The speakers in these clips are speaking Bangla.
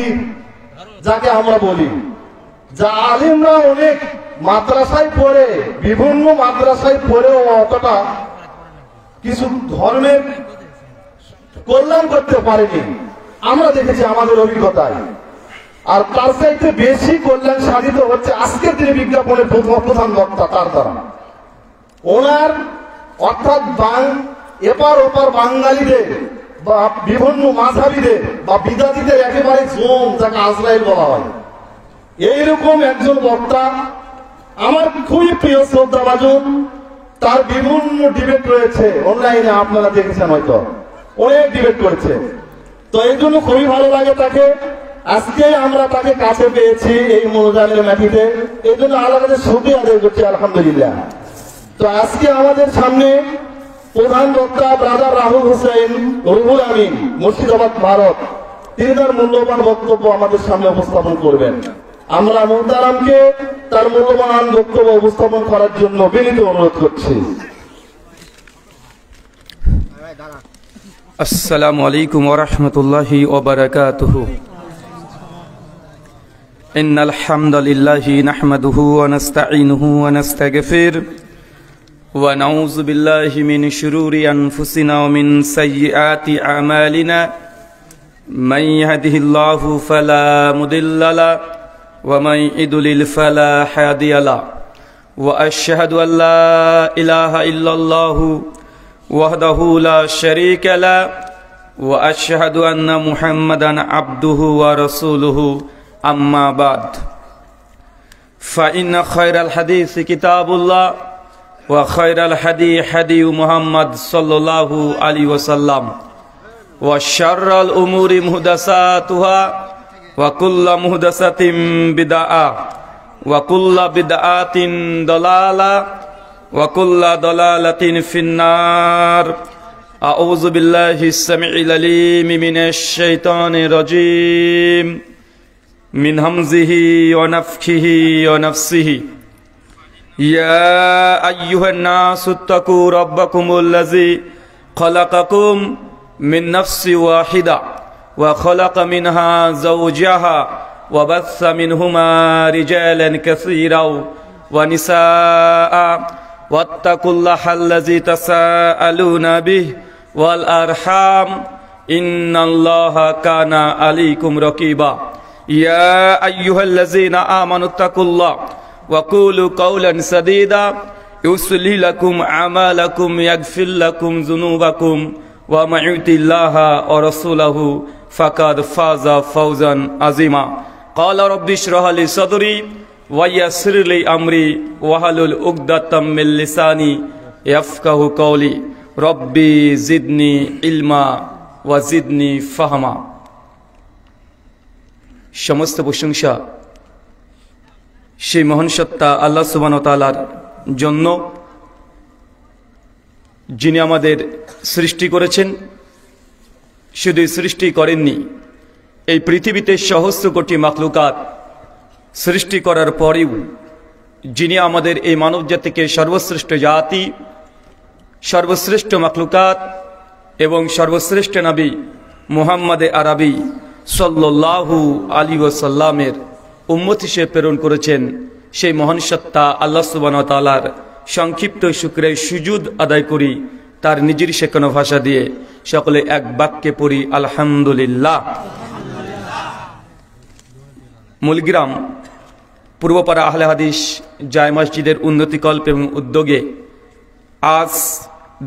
হাদিস যাকে আমরা বলি, যা আলিমরা অনেক মাদ্রাসায় পড়ে, বিভিন্ন মাদ্রাসায় পড়েও অতটা কিছু ধর্মের কল্যাণ করতে পারেনি আমরা দেখেছি আমাদের অভিজ্ঞতায়। আর তার চাইতে বেশি কল্যাণ সাধিত হচ্ছে আজকের দিনে বিজ্ঞাপনের প্রধান বক্তা তার দ্বারা। ওনার অর্থাৎ এপার ওপার বাঙালিদের বা বিভিন্ন মাঝাবিদের বা বিদাতিদের একেবারে জম, যাকে আজরাইল বলা হয়, এইরকম একজন বক্তা আমার খুবই প্রিয় শ্রদ্ধাভাজন। তার বিভিন্ন ডিবেট রয়েছে অনলাইনে, আপনারা দেখেছেন হয়তো, অনেক ডিবেট করেছে। তো এই জন্য খুবই ভালো লাগে তাকে। আজকে আমরা তাকে কাছে পেয়েছি এই মনোজানের মাটিতে, এই জন্য আল্লাহকে শুকরিয়া আদায় করছি, আলহামদুলিল্লাহ। তো আজকে আমাদের সামনে প্রধান বক্তা ব্রাদার রাহুল হোসেন রুহুল আমিন, মুর্শিদাবাদ, ভারত, তিনি তার মূল্যবান বক্তব্য আমাদের সামনে উপস্থাপন করবেন। আমরা মুহতারামকে তার মূল্যবান বক্তব্য উপস্থাপন করার জন্য বিনীত অনুরোধ করছি। আসসালামু আলাইকুম ওয়া রাহমাতুল্লাহি ওয়া বারাকাতুহু। ইন্নাল হামদালিল্লাহি নাহমাদুহু ওয়া নাস্তাঈনুহু ওয়া নাস্তাগফিরুহু ওয়া নাউযু বিল্লাহি মিন শুরুরি আনফুসিনা ওয়া মিন সাইয়্যাতি আমালিনা। মান ইয়াহদিহিল্লাহু ফালা মুদিল্লা লাহু ওয়া মান ইউদ্লিল ফালা হাদিয়া লাহু। ওয়া আশহাদু আল লা ইলাহা ইল্লাল্লাহু ওয়াহদাহু লা শারীকা লাহু ওয়া আশহাদু আন্না মুহাম্মাদান আবদুহু ওয়া রাসূলুহু আম্মা বাদ। ফাইন্না খায়রাল হাদিসি কিতাবুল্লাহ ওয়া খায়রাল হাদী হাদী মুহাম্মদ সাল্লাল্লাহু আলাইহি ওয়াসাল্লাম ওয়া শাররাল উমুরি মুহদাসাতুহা ওয়া কুল্লু মুহদাসাতিন বিদআহ ওয়া কুল্লু বিদআতিন দালালাহ ওয়া কুল্লু দালালাতিন ফিন্নার। আউযু বিল্লাহিস সামিউল আলীম মিনাশ শাইতানির রাজীম মিন হামজিহি ওয়া নাফখিহি ওয়া নাফসিহি। ইয়া আইয়ুহান নাসু তাকু রাব্বাকুমুল্লাযী খালাকাকুম মিন নাফসিন ওয়াহিদা ওয়া খালাকা মিনহা যাওজাহা ওয়া বাসসা মিনহুমা রিজালান কাসীরাও ওয়া নিসাআ ওয়াত্তাকুল্লাহাল্লাযী তাসাআলুনা বিহি ওয়াল আরহাম ইন্নাল্লাহা কানা আলাইকুম রাকীবা। ইয়া আইয়ুহাল্লাযীনা আমানুত্তাকুল্লাহ ওয়া কুলু কাওলান সাদীদা ইউসলিহ লাকুম আমালাকুম ইয়াগফির লাকুম যুনুবাকুম ওয়া মান ইউতিল্লাহা ওয়া রাসূলাহু ফাকাদ ফাযা ফাওজান আযীমা। ক্বালা রাব্বি ইশরাহ লি সাদরি ওয়া ইয়াসসির লি আমরি ওয়াহলুল উকদাতাম মিন লিসানি ইয়াফকাহু কওলি। রব্বি জিদনি ইলমা ওয়া জিদনি ফাহমা। সমস্ত প্রশংসা সেই মহান সত্তা আল্লাহ সুবহানাহু ওয়া তাআলার জন্য, যিনি আমাদের সৃষ্টি করেছেন। শুধু সৃষ্টি করেননি, এই পৃথিবীতে সহস্র কোটি মাখলুকাত সৃষ্টি করার পরেও যিনি আমাদের এই মানব জাতিকে সর্বশ্রেষ্ঠ জাতি, সর্বশ্রেষ্ঠ মাখলুকাত এবং সর্বশ্রেষ্ঠ নবী মুহাম্মদে আরবি সাল্লাল্লাহু আলাইহি ওয়াসাল্লামের উম্মত হিসেবে প্রেরণ করেছেন, সেই মহান সত্তা আল্লাহ সুবহানাহু ওয়া তাআলার সংক্ষিপ্ত শুকরিয়া সুজুদ আদায় করি তার নিজের শেখানো ভাষা দিয়ে। সকলে এক বাক্যে পড়ি আলহামদুলিল্লাহ। মূলগ্রাম পূর্বপাড়া আহলে হাদিস জায় মসজিদের উন্নতিকল্প এবং উদ্যোগে আজ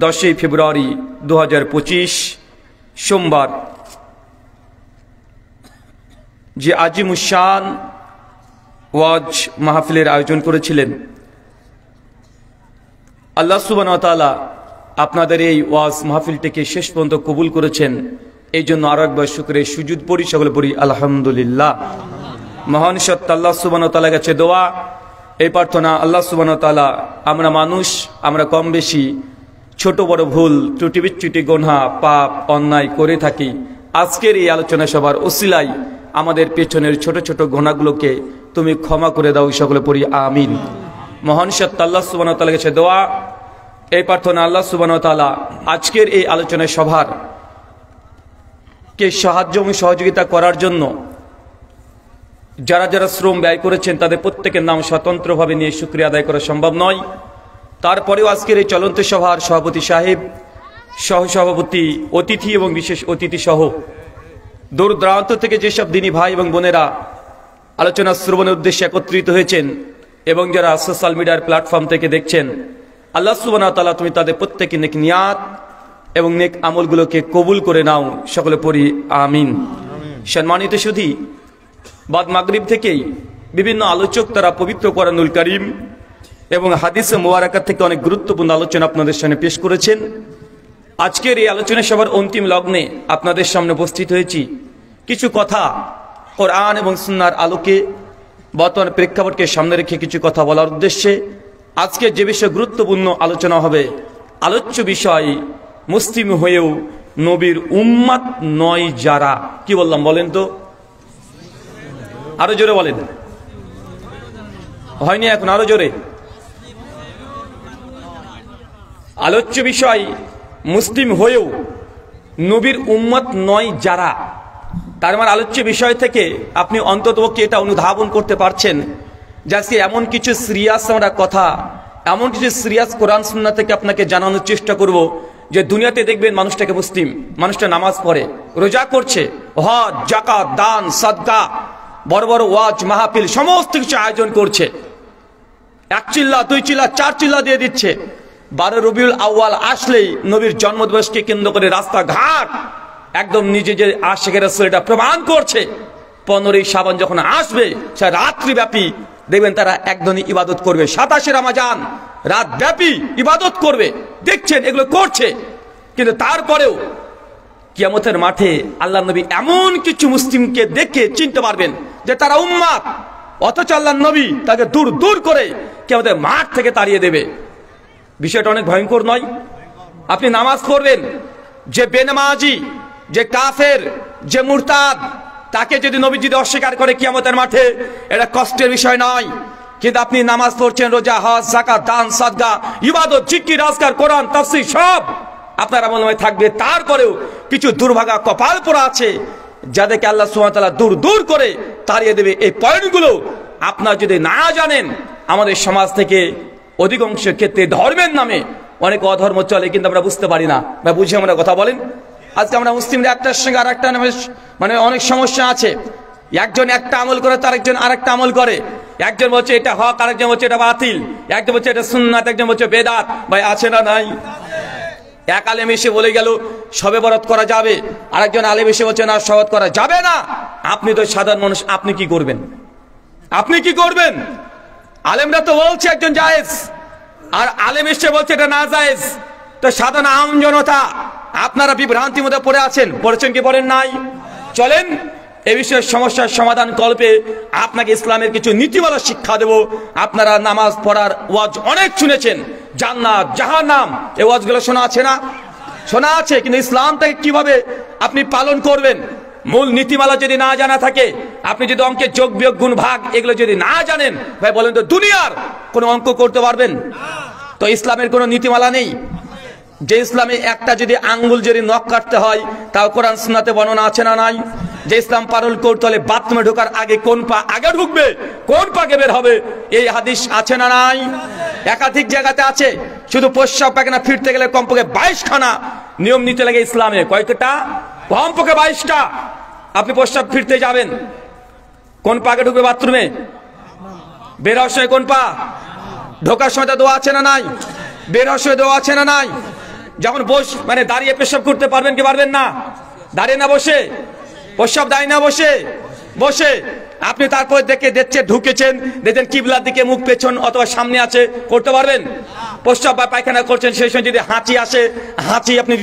10ই ফেব্রুয়ারি 2025 সোমবার যে আজিমুশান ওয়াজ মাহফিলের আয়োজন করেছিলেন, আল্লাহ সুবহানাহু ওয়া তাআলা আপনাদের এই ওয়াজ মাহফিলটিকে শেষ পর্যন্ত কবুল করেছেন। এই জন্য আরো একবার শুকরিয়া সুজুদ পড়ি, সকলে পড়ি আলহামদুলিল্লাহ। মহান সত্তা আল্লাহ সুবহানাহু ওয়া তাআলার কাছে দোয়া, এই প্রার্থনা, আল্লাহ সুবহানাহু ওয়া তাআলা আমরা মানুষ, আমরা কম বেশি ছোট বড় ভুল ত্রুটি বিচ্যুতি গুনাহ পাপ অন্যায় করে থাকি। আজকের এই আলোচনা সভার ওসিলায় আমাদের পেছনের ছোট ছোট গুনাহগুলোকে তুমি ক্ষমা করে দাও, সকলে পড়ি আমিন। মহান সত্তা আল্লাহ সুবহানাহু ওয়া তাআলার কাছে দোয়া, এই প্রার্থনা, আল্লাহ সুবহানাহু ওয়া তাআলা আজকের এই আলোচনা সভার কে সাহায্য এবং সহযোগিতা করার জন্য যারা যারা শ্রম ব্যয় করেছেন তাদের প্রত্যেকের নাম স্বতন্ত্রভাবে নিয়ে শুকরিয়া আদায় করা সম্ভব নয়। তারপরেও আজকের এই চলন্ত সভার সভাপতি সাহেব, সহসভাপতি, অতিথি এবং বিশেষ অতিথি সহ দূর দূরান্ত থেকে যেসব দিনী ভাই এবং বোনেরা আলোচনা শ্রবণের উদ্দেশ্যে একত্রিত হয়েছেন এবং যারা সোশ্যাল মিডিয়ার প্ল্যাটফর্ম থেকে দেখছেন, আল্লাহ সুবহানাহু ওয়া তাআলা তুমি তাদের প্রত্যেকে নেক নিয়াত এবং নেক আমলগুলোকে কবুল করে নাও, সকলে পড়ি আমিন। সম্মানিত সুধী, বাদ মাগরিব থেকেই বিভিন্ন আলোচক তারা পবিত্র কোরআনুল কারীম এবং হাদিসে মুবারাকাত থেকে অনেক গুরুত্বপূর্ণ আলোচনা আপনাদের সামনে পেশ করেছেন। আজকের এই আলোচনা সভার অন্তিম লগ্নে আপনাদের সামনে উপস্থিত হয়েছি কিছু কথা কোরআন এবং সুন্নাহর আলোকে বর্তমান প্রেক্ষাপটকে সামনে রেখে কিছু কথা বলার উদ্দেশ্যে। আজকে যে বিষয়ে গুরুত্বপূর্ণ আলোচনা হবে, আলোচ্য বিষয় মুসলিম হয়েও নবীর উম্মাত নয় যারা। কি বললাম বলেন তো, আরো জোরে বলেন, হয়নি এখন, আরো জোরে। আলোচ্য বিষয় মুসলিম হয়েও নবীর উম্মত নয় যারা। তার মানে আলোচ্য বিষয় থেকে আপনি অন্ততপক্ষে এটা অনুধাবন করতে পারছেন যে আজকে এমন কিছু সিরিয়াস আমরা কথা, এমন কিছু সিরিয়াস কোরআন সুন্নাহ থেকে আপনাকে জানানোর চেষ্টা করব যে দুনিয়াতে দেখবেন মানুষটাকে মুসলিম, মানুষটা নামাজ পড়ে, রোজা করছে, হজ, যাকাত, দান, সাদকা, বড় বড় ওয়াজ মাহফিল সমস্ত কিছু আয়োজন করছে, 1 চিল্লা 2 চিল্লা 4 চিল্লা দিয়ে দিচ্ছে। 12 রবিউল আউয়াল আসলেই নবীর জন্মদিবসকে কেন্দ্র করে রাস্তাঘাট একদম নিজে যে আশিকের রাসূল এটা প্রমাণ করছে। 15ই শাবান যখন আসবে সে রাত্রি ব্যাপী দেখবেন তারা একদমই ইবাদত করবে, 27 রমজান রাত ব্যাপী ইবাদত করবে, দেখছেন এগুলো করছে। কিন্তু তারপরেও কিয়ামতের মাঠে আল্লাহ নবী এমন কিছু মুসলিমকে দেখে চিনতে পারবেন যে তারা উম্মাত, অথচ আল্লাহ নবী তাকে দূর দূর করে কিয়ামতের মাঠ থেকে তাড়িয়ে দেবে। বিষয়টা অনেক ভয়ঙ্কর নয়? আপনি নামাজ পড়বেন, যে বেনামাজি, যে কাফের, যে মুরতাদ, তাকে যদি নবী যদি অস্বীকার করে কিয়ামতের মাঠে, এটা কষ্টের বিষয় নয়। কিন্তু আপনি নামাজ পড়ছেন, রোজা, হজ, যাকাত, দান, সাদকা, ইবাদত, জিকির, আজকার, কোরআন, তাফসীর সব আপনার আমলনামায় থাকবে। তারপরেও কিছু দুর্ভাগা কপাল পোড়া আছে যাদেরকে আল্লাহ সুবহানাহু ওয়া তাআলা দূর দূর করে তাড়িয়ে দেবে। এই পয়েন্টগুলো আপনারা যদি না জানেন, আমাদের সমাজ থেকে অধিকাংশ ক্ষেত্রে ধর্মের নামে অনেক অধর্ম চলে, কিন্তু আমরা বুঝতে পারি না বা বুঝে আমরা কথা বলেন। আজকে আমরা মুসলিমরা একটার সঙ্গে আর একটা মানে অনেক সমস্যা আছে। একজন একটা আমল করে, তার একজন আর একটা আমল করে। একজন বলছে এটা হক, আরেকজন বলছে এটা বাতিল, একজন বলছে এটা সুন্নাত, একজন বলছে বেদাত। ভাই আছে না নাই? এক আলেম এসে বলে গেল শবে বরাত করা যাবে, আরেকজন আলেম এসে বলছে না শবে করা যাবে না। আপনি তো সাধারণ মানুষ, আপনি কি করবেন? আপনি কি করবেন? আলেমরা তো বলছে একজন জায়েজ, আর আলেম এসে বলছে এটা না জায়েজ। তো সাধারণ আম জনতা আপনারা বিভ্রান্তির মধ্যে পড়ে আছেন, পড়েছেন কি পড়েন নাই? চলেন এ বিষয়ে সমস্যার সমাধান কল্পে আপনাকে ইসলামের কিছু নীতিমালা শিক্ষা দেব। আপনারা নামাজ পড়ার ওয়াজ অনেক শুনেছেন, জান্নাত, জাহান্নাম, এই ওয়াজগুলো শোনা আছে না? শোনা আছে। কিন্তু ইসলামটাকে কিভাবে আপনি পালন করবেন, মূল নীতিমালা যদি না জানা থাকে, আপনি যদি অঙ্কের যোগ বিয়োগ গুণ ভাগ এগুলো যদি না জানেন, ভাই বলেন তো দুনিয়ার কোনো অঙ্ক করতে পারবেন? তো ইসলামের কোনো নীতিমালা নেই। যে ইসলামে একটা যদি আঙ্গুল যদি নখ কাটতে হয়, তাও কোরআন সুন্নাতে বর্ণনা আছে না নাই? যে ইসলাম পালন করতে হলে বাথরুমে ঢোকার আগে কোন পা আগে ঢুকবে, কোন পাকে বের হবে, এই হাদিস আছে না নাই? একাধিক জায়গাতে আছে। শুধু প্রস্রাব পায়খানা ফিরতে গেলে কমপক্ষে 22 খানা নিয়ম নিতে লাগে ইসলামে। কয়টা? কমপক্ষে 22টা। আপনি প্রস্রাব ফিরতে যাবেন, কোন পাকে ঢুকবে বাথরুমে? বের হওয়ার সময় কোন পা? ঢোকার সময় তো দোয়া আছে না নাই? বের হওয়ার সময় দোয়া আছে না নাই? যখন মানে দাঁড়িয়ে পেশাব করতে পারবেন কি পারবেন না? দাঁড়িয়ে না বসে? প্রস্রাব দাঁড়িয়ে না বসে? বসে। আপনি তারপরে দেখছেন ঢুকেছেন, দেখছেন কিবলার দিকে মুখ পেছন অথবা সামনে আছে, করতে পারবেন? প্রস্রাব বা পায়খানা করছেন, সেই সময় যদি হাঁচি আসে, হাঁচি আপনি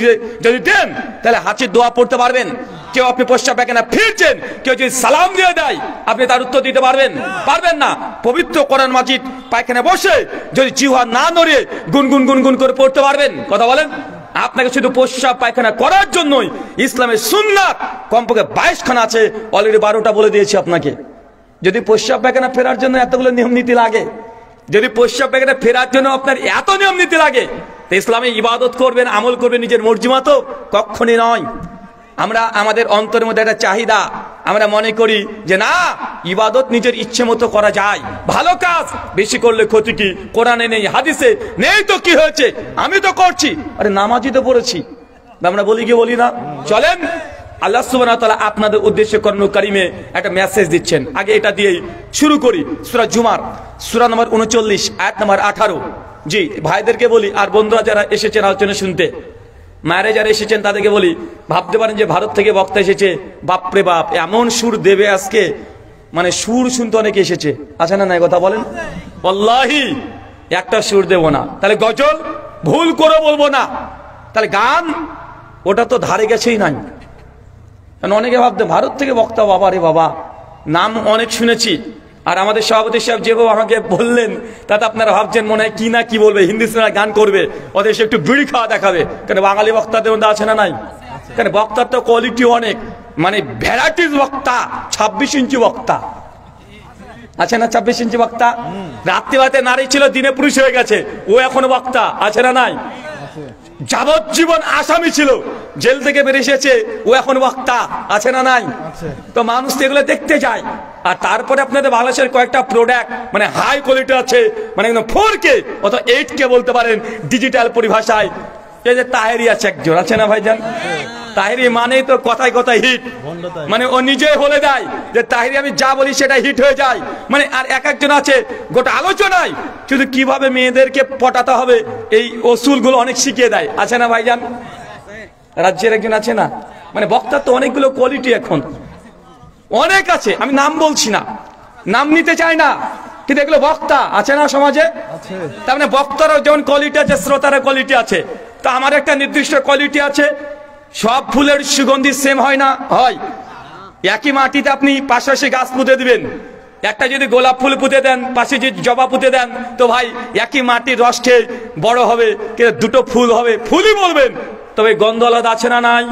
যদি দেন তাহলে হাঁচির দোয়া পড়তে পারবেন? কেউ আপনি প্রস্রাব পায়খানা ফিরছেন, কেউ যদি সালাম দিয়ে দেয় আপনি তার উত্তর দিতে পারবেন? পারবেন না। পবিত্র কোরআন মাজিদ পায়খানা বসে যদি জিহ্বা না নড়ে গুনগুন গুনগুন করে পড়তে পারবেন? কথা বলেন। আপনাকে শুধু প্রস্রাব পায়খানা করার জন্যই ইসলামের সুন্নাত কমপক্ষে 22 খানা আছে, অলরেডি 12টা বলে দিয়েছি আপনাকে। যদি প্রস্রাব পায়খানা ফেরার জন্য এতগুলো নিয়ম নীতি লাগে, যদি প্রস্রাব পায়খানা ফেরার জন্য আপনার এত নিয়ম নীতি লাগে, তো ইসলামে ইবাদত করবেন, আমল করবেন নিজের মর্জি মতো? কখনই নয়। আমরা আমাদের অন্তরের মধ্যে একটা চাহিদা, আমরা মনে করি যে না, ইবাদত নিজের ইচ্ছে মতো করা যায়, ভালো কাজ বেশি করলে ক্ষতি কি, কোরআনে নেই, হাদিসে নেই, তো কি হয়েছে, আমি তো করছি, আরে নামাজই তো পড়েছি। আমরা বলি কি বলি না? চলেন আল্লাহ সুবহানাহু ওয়া তাআলা আপনাদের উদ্দেশ্যে কোরআনুল কারীমে একটা মেসেজ দিচ্ছেন। আগে এটা দিয়েই শুরু করি। সূরা জুমার সূরা নম্বর 39 আয়াত নম্বর 18। জি ভাইদেরকে বলি, আর বন্ধুরা যারা এসেছেন আলোচনা শুনতে, মায়েরা যারা এসেছেন তাদেরকে বলি, ভাবতে পারেন যে ভারত থেকে বক্তা এসেছে, বাপরে বাপ এমন সুর দেবে আজকে, মানে সুর শুনতে অনেকে এসেছে, আছে না নাই কথা বলেন? ওয়াল্লাহি একটা সুর দেব না, তাহলে গজল ভুল করে বলবো না, তাহলে গান ওটা তো ধারে গেছেই নাই। কারণ অনেকে ভাবতে ভারত থেকে বক্তা, বাবা রে বাবা, নাম অনেক শুনেছি। আর আমাদের সভাপতি সাহেব যেভাবে আমাকে বললেন, তাতে আপনারা ভাবছেন মনে হয় কি না কি বলবে, হিন্দি সিনেমা গান করবে, ওদের সে একটু বিড়ি খাওয়া দেখাবে। কেন বাঙালি বক্তাদের মধ্যে আছে না নাই? কেন বক্তার তো কোয়ালিটি অনেক, মানে ভ্যারাইটিস বক্তা, 26 ইঞ্চি বক্তা আছে না? 26 ইঞ্চি বক্তা, রাত্রিবাতে নারী ছিল, দিনে পুরুষ হয়ে গেছে, ও এখনো বক্তা আছে না নাই? যাবজ্জীবন আসামি ছিল, জেল থেকে বেরিয়ে এসেছে, ও এখন বক্তা আছে না নাই? তো মানুষ তো এগুলো দেখতে যায়। আর তারপরে আপনাদের বাংলাদেশের কয়েকটা প্রোডাক্ট মানে হাই কোয়ালিটি আছে, মানে একদম 4K অথবা 8K বলতে পারেন ডিজিটাল পরিভাষায়। এই যে তাহেরি আছে একজন, আছে না ভাইজান? তাহেরি মানেই তো কথায় কথায় হিট, মানে ও নিজে বলে দেয় যে তাহেরি আমি যা বলি সেটা হিট হয়ে যায়। মানে আর এক একজন আছে গোটা আলোচনায় শুধু কিভাবে মেয়েদেরকে পটাতে হবে এই অসুলগুলো অনেক শিখিয়ে দেয়, আছে না ভাইজান? রাজ্যের একজন আছে না, মানে বক্তার তো অনেকগুলো কোয়ালিটি এখন অনেক আছে, আমি নাম বলছি না, নাম নিতে চাই না, কিন্তু এগুলো বক্তা আছে না সমাজে? তার মানে বক্তারও যেমন কোয়ালিটি আছে, শ্রোতারও কোয়ালিটি আছে। তো আমার একটা নির্দিষ্ট কোয়ালিটি আছে। সব ফুলের সুগন্ধি সেম হয় না, হয়। একই মাটিতে আপনি পাশাপাশি গাছ পুঁতে দিবেন, একটা যদি গোলাপ ফুল পুঁতে দেন, পাশে যদি জবা পুঁতে দেন, তো ভাই একই মাটির রস খেয়ে বড় হবে, কিন্তু দুটো ফুল হবে, ফুলই বলবেন, তবে গন্ধ আলাদা আছে না নাই?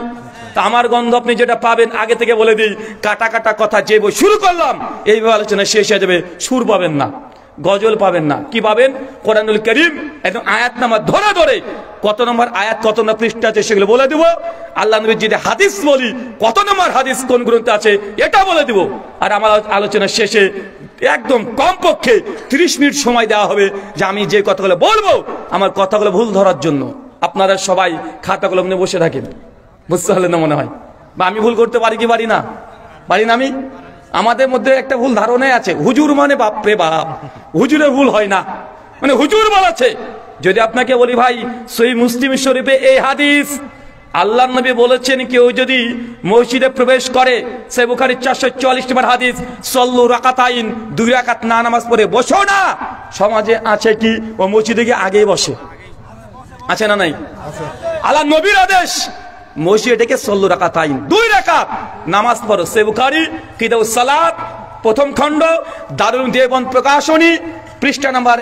তা আমার গন্ধ আপনি যেটা পাবেন, আগে থেকে বলে দিই, কাটা কাটা কথা যে বই শুরু করলাম এইভাবে আলোচনা শেষ হয়ে যাবে, সুর পাবেন না, গজল পাবেন না। কি পাবেন? কোরআনুল কারীম একদম আয়াত নাম্বার ধরে ধরে কত নম্বর আয়াত কত নম্বর পৃষ্ঠা আছে সেগুলো বলে দিব। আল্লাহ নবীর যদি হাদিস বলি কত নম্বর হাদিস কোন গ্রন্থে আছে এটা বলে দিব। আর আমার আলোচনা শেষে একদম কমপক্ষে 30 মিনিট সময় দেওয়া হবে, যে আমি যে কথাগুলো বলবো আমার কথাগুলো ভুল ধরার জন্য। আপনারা সবাই খাতাগুলো নিয়ে বসে থাকেন, বুঝতে পারলেন না মনে হয়? বা আমি ভুল করতে পারি কি পারি না? পারি না আমি? আমাদের মধ্যে একটা ভুল ধারণাই আছে, হুজুর মানে বাপরে বাপ, হুজুরের ভুল হয় না, মানে হুজুর বলেছে। যদি আপনাকে বলি ভাই সহিহ মুসলিম শরীফে এই হাদিস, আল্লাহর নবী বলেছেন কেউ যদি মসজিদে প্রবেশ করে, সহিহ বুখারী 444 নম্বর হাদিস, সল্লু রাকাতাইন, 2 রাকাত না নামাজ পড়ে বসো না। সমাজে আছে কি ও মসজিদে গিয়ে আগেই বসে, আছে না নাই? আল্লাহর নবীর আদেশ মসজিদে ডেকে সল্লু রাকাতাইন, 2 রাকাত নামাজ পড়ো। সহিহ বুখারী কিতাবুস সালাত প্রথম খণ্ড, দারুল দেওবন্দ প্রকাশনী পৃষ্ঠা নাম্বার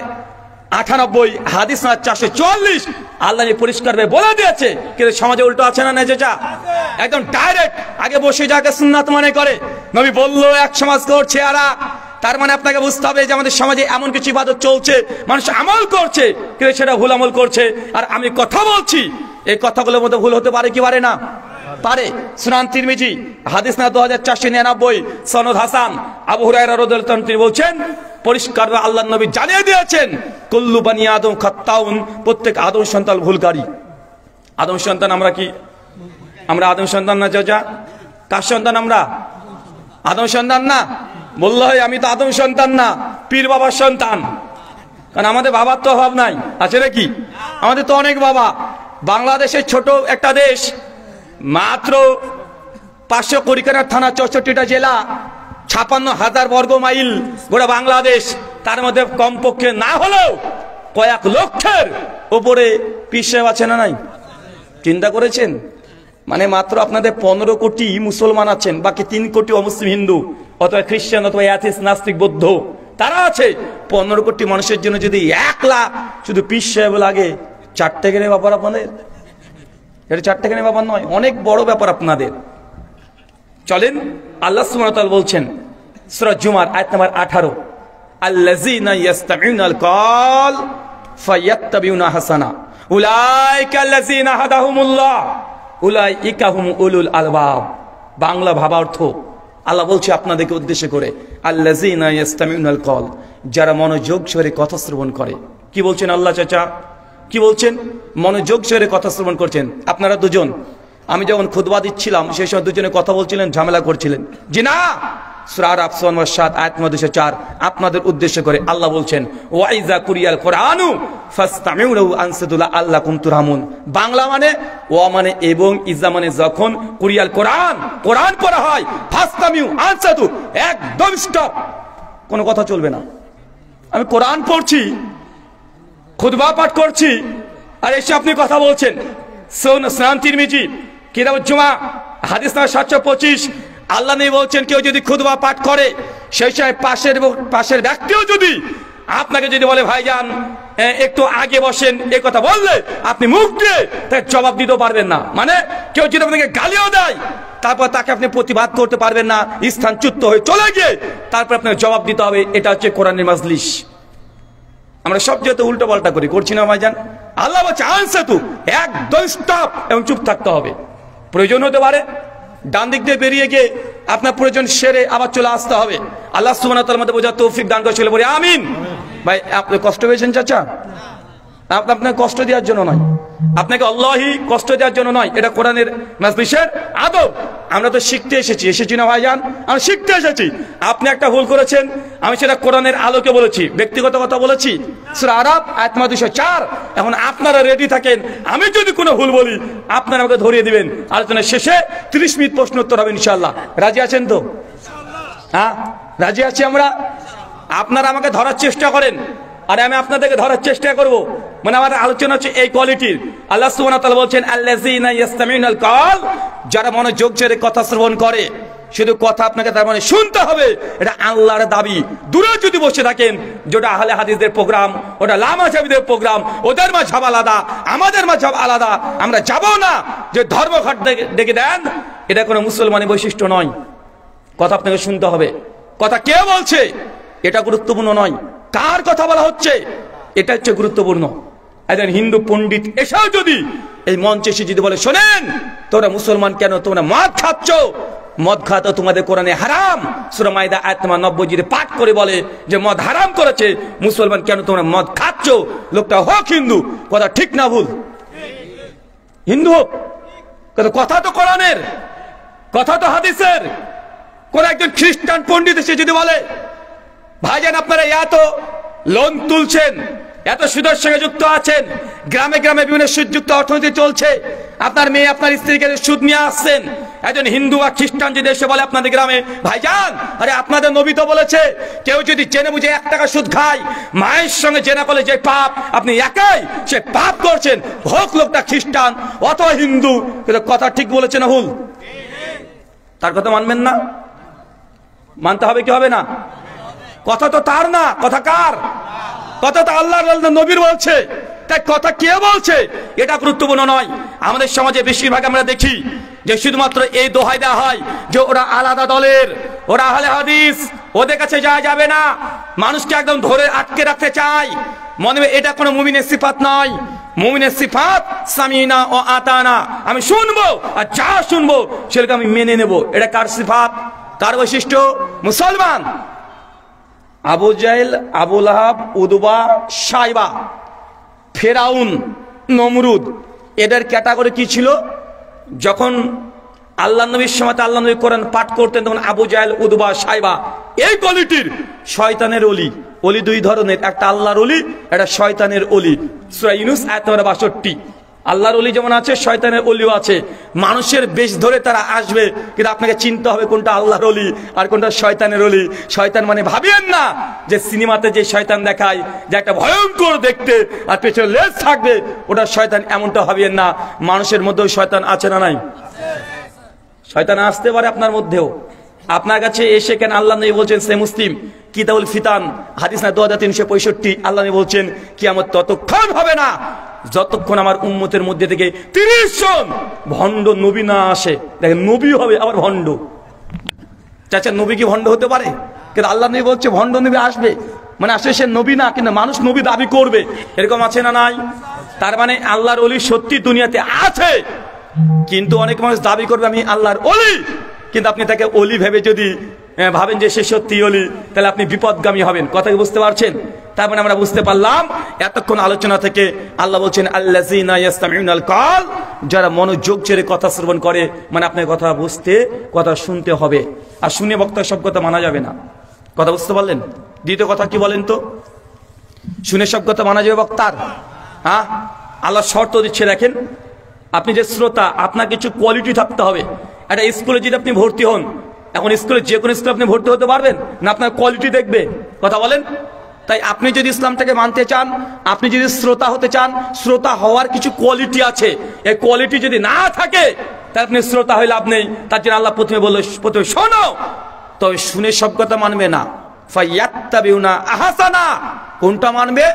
98, হাদিস নাম্বার 444। আল্লাহ পরিষ্কার ভাবে বলে দিয়েছে, কিন্তু সমাজে উল্টো আছে না নাই? যেটা একদম ডাইরেক্ট আগে বসে যাকে সুন্নাত মনে করে, নবী বললো এক সমাজ করছে আর তার মানে আপনাকে বুঝতে হবে যে আমাদের সমাজে এমন কিছু ইবাদত চলছে, মানুষ আমল করছে, কিন্তু সেটা ভুল আমল করছে। আর আমি কথা বলছি, এই কথাগুলোর মধ্যে ভুল হতে পারে কি পারে না? পারে। সুনান তিরমিজি হাদিস না 2499, সনদ হাসান, আবু হুরায়রা রাদিয়াল্লাহু আনহু তিনি বলছেন পরিষ্কার আল্লাহর নবী জানিয়ে দিয়েছেন, কুল্লু বানি আদম খাত্তাউন, প্রত্যেক আদম সন্তান ভুলকারী। আদম সন্তান আমরা কি? আমরা আদম সন্তান না? চাচা কার সন্তান আমরা? আদম সন্তান না? বললো হয় আমি তো আদম সন্তান না, পীর বাবার সন্তান। কারণ আমাদের বাবার তো অভাব নাই, আছে নাকি? আমাদের তো অনেক বাবা। বাংলাদেশের ছোট একটা দেশ, মাত্র 500 কুড়িখানা থানা, 64টা জেলা, 56,000 বর্গ মাইল গোটা বাংলাদেশ। তার মধ্যে কমপক্ষে না হলেও কয়েক লক্ষের উপরে পীর সাহেব আছে না নাই? চিন্তা করেছেন? মানে মাত্র আপনাদের 15 কোটি মুসলমান আছেন, বাকি 3 কোটি অমুসলিম হিন্দু অথবা খ্রিস্টান অথবা অ্যাথিস্ট নাস্তিক বৌদ্ধ তারা আছে। 15 কোটি মানুষের জন্য যদি 1 লাখ শুধু পীর সাহেব লাগে, 4 টাকার ব্যাপার আপনাদের? এটা 4 টাকার ব্যাপার নয়, অনেক বড় ব্যাপার আপনাদের। চলেন আল্লাহ সুবহানাহু ওয়া তাআলা বলছেন সূরা জুমার আয়াত নাম্বার 18, আল্লাযীনা ইয়াসতামিউনাল কওল ফায়াত্তাবিউনা হাসানা উলাইকা আল্লাযীনা হাদাহুমুল্লাহ উলাইকা হুম উলুল আলবাব। বাংলা ভাবার্থ আল্লাহ বলছে আপনাদেরকে উদ্দেশ্য করে, আল্লাযীনা ইস্তামিউনাল কওল, যারা মনোযোগ সহকারে কথা শ্রবণ করে। কি বলছেন আল্লাহ চাচা? কি বলছেন? মনোযোগ সহকারে কথা শ্রবণ করছেন। আপনারা দুজন, আমি যখন খুতবা দিচ্ছিলাম সেই সময় দুজনে কথা বলছিলেন, ঝামেলা করছিলেন। জি না, সূরা আরাফ 7 আয়াত 204 আপনাদের উদ্দেশ্য করে আল্লাহ বলছেন, ওয়াইজা কুরিয়াল কুরআনু ফাসতামিউ লাহু আনসিতু লাআল্লাকুম তুরহামুন। বাংলা মানে ওয়া মানে এবং, ইজা মানে যখন, কুরিয়াল কোরআন, কোরআন পড়া হয়, ফাসতামিউ আনসিতু একদম স্টপ, কোনো কথা চলবে না। আমি কোরআন পড়ছি, খুতবা পাঠ করছি, আর এসে আপনি কথা বলছেন। সুনান তিরমিজি কিতাবুল জুমা হাদিস নাম্বার 725 আল্লাহ নবী বলছেন, কেউ যদি খুতবা পাঠ করে সেই সময় পাশের ব্যক্তিও যদি আপনাকে যদি বলে ভাইজান একটু আগে বসেন, এই কথা বললে আপনি মুখ দিয়ে তার জবাব দিতেও পারবেন না। মানে কেউ যদি আপনাকে গালিও দেয়, তারপর তাকে আপনি প্রতিবাদ করতে পারবেন না, স্থানচ্যুত হয়ে চলে গিয়ে তারপর আপনাকে জবাব দিতে হবে। এটা হচ্ছে কোরআনের মাজলিস। আমরা সব যেহেতু উল্টো পাল্টা করি, করছি না ভাইজান? আল্লাহ বলছে আনসাতু, একদম স্টপ, এবং চুপ থাকতে হবে। প্রয়োজন হতে পারে ডান দিক দিয়ে বেরিয়ে গিয়ে আপনার প্রয়োজন সেরে আবার চলে আসতে হবে। আল্লাহ সুবহানাহু ওয়া তাআলার মধ্যে বোঝার তৌফিক দান করে, বলি আমিন। ভাই আপনি কষ্ট পেয়েছেন চাচা? আপনাকে কষ্ট দেওয়ার জন্য নয়, আপনাকে আল্লাহি কষ্ট দেওয়ার জন্য নয়, এটা কোরআনের মাজলিসের আদব। আমরা তো শিখতে এসেছি না ভাইজান? আমরা শিখতে এসেছি। আপনি একটা ভুল করেছেন, আমি সেটা কোরআনের আলোকে বলেছি, ব্যক্তিগত কথা বলেছি। সূরা আরাফ আয়াত 204। এখন আপনারা রেডি থাকেন, আমি যদি কোনো ভুল বলি আপনারা আমাকে ধরিয়ে দিবেন। আলোচনার শেষে 30 মিনিট প্রশ্ন উত্তর হবে ইনশাআল্লাহ। রাজি আছেন তো? হ্যাঁ, রাজি আছি আমরা। আপনারা আমাকে ধরার চেষ্টা করেন, আর আমি আপনাদেরকে ধরার চেষ্টা করব। মানে আমার আলোচনা হচ্ছে এই কোয়ালিটির। আল্লাহ সুবহানাহু ওয়া তাআলা বলছেন, আল্লাযীনা ইস্তামিউনাল কওল, যারা মনোযোগ সহকারে কথা শ্রবণ করে। শুধু কথা আপনাকে তার মানে শুনতে হবে, এটা আল্লাহর দাবি। দূরে যদি বসে থাকেন, যেটা আহলে হাদিসদের প্রোগ্রাম, ওটা লামাজাবিদের প্রোগ্রাম, ওদের মাযহাব আলাদা, আমাদের মাযহাব আলাদা, আমরা যাব না। যে ধর্মঘট ডেকে দেন, এটা কোনো মুসলমানের বৈশিষ্ট্য নয়। কথা আপনাকে শুনতে হবে। কথা কে বলছে এটা গুরুত্বপূর্ণ নয়, কার কথা বলা হচ্ছে এটা হচ্ছে গুরুত্বপূর্ণ। একজন হিন্দু পণ্ডিত এসেও যদি এই মঞ্চে এসে যদি বলে, শোনেন তোমরা মুসলমান কেন তোমরা মদ খাচ্ছ, মদ খাওয়া তো তোমাদের কোরআনে হারাম। সূরা মাইদা আয়াত 90 যদি পাঠ করে বলে যে মদ হারাম করেছে, মুসলমান কেন তোমরা মদ খাচ্ছ, লোকটা হোক হিন্দু, কথা ঠিক না ভুল? হিন্দু হোক, কথা তো কোরআনের, কথা তো হাদিসের। কোন একজন খ্রিস্টান পণ্ডিত এসে যদি বলে, ভাইজান আপনারা এত লোন তুলছেন, এত সুদের সঙ্গে যুক্ত আছেন, গ্রামে গ্রামে বিভিন্ন সুদযুক্ত অর্থনীতি চলছে, আপনার মেয়ে আপনার স্ত্রীকে সুদ নিয়ে আসছেন, একজন হিন্দু বা খ্রিস্টান যদি এসে বলে আপনাদের গ্রামে, ভাইজান আরে আপনাদের নবী তো বলেছে কেউ যদি জেনে বুঝে 1 টাকা সুদ খায়, মায়ের সঙ্গে জেনা করলে যে পাপ, আপনি একাই সে পাপ করছেন, হোক লোকটা খ্রিস্টান অথবা হিন্দু, কিন্তু কথা ঠিক বলেছে না ভুল? তার কথা মানবেন না? মানতে হবে কি হবে না? কথা তো তার না, কথা কার? কথা তো আল্লাহর নবীর বলছে। তাই কথা কে বলছে এটা গুরুত্বপূর্ণ নয়। আমাদের সমাজে বেশিরভাগ আমরা দেখি যে শুধুমাত্র এই দোহাই দেওয়া হয় যে ওরা আলাদা দলের, ওরা আহলে হাদিস, ওদের কাছে যাওয়া যাবে না, মানুষকে একদম ধরে আটকে রাখতে চায়। মনে হয় এটা কোনো মুমিনের সিফাত নয়। মুমিনের সিফাত সামিনা ও আতানা, আমি শুনবো আর যা শুনবো সেটাকে আমি মেনে নেব। এটা কার সিফাত, কার বৈশিষ্ট্য? মুসলমান। আবু জাহেল, আবু লাহাব, উদবা, সাইবা, ফেরাউন, নমরুদ, এদের ক্যাটাগরি কি ছিল? যখন আল্লাহ নবীর সময় আল্লাহ নবী কোরআন পাঠ করতেন, তখন আবু জাহেল, উদবা, সাইবা এই কোয়ালিটির শয়তানের অলি। অলি 2 ধরনের, একটা আল্লাহর অলি, একটা শয়তানের অলি। সূরা ইউনূস আয়াত 62। আল্লাহর অলি যেমন আছে, শয়তানের অলিও আছে। মানুষের বেশ ধরে তারা আসবে, কিন্তু আপনাকে চিনতে হবে কোনটা আল্লাহর অলি আর কোনটা শয়তানের অলি। শয়তান মানে ভাবিয়েন না যে সিনেমাতে যে শয়তান দেখায় যে একটা ভয়ঙ্কর দেখতে আর পেছনে লেজ থাকবে, ওটা শয়তান, এমনটা ভাবিয়েন না। মানুষের মধ্যেও শয়তান আছে না নাই? শয়তান আসতে পারে আপনার মধ্যেও। আপনার কাছে এসে কেন আল্লাহ নবী বলছেন, সে মুসলিম কিতাবুল ফিতান হাদিস না 2365, আল্লাহ নবী বলছেন কিয়ামত ততক্ষণ হবে না যতক্ষণ আমার উম্মতের মধ্যে থেকে 30 জন ভণ্ড নবী না আসে। দেখেন, নবী হবে আবার ভণ্ড। চাচা নবী কি ভণ্ড হতে পারে? কিন্তু আল্লাহ নবী বলছে ভণ্ড নবী আসবে, মানে আসলে সে নবী না, কিন্তু মানুষ নবী দাবি করবে। এরকম আছে না নাই? তার মানে আল্লাহর ওলি সত্যি দুনিয়াতে আছে, কিন্তু অনেক মানুষ দাবি করবে আমি আল্লাহর ওলি, কিন্তু আপনি তাকে ওলি ভেবে যদি ভাবেন যে সে সত্যি ওলি, তাহলে আপনি বিপদগামী হবেন। কথা কি বুঝতে পারছেন? তার মানে আমরা বুঝতে পারলাম এতক্ষণ আলোচনা থেকে আল্লাহ বলছেন আল্লাযীনা ইয়াসতামিউনাল কওল, যারা মনোযোগ ছেড়ে কথা শ্রবণ করে, মানে আপনার কথা বুঝতে কথা শুনতে হবে, আর শুনে বক্তার সব কথা মানা যাবে না। কথা বুঝতে পারলেন? দ্বিতীয় কথা কি বলেন তো, শুনে সব কথা মানা যাবে বক্তার? হ্যাঁ, আল্লাহ শর্ত দিচ্ছে, দেখেন আপনি যে শ্রোতা, আপনার কিছু কোয়ালিটি থাকতে হবে। একটা স্কুলে যদি আপনি ভর্তি হন, এখন স্কুলে যে কোনো স্কুলে আপনি ভর্তি হতে পারবেন না, আপনার কোয়ালিটি দেখবে। কথা বলেন? তাই আপনি যদি ইসলামটাকে মানতে চান, আপনি যদি শ্রোতা হতে চান, শ্রোতা হওয়ার কিছু কোয়ালিটি আছে। এই কোয়ালিটি যদি না থাকে, তাহলে আপনি শ্রোতা হয়ে লাভ নেই। তার জন্য আল্লাহ প্রথমে বললো, প্রথমে শোনো, তবে শুনে সব কথা মানবে না। ফায়াত্তাবিউনা আহসানা, কোনটা মানবে?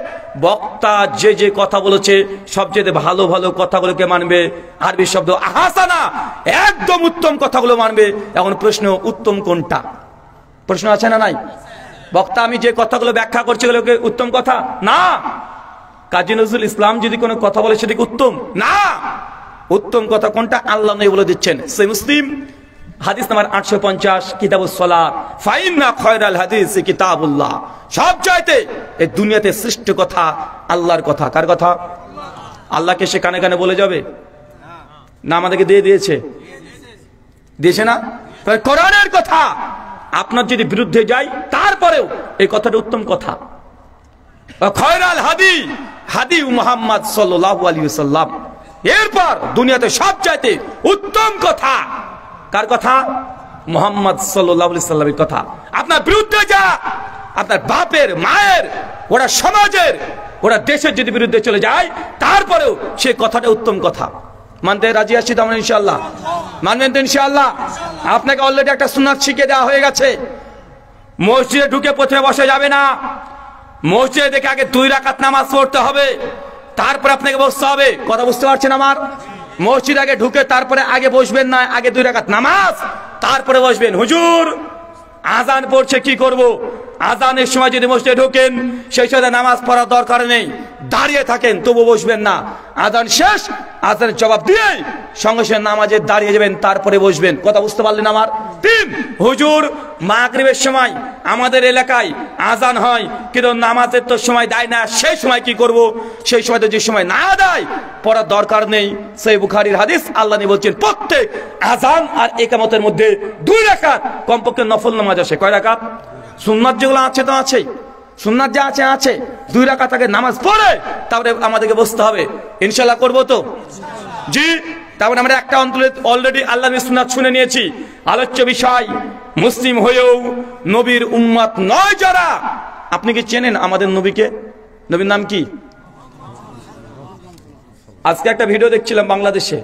বক্তা যে যে কথা বলেছে সবচেয়ে ভালো ভালো কথাগুলোকে মানবে। আরবি শব্দ আহসানা, একদম উত্তম কথাগুলো মানবে। এখন প্রশ্ন, উত্তম কোনটা? প্রশ্ন আছে না নাই? বক্তা আমি যে কথাগুলো ব্যাখ্যা করছি এগুলোকে উত্তম কথা না। কাজী নজরুল ইসলাম যদি কোনো কথা বলে সেটা কি উত্তম না? উত্তম কথা কোনটা আল্লাহ নবী বলে দিচ্ছেন। সহিহ মুসলিম হাদিস নাম্বার 850, কিতাবুস সালাত, ফাইন্না খায়রাল হাদিস কিতাবুল্লাহ। সব চাইতে এই দুনিয়াতে শ্রেষ্ঠ কথা আল্লাহর কথা। কার কথা? আল্লাহকে সে কানে কানে বলে যাবে না? আমাদেরকে দিয়ে দিয়েছে, দিয়েছে না? তাহলে কোরআনের কথা আপনার যদি বিরুদ্ধে যায়, তারপরেও এই কথাটা উত্তম কথা। খায়রাল হাদি হাদি মুহাম্মদ সাল্লাল্লাহু আলাইহি ওয়াসাল্লাম। এরপর দুনিয়াতে সব চাইতে উত্তম কথা কার কথা? মুহাম্মদ সাল্লাল্লাহু আলাইহি ওয়াসাল্লামের কথা। আপনার বিরুদ্ধে যা, আপনার বাপের, মায়ের, ওরা সমাজের, ওরা দেশের যদি বিরুদ্ধে চলে যায়, তারপরেও সেই কথাটা উত্তম কথা। মানতে রাজি আছি তো আমরা ইনশাআল্লাহ? মানবেন তো ইনশাআল্লাহ? আপনাকে অলরেডি একটা সুন্নাত শিখিয়ে দেওয়া হয়ে গেছে। মসজিদে ঢুকে প্রথমে বসে যাবে না, মসজিদে দেখে আগে 2 রাকাত নামাজ পড়তে হবে, তারপরে আপনাকে বসতে হবে। কথা বুঝতে পারছেন আমার? মসজিদ আগে ঢুকে তারপরে আগে বসবেন না, আগে 2 রাকাত নামাজ তারপরে বসবেন। হুজুর আজান পড়ছে কি করব? আজানের সময় যদি মসজিদে ঢোকেন, সেই সাথে নামাজ পড়ার দরকার নেই, দাঁড়িয়ে থাকেন, তবু বসবেন না। আজান শেষ, আজানের জবাব দিয়ে সঙ্গে সঙ্গে নামাজে দাঁড়িয়ে যাবেন, তারপরে বসবেন। কথা বুঝতে পারলেন আমার? 3, হুজুর মাগরিবের সময় আমাদের এলাকায় আজান হয়, কিন্তু নামাজের তো সময় দেয় না, সেই সময় কি করব? সেই সময় তো যে সময় না দেয় পড়ার দরকার নেই। সহিহ বুখারীর হাদিস, আল্লাহ নবী বলছেন প্রত্যেক আজান আর ইকামতের মধ্যে 2 রাকাত কমপক্ষে নফল নামাজ আসে। কয় রাকাত? সুন্নাত যেগুলো আছে তো আছেই, সুন্নাত যা আছে আছে। 2 রাকাত আগে নামাজ পড়ে তারপরে আমাদেরকে বসতে হবে। ইনশাআল্লাহ করবো তো? জি। তারপরে আমরা একটা অলরেডি আল্লাহ সুন্নাত শুনে নিয়েছি। আলোচ্য বিষয়, মুসলিম হয়েও নবীর উম্মত নয় যারা। আপনি কি চেনেন আমাদের নবীকে? নবীর নাম কি? আজকে একটা ভিডিও দেখছিলাম বাংলাদেশে,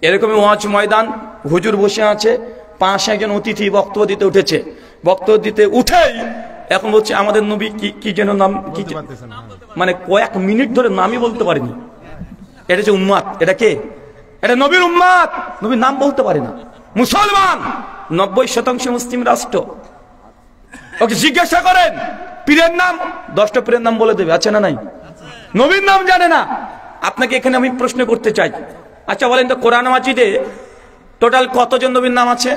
এরকমই ওয়াজ ময়দান, হুজুর বসে আছে, 5-6 জন অতিথি বক্তব্য দিতে উঠেছে। বক্তব্য দিতে উঠেই এখন বলছে আমাদের নবী কি যেন নাম, কি মানে কয়েক মিনিট ধরে নামই বলতে পারেনি। এটা যে উম্মাত, এটা কে? এটা নবীর উম্মাত, নবীর নাম বলতে পারে না। মুসলমান 90% মুসলিম রাষ্ট্র। ওকে জিজ্ঞাসা করেন পীরের নাম, 10টা পীরের নাম বলে দেবে, আছে না নাই? নবীর নাম জানে না। আপনাকে এখানে আমি প্রশ্ন করতে চাই, আচ্ছা বলেন তো কোরআন মাজিদে টোটাল কতজন নবীর নাম আছে?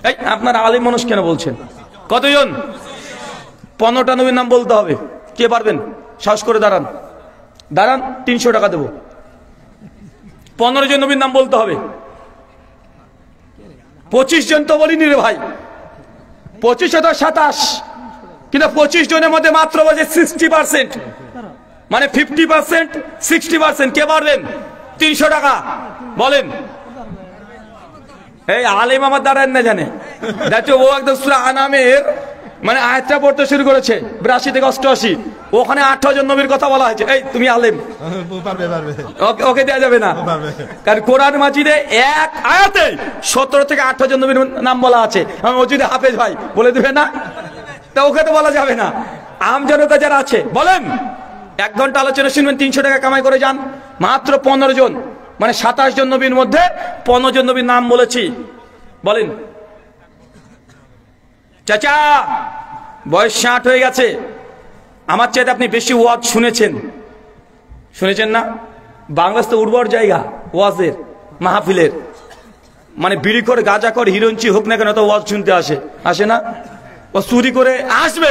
এই আপনার আলিম মানুষ কেন বলছেন? কতজন? 15টা নবীর নাম বলতে হবে। কে পারবেন? সাহস করে দাঁড়ান, দাঁড়ান, 300 টাকা দেবো। 15 জন নবীর নাম বলতে হবে। 25 জন তো বলিনি রে ভাই, 25 হাজার 27, কিন্তু 25 জনের মধ্যে মাত্র বলছে 60%, মানে 50%, 60%। কে পারবেন? 300 টাকা বলেন। এই আলেম আমার দাঁড়ান না জানে, দেখো ও একদম সূরা আনামের মানে আয়াতটা পড়তে শুরু করেছে 82 থেকে 88, ওখানে 18 জন নবীর কথা বলা হয়েছে। এই তুমি আলেম, ওকে দেওয়া যাবে না, কারণ কোরআন মাজিদে এক আয়াতে 17 থেকে 18 জন নবীর নাম বলা আছে। ও যদি হাফেজ ভাই বলে দেবে না, তা ওকে তো বলা যাবে না। আম জনতা যারা আছে বলেন, 1 ঘন্টা আলোচনা শুনবেন, 300 টাকা কামাই করে যান। মাত্র 15 জন, মানে 27 জন নবীর মধ্যে 15 জন নবীর নাম বলেছি। বলেন চাচা বয়স 60 হয়ে গেছে, আমার চাইতে আপনি বেশি ওয়াজ শুনেছেন, শুনেছেন না? বাংলাদেশ তো উর্বর জায়গা ওয়াজের, মাহফিলের, মানে বিড়ি করে গাঁজা করে হিরোইনচি হোক না কেন তো ওয়াজ শুনতে আসে না? ও চুরি করে আসবে,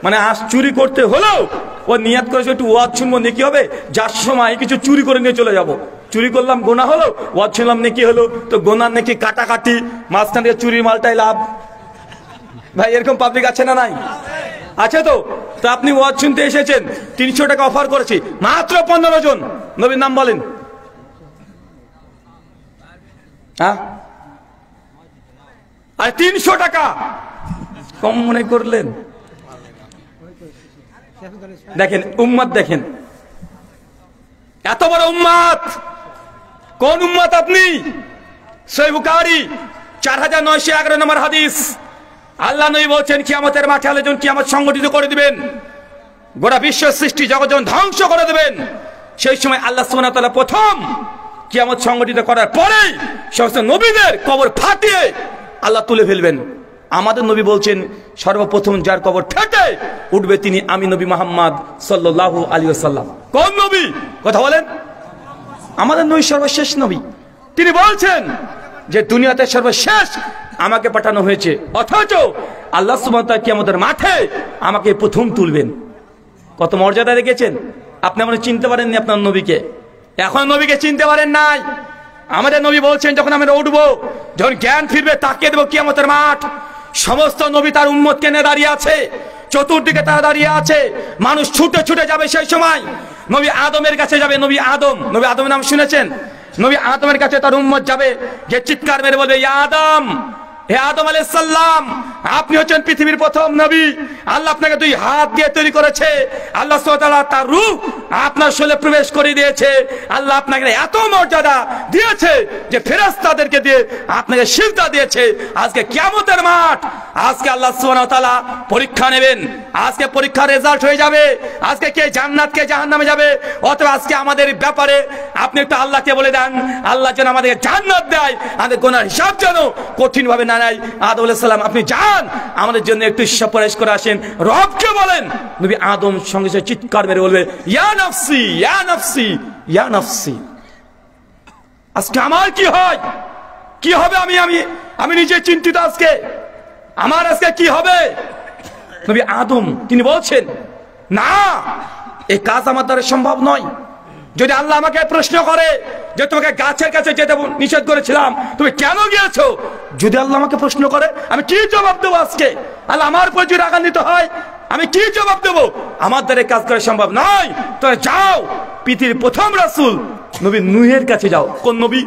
মানে চুরি করতে হলেও ও নিয়াত করেছে একটু ওয়াজ শুনবো, নেকি হবে। যার সময় কিছু চুরি করে নিয়ে চলে যাব, চুরি করলাম গোনা হলো, ওয়াজ শুনলাম নেকি হলো। তো গোনার নেকি কাটাকাটি, মাঝখান থেকে চুরির মালটাই লাভ। ভাই এরকম পাবলিক আছে না নাই? আছে তো। তো আপনি ওয়াজ শুনতে এসেছেন, 300 টাকা অফার করেছি, মাত্র 15 জন। নবীর নাম বলেন। হ্যাঁ, আর 300 টাকা কম মনে করলেন? দেখেন উম্মত, দেখেন এত বড় উম্মত। কোন উম্মত আপনি? সহিহ বুখারী 4911 নম্বর হাদিস। আল্লাহ নবী বলছেন কিয়ামতের মাঠে আল্লাহ যখন কিয়ামত সংগঠিত করে দিবেন, গোটা বিশ্ব সৃষ্টি জগৎ যখন ধ্বংস করে দেবেন, সেই সময় আল্লাহ সুবহানাহু ওয়া তাআলা প্রথম কিয়ামত সংগঠিত করার পরেই সমস্ত নবীদের কবর ফাটিয়ে আল্লাহ তুলে ফেলবেন। আমাদের নবী বলছেন সর্বপ্রথম যার কবর ফেটে উঠবে তিনি আমি নবী মুহাম্মদ সাল্লাল্লাহু আলাইহি ওয়াসাল্লাম। কোন নবী? কথা বলেন। আমাদের নবী সর্বশেষ নবী। তিনি বলছেন যে দুনিয়াতে সর্বশেষ আমাকে পাঠানো হয়েছে, অথচ আল্লাহ সুবহানাহু ওয়া তাআলা কিয়ামতের মাঠে আমাকে প্রথম তুলবেন। কত মর্যাদা রেখেছেন। আপনি মনে চিনতে পারেননি আপনার নবীকে, এখন নবীকে চিনতে পারেন নাই। আমাদের নবী বলছেন যখন আমরা উঠবো, যখন জ্ঞান ফিরবে তাকিয়ে দেবো কিয়ামতের মাঠ, সমস্ত নবী তার উম্মতকে নিয়ে দাঁড়িয়ে আছে, চতুর্দিকে তারা দাঁড়িয়ে আছে, মানুষ ছুটে ছুটে যাবে। সেই সময় নবী আদমের কাছে যাবে। নবী আদমের নাম শুনেছেন? নবী আদমের কাছে তার উম্মত যাবে, যে চিৎকার মেরে বলবে ইয়া আদম, হে আদম আলাইহিস সালাম, আপনি হচ্ছেন পৃথিবীর প্রথম নবী। আল্লাহ আপনাকে 2 হাত দিয়ে তৈরি করেছে। আল্লাহ সুবহানাহু ওয়া তাআলা তার রূহ আপনার শরীরে প্রবেশ করে দিয়েছে। আল্লাহ আপনাকে এত মর্যাদা দিয়েছে যে ফেরেশতাদেরকে দিয়ে আপনাকে সিজদা দিয়েছে। আজকে কিয়ামতের মাঠ, আজকে আল্লাহ সুবহানাহু ওয়া তাআলা পরীক্ষা নেবেন। আজকে পরীক্ষার রেজাল্ট হয়ে যাবে, আজকে কে জান্নাত কে জাহান্নামে যাবে। অতএব আজকে আমাদের ব্যাপারে আপনি একটু আল্লাহকে বলে দেন, আল্লাহ যেন আমাদেরকে জান্নাত দেয়, আমাদের গুনার হিসাব যেন কঠিন ভাবে না নেয়। আদম আলাইহিস সালাম আপনি যান, আমাদের জন্য একটু সুপারিশ করে আসেন। রবকে বলেন। নবী আদম সঙ্গে সঙ্গে চিৎকার মেরে বলবে ইয়া নাফসি ইয়া নাফসি ইয়া নাফসি। আজকে আমার কি হয়, কি হবে? আমি নিজে চিন্তিত আজকে, আমার আজকে কি হবে। নবী আদম তিনি বলছেন না, এই কাজ আমার দ্বারা সম্ভব নয়। যদি আল্লাহ আমাকে প্রশ্ন করে যে তোমাকে গাছের কাছে যেতে নিষেধ করেছিলাম, তুমি কেন গিয়েছো, যদি আল্লাহ আমাকে প্রশ্ন করে আমি কি জবাব দেবো? আজকে আল্লাহ আমার উপর যদি রাগান্বিত হয় আমি কি জবাব দেবো? আমার দ্বারা কাজ করা সম্ভব নয়। তো যাও পৃথিবীর প্রথম রাসূল নবী নূহের কাছে যাও। কোন নবী?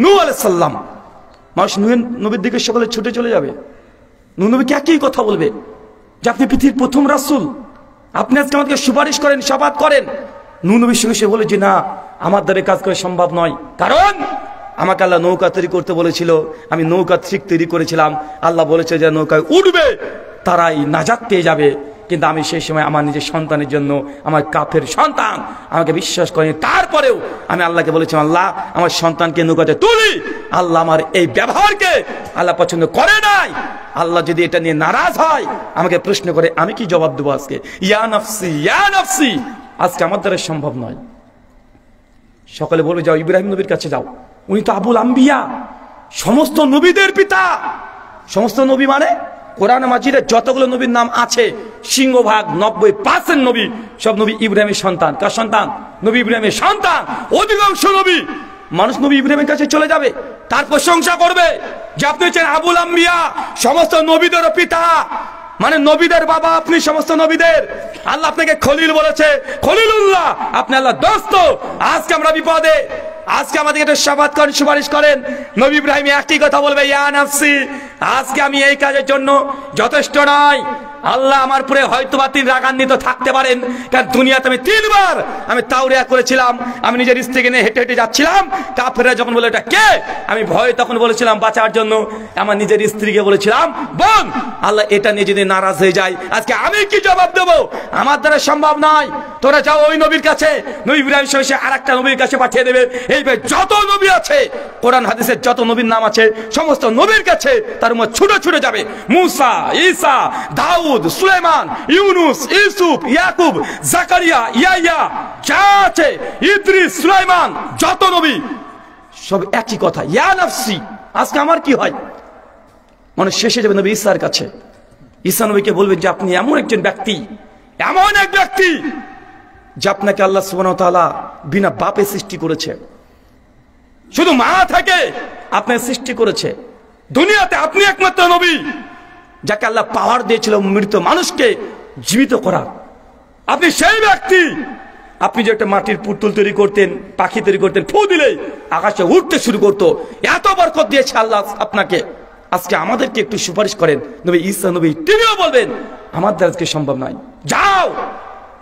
নূহ আলাইহিস সালাম। মানুষ নূহের নবীর দিকে সকলে ছুটে চলে যাবে। নূহ নবীকে একই কথা বলবে যে আপনি পৃথিবীর প্রথম রাসূল, আপনি আজকে আমাদেরকে সুপারিশ করেন, শপথ করেন। নূহ নবীর সঙ্গে সে বলে যে না, আমার দ্বারা কাজ করা সম্ভব নয়, কারণ আমাকে আল্লাহ নৌকা তৈরি করতে বলেছিল, আমি নৌকা ঠিক তৈরি করেছিলাম। আল্লাহ বলেছে যে নৌকায় উঠবে তারাই নাজাত পেয়ে যাবে, কিন্তু আমি সেই সময় আমার নিজের সন্তানের জন্য, আমার কাফের সন্তান আমাকে বিশ্বাস করেনি, তারপরেও আমি আল্লাহকে বলেছিলাম আল্লাহ আমার সন্তানকে নৌকাতে তুলি। আল্লাহ আমার এই ব্যবহারকে আল্লাহ পছন্দ করে নাই। আল্লাহ যদি এটা নিয়ে নারাজ হয়, আমাকে প্রশ্ন করে, আমি কি জবাব দেবো আজকে? ইয়া নাফসি ইয়া নাফসি। আজকে আমার দ্বারা সম্ভব নয়। সকালে বলবে যাও ইব্রাহিম নবীর কাছে যাও, উনি তো আবুল আম্বিয়া, সমস্ত নবীদের পিতা। সমস্ত নবী মানে কোরআন মাজিদে যতগুলো নবীর নাম আছে, সিংহভাগ 90% নবী সব নবী ইব্রাহিমের সন্তান। কার সন্তান? নবী ইব্রাহিমের সন্তান। অধিকাংশ নবী মানুষ নবী ইব্রাহিমের কাছে চলে যাবে, তার প্রশংসা করবে যে আপনি হচ্ছেন আবুল আম্বিয়া, সমস্ত নবীদেরও পিতা, মানে নবীদের বাবা আপনি, সমস্ত নবীদের। আল্লাহ আপনাকে খলিল বলেছে, খলিলুল্লাহ, আপনি আল্লাহ দোস্ত। আজকে আমরা বিপদে, আজকে আমাদের একটা শপথ করেন, সুপারিশ করেন। নবী ইব্রাহিম একই কথা বলবে ইয়া নাফসি, আজকে আমি এই কাজের জন্য যথেষ্ট নয়। আল্লাহ আমার উপরে হয়তোবা তিনি রাগান্বিত থাকতে পারেন, কারণ দুনিয়াতে আমি 3 বার আমি তাওরিয়া করেছিলাম। আমি নিজের স্ত্রীকে নিয়ে হেঁটে হেঁটে যাচ্ছিলাম, কাফেররা যখন বলে এটা কে, আমি ভয়ে তখন বলেছিলাম বাঁচার জন্য আমার নিজের স্ত্রীকে বলেছিলাম বোন, আল্লাহ এটা নিয়ে যদি নারাজ হয়ে যায় আজকে আমি কি জবাব দেবো? আমার দ্বারা সম্ভব নয়। তোরা যাও ওই নবীর কাছে। নবী ইব্রাহিম সে আরেকটা নবীর কাছে পাঠিয়ে দেবে। এইভাবে যত নবী আছে, কোরআন হাদিসের যত নবীর নাম আছে, সমস্ত নবীর কাছে তার মধ্যে ছুটে ছুটে যাবে। মুসা, ঈসা, দাউদ, সুলাইমান, ইউনুস, ইউসুফ, ইয়াকুব, জাকারিয়া, ইয়াহইয়া, যা আছে, ইদ্রিস, সুলাইমান, যত নবী সব একই কথা, ইয়া নাফসি, আজকে আমার কি হয়। মানে শেষে যাবে নবী ঈসার কাছে, ঈসা নবীকে বলবেন যে আপনি এমন একজন ব্যক্তি, এমন এক ব্যক্তি যে আপনাকে আল্লাহ সুবহানাহু ওয়া তাআলা বিনা বাপে সৃষ্টি করেছে, শুধু মা থেকে আপনার সৃষ্টি করেছে। দুনিয়াতে আপনি একমাত্র নবী যাকে আল্লাহ পাওয়ার দিয়েছিল মৃত মানুষকে জীবিত করা। আপনি সেই ব্যক্তি, আপনি যে একটা মাটির পুতুল তৈরি করতেন, পাখি তৈরি করতেন, ফু দিলেই আকাশে উঠতে শুরু করতো, এত বরকত দিয়েছে আল্লাহ আপনাকে। আজকে আমাদেরকে একটু সুপারিশ করেন। নবী ঈসা নবী তিনিও বলবেন আমাদের আজকে সম্ভব নয়, যাও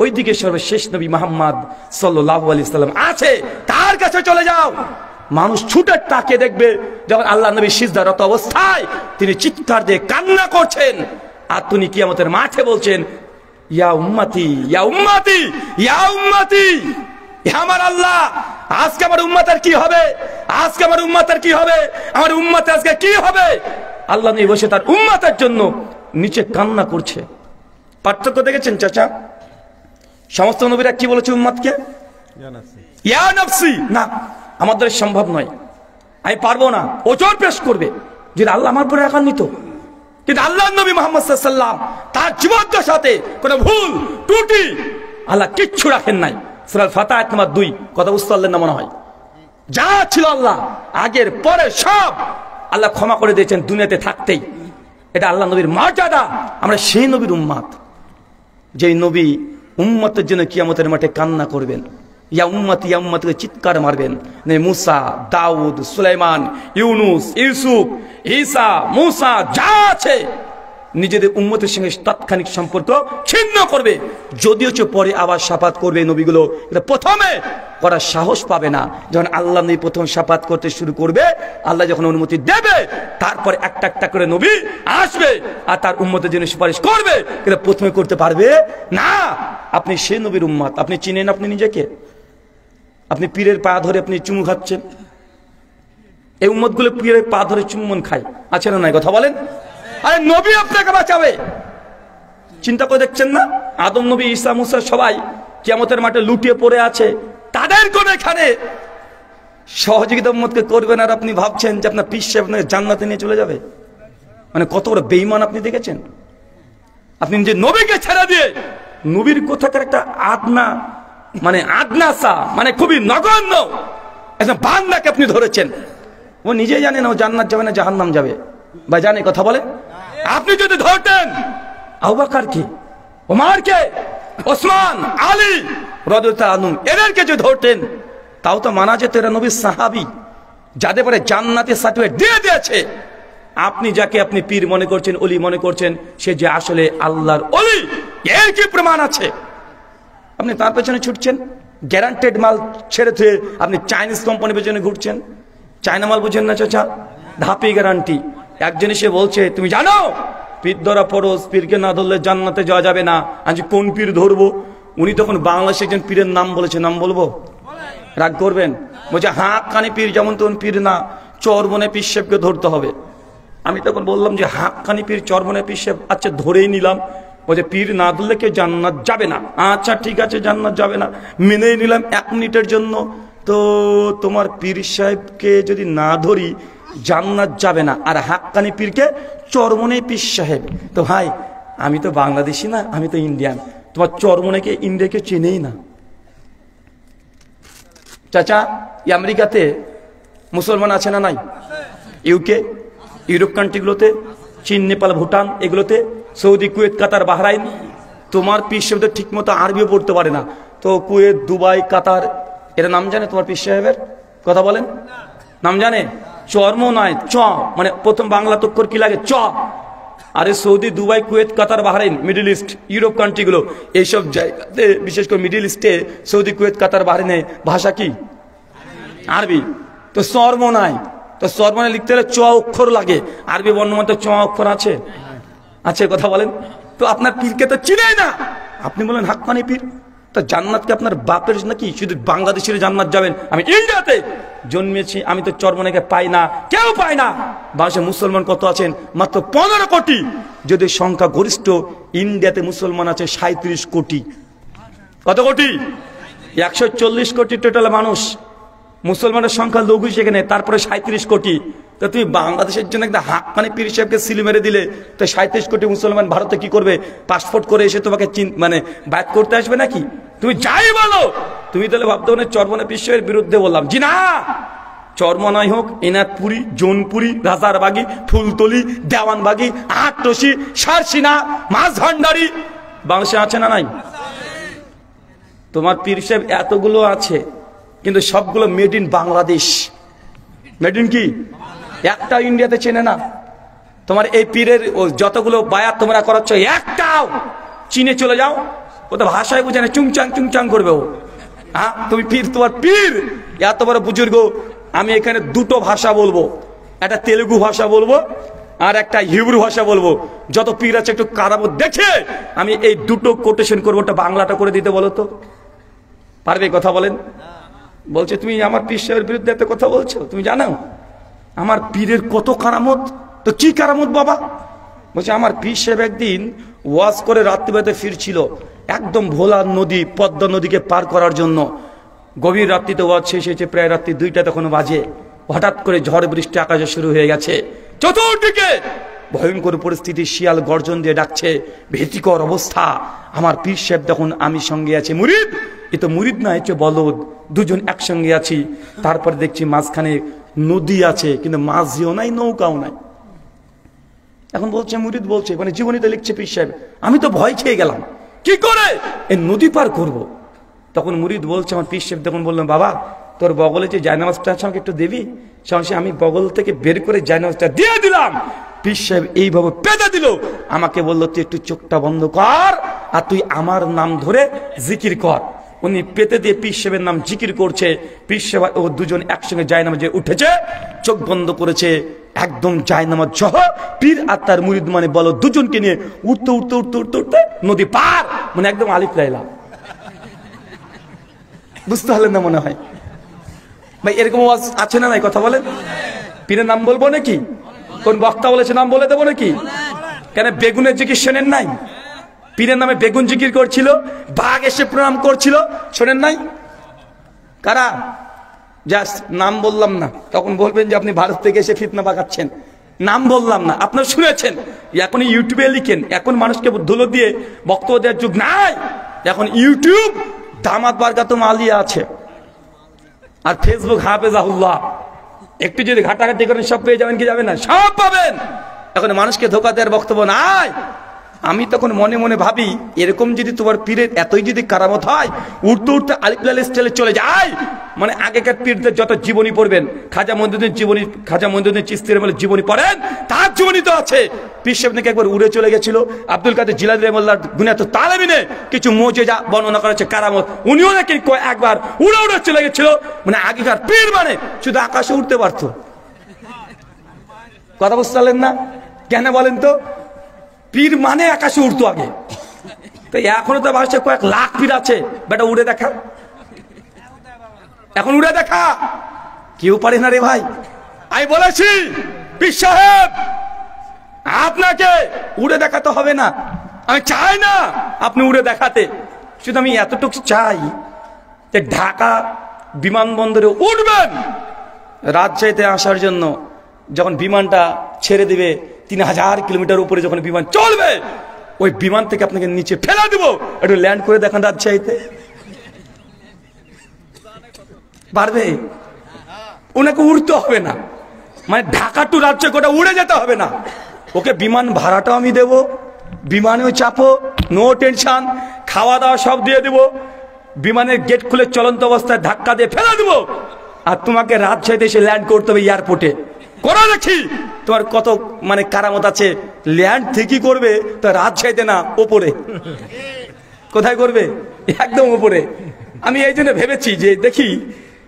ওইদিকে সর্বশেষ নবী মুহাম্মদ সাল্লাল্লাহু আলাইহি সাল্লাম আছে, তার কাছে চলে যাও। মানুষ ছুটে তাকে দেখবে যখন আল্লাহ নবী সিজদারত অবস্থায় তিনি চিৎকার দিয়ে কান্না করছেন, আর তিনি কিয়ামতের মাঠে বলছেন ইয়া উম্মতি, ইয়া উম্মতি, ইয়া উম্মতি, আমার আল্লাহ আজকে আমার উম্মতের কি হবে, আজকে আমার উম্মতের কি হবে, আমার উম্মতে আজকে কি হবে। আল্লাহ নবী বসে তার উম্মতের জন্য নিচে কান্না করছে। পার্থক্য দেখেছেন চাচা? সমস্ত নবীরা কি বলেছে উম্মতকে? ইয়া নাফসি। না, আমাদের সম্ভব নয়, আমি পারবো না, ওজোর পেশ করবে যে আল্লাহ আমার পরে রাখান্বিত। কিন্তু আল্লাহ নবী মুহাম্মদ সাল্লাল্লাহু আলাইহি ওয়াসাল্লাম তার জীবনের সাথে কোনো ভুল ত্রুটি আল্লাহ কিচ্ছু রাখেন নাই। সূরা ফাতিহা আয়াত নম্বর 2, কথা বুঝতে পারলেন না মনে হয়? যা ছিল আল্লাহ আগের পরে সব আল্লাহ ক্ষমা করে দিয়েছেন দুনিয়াতে থাকতেই। এটা আল্লাহ নবীর মর্যাদা। আমরা সেই নবীর উম্মত, যেই নবী উম্মতের জন্য কিয়ামতের মাঠে কান্না করবেন, ইয়া উম্মতি, ইয়া উম্মতি চিৎকার মারবেন। মুসা, দাউদ, সুলাইমান, ইউনুস, ইউসুফ, ঈসা, মুসা যা আছে নিজেদের উম্মতের সঙ্গে তাৎক্ষণিক সম্পর্ক ছিন্ন করবে। যদিও পরে আবার শাফাত করবে নবীগুলো, এটা প্রথমে করার সাহস পাবে না। যখন আল্লাহ নবী প্রথম শাফাত করতে শুরু করবে, আল্লাহ যখন অনুমতি দেবে, তারপরে একটা একটা করে নবী আসবে আর তার উম্মতের জন্য সুপারিশ করবে, কিন্তু প্রথমে করতে পারবে না। আপনি সেই নবীর উম্মত, আপনি চিনেন আপনি নিজেকে? আপনি পীরের পা ধরে আপনি চুমু খাচ্ছেন, এই উম্মতগুলো পীরের পা ধরে চুম্বন খায়, আছে না নাই? কথা বলেন। আরে নবী আপনাকে বাঁচাবে, চিন্তা করে দেখছেন না? আদম নবী, ঈসা, মুসা সবাই কিয়ামতের মাঠে লুটিয়ে পড়ে আছে, তাদের কোন এখানে সহযোগিতা উম্মতকে করবেন, আর আপনি ভাবছেন যে আপনার পীর সাহেব আপনাকে জান্নাতে নিয়ে চলে যাবে। মানে কত বড় বেঈমান আপনি দেখেছেন? আপনি যে নবীকে ছেড়ে দিয়ে নবীর কোথাকার একটা আদনা, মানে আদনাসা, মানে খুবই নগণ্য একটা বান্দাকে আপনি ধরেছেন। ও নিজে জানে না ও জান্নাত যাবে না জাহান্নাম যাবে, বা জানে? কথা বলেন। আপনি যদি ধরতেন আবু বকরকে, ওমরকে, ওসমান, আলী রাদিয়াল্লাহু আনহু, এদেরকে যদি ধরতেন, তাও তো মানা যেত এরা নবীর সাহাবী, যাদের পরে জান্নাতের সার্টিফিকেট দিয়ে দিয়েছে। আপনি যাকে আপনি পীর মনে করছেন, ওলি মনে করছেন, সে যে আসলে আল্লাহর ওলি, এর কি প্রমাণ আছে? আপনি তার পেছনে ছুটছেন, গ্যারান্টেড মাল ছেড়ে থুয়ে আপনি চাইনিজ কোম্পানির পেছনে ঘুরছেন। চায়না মাল বুঝেন না চাচা? ধাপি গ্যারান্টি। একজন এসে বলছে তুমি জানো পীর ধরা ফরজ, পীরকে না ধরলে জান্নাতে যাওয়া যাবে না। আজ কোন পীর ধরবো? উনি তখন বাংলাদেশে একজন পীরের নাম বলেছে, নাম বলবো? রাগ করবেন? বলছে হাক্কানি পীর, যেমন তখন পীর না, চরমনে পীর সাহেবকে ধরতে হবে। আমি তখন বললাম যে হাক্কানি পীর, চরমনে পীর সাহেব, আচ্ছা ধরেই নিলাম। বলছে পীর না ধরলে কেউ জান্নাত যাবে না। আচ্ছা ঠিক আছে, জান্নাত যাবে না, মেনেই নিলাম 1 মিনিটের জন্য। তো তোমার পীর সাহেবকে যদি না ধরি জান্নাত যাবে না, আর হাক্কানি পীরকে চরমনে পীর সাহেব। তো ভাই আমি তো বাংলাদেশি না, আমি তো ইন্ডিয়ান, তোমার চরমনেকে ইন্ডিয়াকে চেনেই না। চাচা আমেরিকাতে মুসলমান আছে না নাই? ইউকে, ইউরোপ কান্ট্রিগুলোতে, চীন, নেপাল, ভুটান, এগুলোতে, সৌদি, কুয়েত, কাতার, বাহরাইন, তোমার পীর সাহেব তো ঠিক মতো আরবিও পড়তে পারে না। তো কুয়েত, দুবাই, কাতার, এরা নাম জানে তোমার পীর সাহেবের? কথা বলেন, নাম জানে? চর্ম নয়, চ, মানে প্রথম বাংলা তক্ষর কি লাগে? চ। আরে সৌদি, দুবাই, কুয়েত, কাতার, বাহরাইন, মিডল ইস্ট, ইউরোপ কান্ট্রিগুলো, এইসব জায়গাতে, বিশেষ করে মিডল ইস্টে, সৌদি, কুয়েত, কাতার, বাহরাইনে ভাষা কি? আরবি। তো চর্ম নাই, তো চর্মনে লিখতে হলে চ অক্ষর লাগে। আরবি বর্ণমাতে চ অক্ষর আছে? আছে। কথা বলেন। তো আপনার পীরকে তো চিনেই না, আপনি বলেন হাক্কানি পীর। তো জান্নাতকে আপনার বাপের নাকি? শুধু বাংলাদেশের জান্নাত যাবেন? আমি ইন্ডিয়াতে জন্মেছি, আমি তো চরমনেকে পাই না, কেউ পায় না। বাংলাদেশে মুসলমান কত আছেন? মাত্র 15 কোটি। যদি সংখ্যা গরিষ্ঠ, ইন্ডিয়াতে মুসলমান আছে 37 কোটি। কত কোটি? 140 কোটি টোটাল মানুষ মুসলমানের সংখ্যা লঘু সেখানে, তারপরে 37 কোটি। তো তুমি বাংলাদেশের জন্য একটা হাক্কানি পীর সাহেবকে সিলি মেরে দিলে, তো 37 কোটি মুসলমান ভারতে কি করবে? পাসপোর্ট করে এসে তোমাকে মানে বাইত করতে আসবে নাকি? তুমি যাই বলো, তুমি তাহলে ভাবতে হবে চরমনে পীর সাহেবের বিরুদ্ধে বললাম। জি না, চরমনাই হোক, এনাদপুরি, জৌনপুরি, রাজারবাগি, ফুলতলি, দেওয়ানবাগি, আটটসি, সারসিনা, মাঝভান্ডারি, বাংলাদেশে আছে না নাই? তোমার পীর সাহেব এতগুলো আছে, কিন্তু সবগুলো made in Bangladesh. Made in কি? একটা ইন্ডিয়াতে চেনে না। তোমার এই পীরের যতগুলো বায়াত তোমরা করাচ্ছ, একটাও চীনে চলে যাও, ও তো ভাষায় বুঝে না, চুংচাং চুংচাং করবে ও। হ্যাঁ, তুমি পীর, তোমার পীর এত বড় বুজুর্গ। আমি এখানে দুটো ভাষা বলবো, একটা তেলুগু ভাষা বলবো আর একটা হিব্রু ভাষা বলবো। যত পীর আছে একটু কারামত দেখে আমি এই দুটো কোটেশন করবো, ওটা বাংলাটা করে দিতে বলো তো, পারবে? কথা বলেন। বলছে তুমি আমার পীর সাহেবের বিরুদ্ধে এত কথা বলছো, তুমি জানো আমার পীরের কত কারামত? তো কি কারামত বাবা? বলছে আমার পীর সাহেব একদিন ওয়াজ করে রাত্রিবেলাতে ফিরছিল, একদম ভোলা নদী, পদ্মা নদীকে পার করার জন্য। গভীর রাত্রিতে ওয়াজ শেষ হয়েছে, প্রায় রাত্রি 2টা তখন বাজে। হঠাৎ করে ঝড় বৃষ্টি আকাশে শুরু হয়ে গেছে, চতুর্দিকে ভয়ঙ্কর পরিস্থিতি, শিয়াল গর্জন দিয়ে ডাকছে, ভীতিকর অবস্থা। আমার পীর সাহেব তখন আমি সঙ্গে আছে, মুরিদ, এ তো মুরিদ না, এ বলদ, দুজন একসঙ্গে আছি। তারপর দেখছি মাঝখানে নদী আছে, কিন্তু মাঝিও নাই, নৌকাও নাই। এখন বলছে মুরিদ, বলছে মানে জীবনীতে লিখছে পীর সাহেব, আমি তো ভয় খেয়ে গেলাম, কি করে এই নদী পার করব। তখন মুরিদ বলছে, আমার পীর সাহেব তখন বললাম, বাবা তোর বগলে যে জায়নামাজটা আছে আমাকে একটু দিবি? আমি বগল থেকে বের করে জায়নামাজটা দিয়ে দিলাম। পীর সাহেব এইভাবে পেতে দিল, আমাকে বললো তুই একটু চোখটা বন্ধ কর আর তুই আমার নাম ধরে জিকির কর। উনি পেতে দিয়ে পীর সাহেবের নাম জিকির করছে। পীর সাহেব ও দুজন একসঙ্গে জায়নামাজে উঠেছে, চোখ বন্ধ করেছে, একদম জায়নামাজ সহ পীর আর তার মুরিদ মানে বলো দুজনকে নিয়ে উঠতে উঠতে উঠতে উঠতে উঠতে নদী পার, মানে একদম আলিফ লাইলা। বুঝতে পারলেন না মনে হয়? ভাই এরকম আওয়াজ আছে না নাই? কথা বলেন। পীরের নাম বলবো নাকি? কোন বক্তা বলেছে নাম বলে দেবো নাকি? কেন বেগুনের জিকির শোনেন নাই? পীরের নামে বেগুন জিকির করছিল, বাঘ এসে প্রণাম করছিল, শোনেন নাই? কারা? জাস্ট নাম বললাম না, তখন বলবেন যে আপনি ভারত থেকে এসে ফিতনা পাকাচ্ছেন। নাম বললাম না, আপনারা শুনেছেন। এখন ইউটিউবে লিখেন, এখন মানুষকে ধুলো দিয়ে বক্তব্য দেওয়ার যুগ নাই। এখন ইউটিউব দামাত বারকাতুম আলিয়া আছে, আর ফেসবুক হাফেজাহুল্লাহ। একটু যদি ঘাটাঘাটি করেন সব পেয়ে যাবেন, কি যাবেন না? সব পাবেন। এখন মানুষকে ধোকা দেওয়ার বক্তব্য নাই। আমি তখন মনে মনে ভাবি, এরকম যদি তোমার পীরের এতই যদি কারামত হয়, উঠতে উঠতে আলিফলাল স্টাইলে চলে যায়, মানে আগেকার পীরদের যত জীবনী পড়বেন, খাজা মঈনুদ্দিন জীবনী, খাজা মঈনুদ্দিন চিশতির বলে জীবনী পড়েন, তার জীবনী তো আছে। পীর সাহেব নাকি একবার উড়ে চলে গেছিল। আব্দুল কাদের জিলানী রাহিমাহুল্লাহর গুনাত তালেবিনে কিছু মুজিজা বর্ণনা করেছে, কারামত। উনিও নাকি একবার উড়ে উড়ে চলে গেছিল। মানে আগেকার পীর মানে শুধু আকাশে উঠতে পারতো। কথা বুঝতে পারলেন না? কেন বলেন তো? পীর মানে আকাশে উঠতো আগে। তো এখনো তো বাংলাদেশে কয়েক লাখ পীর আছে, বেটা উড়ে দেখা। এখন উড়ে দেখা কেউ পারে না রে ভাই। আমি বলেছি পীর সাহেব আপনাকে উড়ে দেখাতে হবে না, আমি চাই না আপনি উড়ে দেখাতে। শুধু আমি এতটুকু চাই যে ঢাকা বিমানবন্দরে উঠবেন, রাজশাহীতে আসার জন্য যখন বিমানটা ছেড়ে দিবে, 3000 কিলোমিটার উপরে যখন বিমান চলবে, ওই বিমান থেকে আপনাকে নিচে ফেলে দিব, একটু ল্যান্ড করে দেখান রাজশাহীতে। পারবে? ওনাকে উড়তে হবে না, মানে ঢাকা টু রাজশাহী কোটা উড়ে যেতে হবে না। ওকে বিমান ভাড়াটাও আমি দেবো, বিমানেও চাপো, নো টেনশন, খাওয়া দাওয়া সব দিয়ে দেবো, বিমানের গেট খুলে চলন্ত অবস্থায় ধাক্কা দিয়ে ফেলে দেবো, আর তোমাকে রাজশাহীতে এসে ল্যান্ড করতে হবে এয়ারপোর্টে। করে দেখি তোমার কত মানে কারামত আছে। ল্যান্ড ঠিকই করবে তো রাজশাহীতে না, ওপরে। কোথায় করবে? একদম ওপরে। আমি এই জন্য ভেবেছি যে দেখি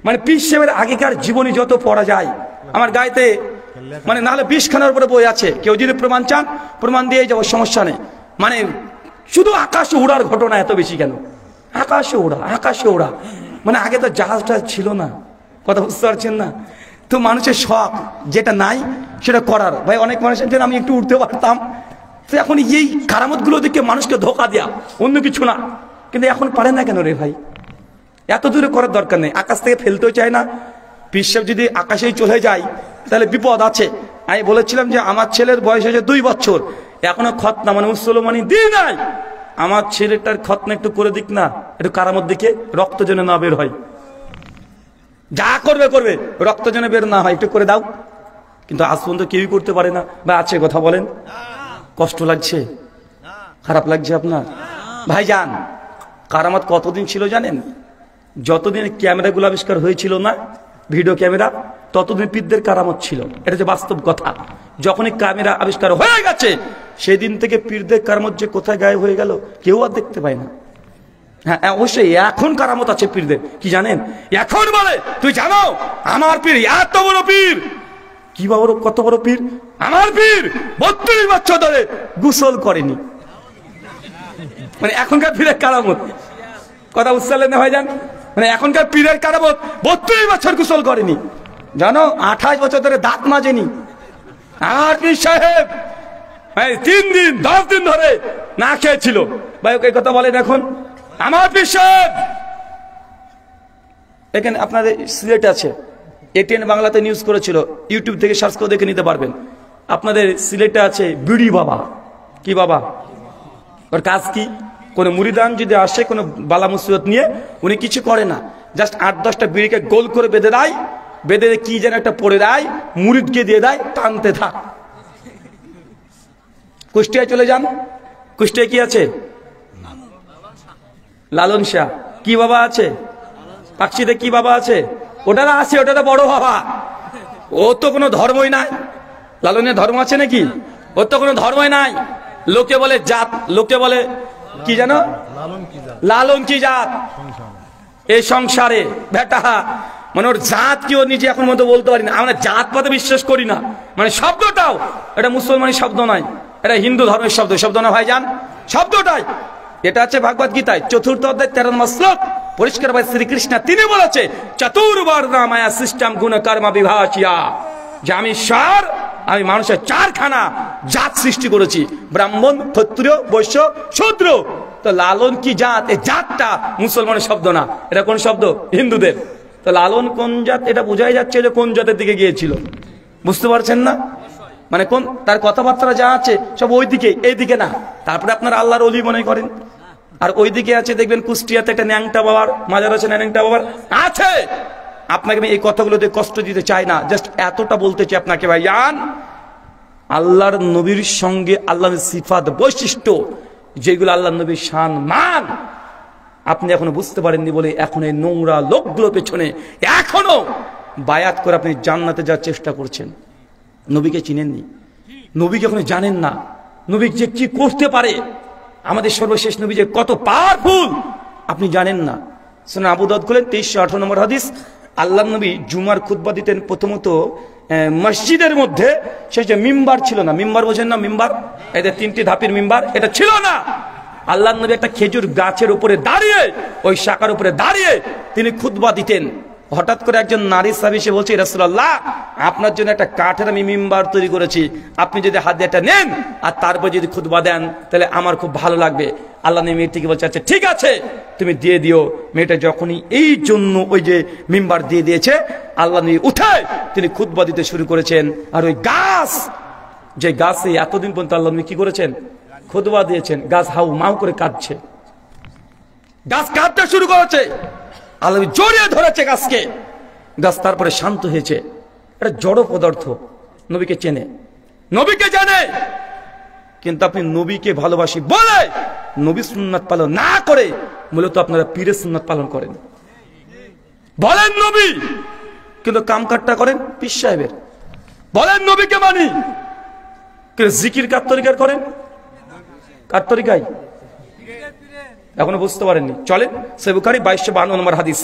মানে পীর সাহেবের আগেকার জীবনী যত পড়া যায়, আমার গাইতে মানে নাহলে 20 খানার উপরে বই আছে, কেউ যদি প্রমাণ চান প্রমাণ দিয়ে যাবো, সমস্যা নেই। মানে শুধু আকাশে উড়ার ঘটনা এত বেশি কেন? আকাশে ওড়া, আকাশে ওড়া, মানে আগে তো জাহাজটা ছিল না। কথা বুঝতে পারছেন না? তো মানুষের শখ যেটা নাই সেটা করার। ভাই অনেক মানুষের জন্য আমি একটু উঠতে পারতাম, তো এখন এই কারামত গুলো দেখে মানুষকে ধোকা দেয়া, অন্য কিছু না। কিন্তু এখন পারে না কেন রে ভাই? এত দূরে করার দরকার নেই, আকাশ থেকে ফেলতেও চায় না, পীর সাহেব যদি আকাশেই চলে যায় তাহলে বিপদ আছে। আমি বলেছিলাম যে আমার ছেলের বয়স হয়েছে 2 বছর, এখনো খতনা মানে মুসলমানি দিই নাই, আমার ছেলেটার খতনা একটু করে দিক না, একটু কারামত দিকে রক্ত যেন না বের হয়, যা করবে করবে রক্ত যেন বের না হয়, একটু করে দাও। কিন্তু আজ পর্যন্ত কেউই করতে পারে না। বা আছে কথা বলেন, কষ্ট লাগছে, খারাপ লাগছে আপনার? ভাইজান, কারামত কতদিন ছিল জানেন? যতদিন ক্যামেরাগুলো আবিষ্কার হয়েছিল না, ভিডিও ক্যামেরা, ততদিন পীরদের কারামত ছিল। এটা যে বাস্তব কথা। যখনই ক্যামেরা আবিষ্কার হয়ে গেছে সেদিন থেকে পীরদের কারামত যে কোথায় গায়েব হয়ে গেল কেউ আর দেখতে পায় না। হ্যাঁ অবশ্যই এখন কারামত আছে পীরদের, কি জানেন? এখন বলে তুই জানো আমার পীর এত বড় পীর। কি বড়, কত বড় পীর? আমার পীর 32 বছর ধরে গোসল করেনি। মানে এখনকার পীরের কারামত, কথা বুঝতে পারলেন না ভাইজান? মানে এখনকার পীরের কারামত 32 বছর গোসল করেনি, জানো 28 বছর ধরে দাঁত মাজেনি। আর পীর সাহেব 3 দিন 10 দিন ধরে না খেয়েছিল। ভাই ওকে কথা বলেন এখন। আমার পীর সাহেব এখানে আপনাদের সিলেটে আছে, এটিএন বাংলাতে নিউজ করেছিল, ইউটিউব থেকে সার্চ করে দেখে নিতে পারবেন। আপনাদের সিলেটে আছে বিড়ি বাবা। কি বাবা? ওর কাজ কি? কোনো মুরিদান যদি আসে কোনো বালা মুসিবত নিয়ে, উনি কিছু করে না, জাস্ট 8-10টা বিড়িকে গোল করে বেঁধে দেয়, বেঁধে কি যেন একটা পড়ে দেয়, মুরিদকে দিয়ে দেয়, টানতে থাক। কুষ্টিয়ায় চলে যান, কুষ্টিয়ায় কি আছে? লালন শাহ। কি বাবা আছে? পাকশিতে কি বাবা আছে? ওটারা আছে, ওটা বড় বাবা। ও তো কোনো ধর্মই নাই। লালনের ধর্ম আছে নাকি? ওর তো কোনো ধর্মই নাই। লোকে বলে জাত, লোকে বলে কি জানো, লালন কি জাত এই সংসারে বেটা, মানে ওর জাত কি ও নিজে এখন মতো বলতে পারি না। আমরা জাত পাতে বিশ্বাস করি না, মানে শব্দটাও এটা মুসলমানি শব্দ নয়, এটা হিন্দু ধর্মের শব্দ। শব্দ না ভাইজান, শব্দটাই এটা আছে ভাগবত গীতায় 4th অধ্যায় 13 নম্বর শ্লোক। পরিষ্কার ভাই শ্রীকৃষ্ণ তিনি বলেছে চতুর্বর্ণ মায়া সিস্টেম গুণ কর্ম বিভাসিয়া, যে আমি ঈশ্বর, আমি মানুষের 4খানা জাত সৃষ্টি করেছি, ব্রাহ্মণ, ক্ষত্রিয়, বৈশ্য, শূদ্র। তো লালন কি জাত? এই জাতটা মুসলমানের শব্দ না, এটা কোন শব্দ? হিন্দুদের। তো লালন কোন জাত এটা বোঝাই যাচ্ছে যে কোন জাতের দিকে গিয়েছিল, বুঝতে পারছেন না? মানে কোন তার কথাবার্তা যা আছে সব ওই দিকে, এই দিকে না। তারপরে আপনারা আল্লাহর ওলি মনে করেন, আর ওই দিকে আছে দেখবেন কুষ্টিয়াতে একটা ন্যাংটা বাবার মাজার আছে, ন্যাংটা বাবার আছে। আপনাকে আমি এই কথাগুলোতে কষ্ট দিতে চাই না, জাস্ট এতটা বলতে চাই আপনাকে ভাইজান, আল্লাহর নবীর সঙ্গে আল্লাহর সিফাত বৈশিষ্ট্য যেগুলো আল্লাহর নবীর শান মান আপনি এখনো বুঝতে পারেননি বলে এখন এই নোংরা লোকগুলো পেছনে এখনো বায়াত করে আপনি জান্নাতে যাওয়ার চেষ্টা করছেন। নবীকে চিনেননি, নবীকে এখনো জানেন না, নবী যে কি করতে পারে, আমাদের সর্বশেষ নবী যে কত পাওয়ারফুল আপনি জানেন না। সুনান আবু দাউদ খুলেন 2318 নম্বর হাদিস। আল্লাহ নবী জুমার খুতবা দিতেন প্রথমত মসজিদের মধ্যে, সে যে মিম্বার ছিল না, মিম্বার বোঝেন না? মিম্বার এদের 3টি ধাপের মিম্বার, এটা ছিল না। আল্লাহ নবী একটা খেজুর গাছের উপরে দাঁড়িয়ে, ওই শাখার উপরে দাঁড়িয়ে তিনি খুতবা দিতেন। হঠাৎ করে একজন নারী সাহাবী এসে বলছে, রাসূলুল্লাহ আপনার জন্য একটা কাঠের আমি মিম্বার তৈরি করেছি, আপনি যদি হাত দিয়ে এটা নেন আর তারপর যদি খুতবা দেন তাহলে আমার খুব ভালো লাগবে। আল্লাহ নবী মেয়েটিকে বলছে আচ্ছা ঠিক আছে তুমি দিয়ে দিও। মেয়েটা যখনই এই জন্য ওই যে মিম্বার দিয়ে দিয়েছে, আল্লাহ নবী উঠে তিনি খুতবা দিতে শুরু করেছেন। আর ওই গাছ, যে গাছে এতদিন পর্যন্ত আল্লাহ নবী কি করেছেন? খুতবা দিয়েছেন, গাছ হাউ মাউ করে কাঁদছে, গাছ কাঁদতে শুরু করেছে। আল্লাহ জড়িয়ে ধরেছে গাছকে, গাছ তারপরে শান্ত হয়েছে। এটা জড় পদার্থ, নবীকে চেনে, নবীকে জানে, কিন্তু আপনি নবীকে ভালোবাসি বলে নবী সুন্নাত পালন না করে মূলত আপনারা পীরের সুন্নাত পালন করেন। বলেন নবী, কিন্তু কামকাটটা করেন পীর সাহেবের। বলেন নবীকে মানি, কিন্তু জিকির কার তরিকার করেন? কার তরিকায়? এখনো বুঝতে পারেননি? চলেন সহিহ বুখারী 2252 নম্বর হাদিস।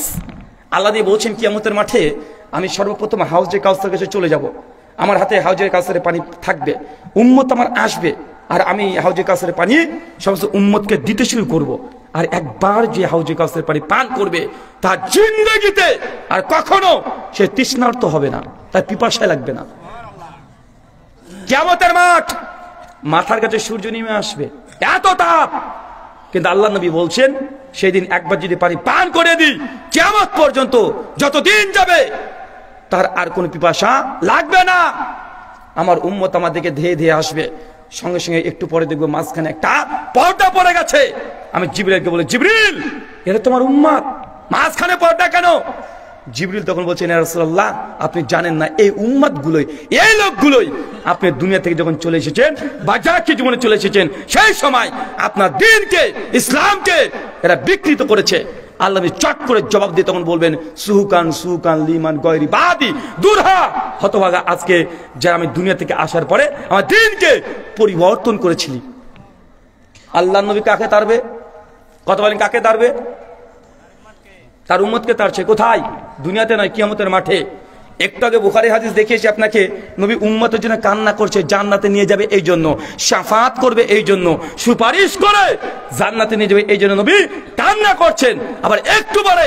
আল্লাহ দিয়ে বলছেন কিয়ামতের মাঠে আমি সর্বপ্রথম হাউজে কাউসারের কাছে চলে যাব, আমার হাতে হাউজে কাউসারের পানি থাকবে, উম্মত আমার আসবে, আর আমি হাউজে কাউসারের পানি সমস্ত উম্মতকে দিতে শুরু করব। আর একবার যে হাউজে কাউসারের পানি পান করবে তার জিন্দেগিতে আর কখনো সে তৃষ্ণার্ত হবে না, তার পিপাসায় লাগবে না। কিয়ামতের মাঠ, মাথার কাছে সূর্য নেমে আসবে, এত তাপ। কিন্তু আল্লাহ নবী বলছেন সেই দিন একবার যদি পানি পান করে দিই, কিয়ামত পর্যন্ত যতদিন যাবে তার আর কোনো পিপাসা লাগবে না। আমার উম্মত আমার দিকে ধেয়ে ধেয়ে আসবে, সঙ্গে সঙ্গে একটু পরে দেখবো মাঝখানে একটা পর্দা পড়ে গেছে। আমি জিবরিলকে বলে, জিবরিল এরা তোমার উম্মত, মাঝখানে পর্দা কেন? জিবরিল তখন বলছেন, ইয়া রাসূলুল্লাহ আপনি জানেন না এই উম্মত গুলোই, এই লোকগুলোই আপনি দুনিয়া থেকে যখন চলে এসেছেন, বাজারকে জীবনে চলে এসেছেন, সেই সময় আপনার দ্বীনকে, ইসলামকে এরা বিকৃত করেছে। আল্লাহ চট করে জবাব দিয়ে তখন বলবেন, সুহুকান সুহুকান লিমান গয়রি বাদি দুরহা, হতভাগা আজকে যারা আমি দুনিয়া থেকে আসার পরে আমার দ্বীনকে পরিবর্তন করেছিলি। আল্লাহ নবী কাকে তাড়বে? কথা বলেন, কাকে তাড়বে? তার উম্মতকে তাড়ছে। কোথায়? দুনিয়াতে নয়, কিয়ামতের মাঠে। একটু আগে বুখারী হাদিস দেখিয়েছি আপনাকে, নবী উম্মতের জন্য কান্না করছে, জান্নাতে নিয়ে যাবে এই জন্য, শাফাত করবে এই জন্য, সুপারিশ করে জান্নাতে নিয়ে যাবে এই জন্য নবী কান্না করছেন। আবার একটু পরে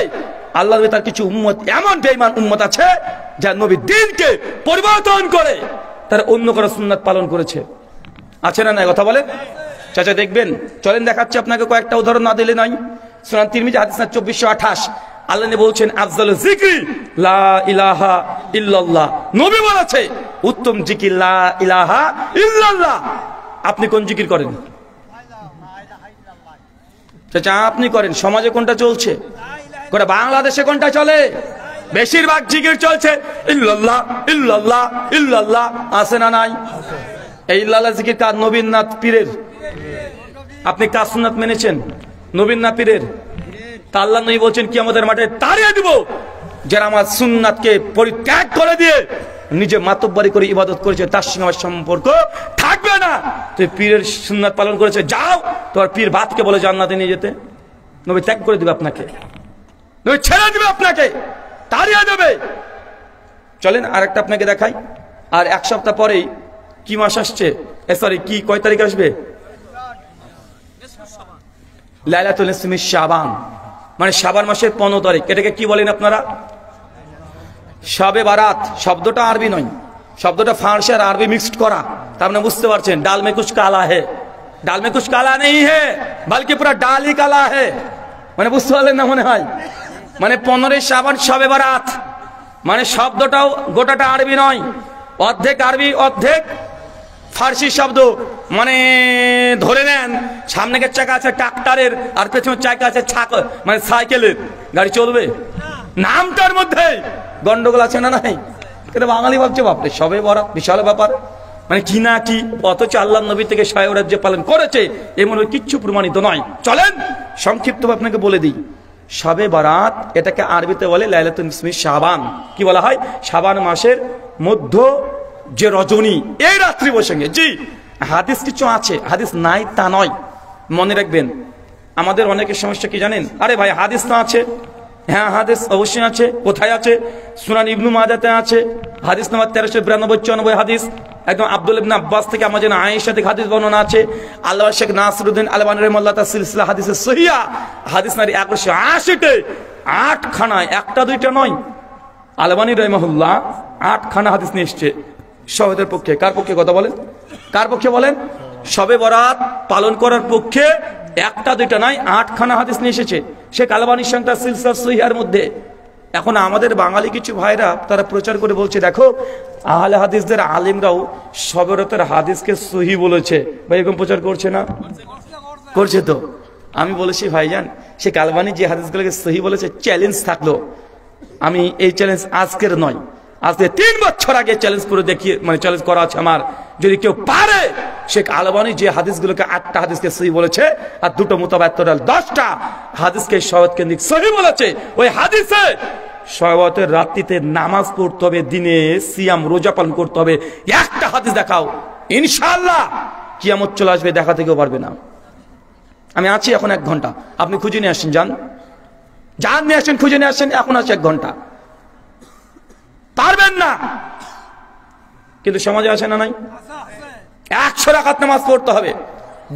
আল্লাহ নবী তার কিছু উম্মত, এমন বেঈমান উম্মত আছে যা নবী দ্বীনকে পরিবর্তন করে তারা অন্য কোনো সুন্নাত পালন করেছে। আছে না? নাই? কথা বলেন চাচা, দেখবেন, চলেন দেখাচ্ছি আপনাকে, কয়েকটা উদাহরণ না দিলে নাই। সুনান তিরমিজি হাদিস 2428, আল্লাহ নবী বলছেন, আফজালু যিকরি লা ইলাহা ইল্লাল্লাহ। নবী বলেছে উত্তম জিকির লা ইলাহা ইল্লাল্লাহ। আপনি কোন জিকির করেন চাচা? আপনি করেন। সমাজে কোনটা চলছে? গোটা বাংলাদেশে কোনটা চলে? বেশিরভাগ জিকির চলছে ইল্লাল্লাহ ইল্লাল্লাহ ইল্লাল্লাহ। আছে না নাই? এই ইল্লাল্লাহ জিকির কার? নবীর না পীরের? আপনি কার সুন্নাত মেনেছেন? নবীর না পীরের? তা আল্লাহ নবী বলছেন কিয়ামতের মাঠে তাড়িয়ে দিব যারা আমার সুন্নাতকে পরিত্যাগ করে দিয়ে নিজে মাতব্বরি করে ইবাদত করেছে, তার সঙ্গে আমার সম্পর্ক থাকবে না। তুই পীরের সুন্নাত পালন করেছে, যাও তোমার পীর বাদকে বলে জান্নাতে নিয়ে যেতে। নবী ত্যাগ করে দিবে আপনাকে, নবী ছেড়ে দিবে আপনাকে, তাড়িয়ে দেবে। চলেন আরেকটা আপনাকে দেখাই। আর এক সপ্তাহ পরেই কি মাস আসছে, সরি কি কয় তারিখ আসবে? লাইলাতুল নিসফি শাবান, মানে শাবান মাসের 15 তারিখ। এটাকে কি বলেন আপনারা? শবে বারাত। শব্দটা আরবি নয়, শব্দটা ফার্সি আর আরবি মিক্সড করা। তার মানে বুঝতে পারছেন, ডাল মে কুছ কালা হে, ডাল মে কুছ কালা নেই হে বলকি পুরা ডাল হি কালা হে। মানে বুঝতে পারলেন না মনে হয়? মানে 15 শাবান শবে বারাত, মানে শব্দটাও গোটাটা আরবি নয়, অর্ধেক আরবি অর্ধেক ফার্সি শব্দ। মানে ধরে নেন সামনের চাকা আছে ট্রাক্টরের আর পেছনের চাকা আছে মানে সাইকেলের, গাড়ি চলবে? নামটার মধ্যে গন্ডগোল আছে না নাই? কিন্তু বাঙালি ভাবছে বাপরে সবে বরাত বিশাল ব্যাপার, মানে কি না কি, অথচ আল্লাহ নবী থেকে শবে বরাত যে পালন করেছে এমন কিচ্ছু প্রমাণিত নয়। চলেন সংক্ষিপ্ত আপনাকে বলে দিই। শবে বরাত এটাকে আরবিতে বলে লাইলাতুল নিসফি শাবান। কি বলা হয়? শাবান মাসের মধ্য যে রজনী, এই রাত্রি প্রসঙ্গে। জি, হাদিস কিছু আছে, হাদিস নাই তা নয়, মনে রাখবেন। আমাদের অনেকের সমস্যা কি জানেন? আরে ভাই হাদিস তো আছে। হ্যাঁ হাদিস অবশ্যই আছে। কোথায় আছে? সুনান ইবনু মাজাতে আছে, হাদিস নাম্বার 1392-94 হাদিস। একদম আব্দুল ইবনে আব্বাস থেকে আমার যেন আয়েশা থেকে হাদিস বর্ণনা আছে। আল্লামা শেখ নাসিরউদ্দিন আলবানী রাহিমাহুল্লাহ তার সিলসিলা হাদিসে সহিহা হাদিস নাম্বার 1180-তে 8 খানায়, একটা দুইটা নয়, আলবানী রাহিমাহুল্লাহ 8 খানা হাদিস নিয়ে এসেছে শহীদের পক্ষে। কার পক্ষে কথা বলেন? কার পক্ষে বলেন? শবে বরাত পালন করার পক্ষে একটা দুইটা নয়, 8 খানা হাদিস নিয়ে এসেছে শেখ আলবানীর সঙ্গে তার সিলসিলা সহিহার মধ্যে। এখন আমাদের বাঙালি কিছু ভাইরা তারা প্রচার করে বলছে, দেখো আহলে হাদিসদের আলিমরাও শবে বরাতের হাদিসকে সহি বলেছে। ভাই এরকম প্রচার করছে না? করছে তো। আমি বলেছি ভাইজান, শেখ আলবানী যে হাদিসগুলোকে সহি বলেছে, চ্যালেঞ্জ থাকলো, আমি এই চ্যালেঞ্জ আজকের নয়, আজকে 3 বছর আগে চ্যালেঞ্জ করে দেখিয়ে, মানে চ্যালেঞ্জ করা আছে আমার, যদি কেউ পারে শেখ আলবানী যে হাদিসগুলোকে 8টা হাদিসকে সহি বলেছে আর 2টো মুতাবাত্তির 10টা হাদিসকে শওয়াত কেন্দ্রিক সহি বলেছে, ওই হাদিসে শওয়াতের রাত্রিতে নামাজ পড়তে হবে, দিনে সিয়াম রোজা পালন করতে হবে, একটা হাদিস দেখাও, ইনশাআল্লাহ কিয়ামত চলে আসবে, দেখা থেকেও পারবে না। আমি আছি এখন 1 ঘন্টা, আপনি খুঁজে নিয়ে আসেন, যান যান নিয়ে আসেন, খুঁজে নিয়ে আসেন, এখন আছে 1 ঘন্টা, পারবেন না। কিন্তু সমাজে আসে না নাই? 100 রাকাত নামাজ পড়তে হবে,